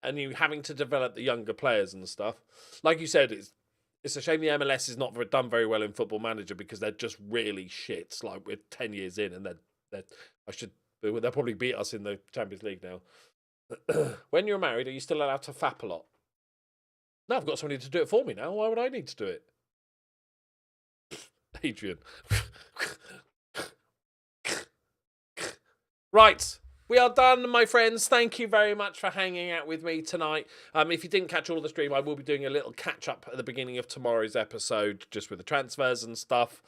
and you having to develop the younger players and stuff. Like you said, it's a shame the MLS is not done very well in Football Manager because they're just really shit. It's like we're 10 years in, and they'll probably beat us in the Champions League now. When you're married, are you still allowed to fap a lot? No, I've got somebody to do it for me now. Why would I need to do it? Adrian. Right. We are done, my friends. Thank you very much for hanging out with me tonight. If you didn't catch all the stream, I will be doing a little catch-up at the beginning of tomorrow's episode, just with the transfers and stuff.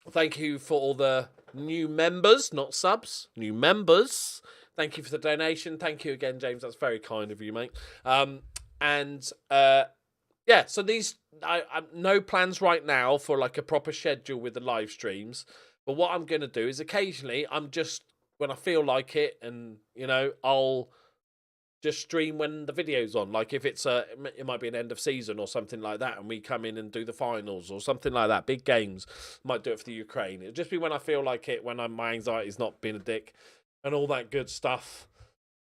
Thank you for all the new members, not subs, new members. Thank you for the donation. Thank you again, James. That's very kind of you, mate. Yeah, so these, I no plans right now for like a proper schedule with the live streams. But what I'm going to do is occasionally, when I feel like it, and, you know, I'll just stream when the video's on. Like if it might be an end of season or something like that, and we come in and do the finals or something like that. Big games. Might do it for the Ukraine. It'll just be when I feel like it, when my anxiety's not being a dick and all that good stuff.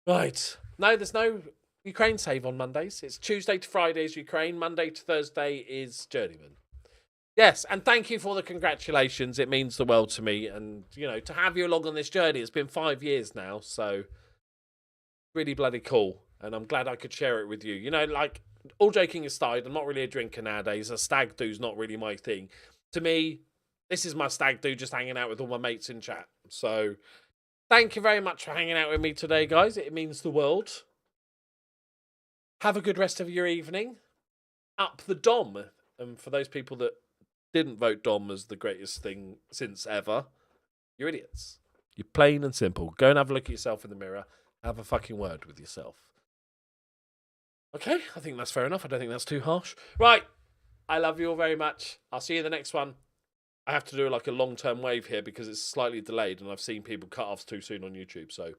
Right. No, there's no Ukraine save on Mondays. It's Tuesday to Friday is Ukraine. Monday to Thursday is Journeyman. Yes, and thank you for the congratulations. It means the world to me. And, you know, to have you along on this journey, it's been 5 years now. So, really bloody cool. And I'm glad I could share it with you. You know, like, all joking aside, I'm not really a drinker nowadays. A stag do's not really my thing. To me, this is my stag do, just hanging out with all my mates in chat. So, thank you very much for hanging out with me today, guys. It means the world. Have a good rest of your evening. Up the Dom. And for those people that didn't vote Dom as the greatest thing since ever, you're idiots. You're plain and simple. Go and have a look at yourself in the mirror. Have a fucking word with yourself. Okay, I think that's fair enough. I don't think that's too harsh. Right. I love you all very much. I'll see you in the next one. I have to do like a long-term wave here because it's slightly delayed and I've seen people cut off too soon on YouTube, so...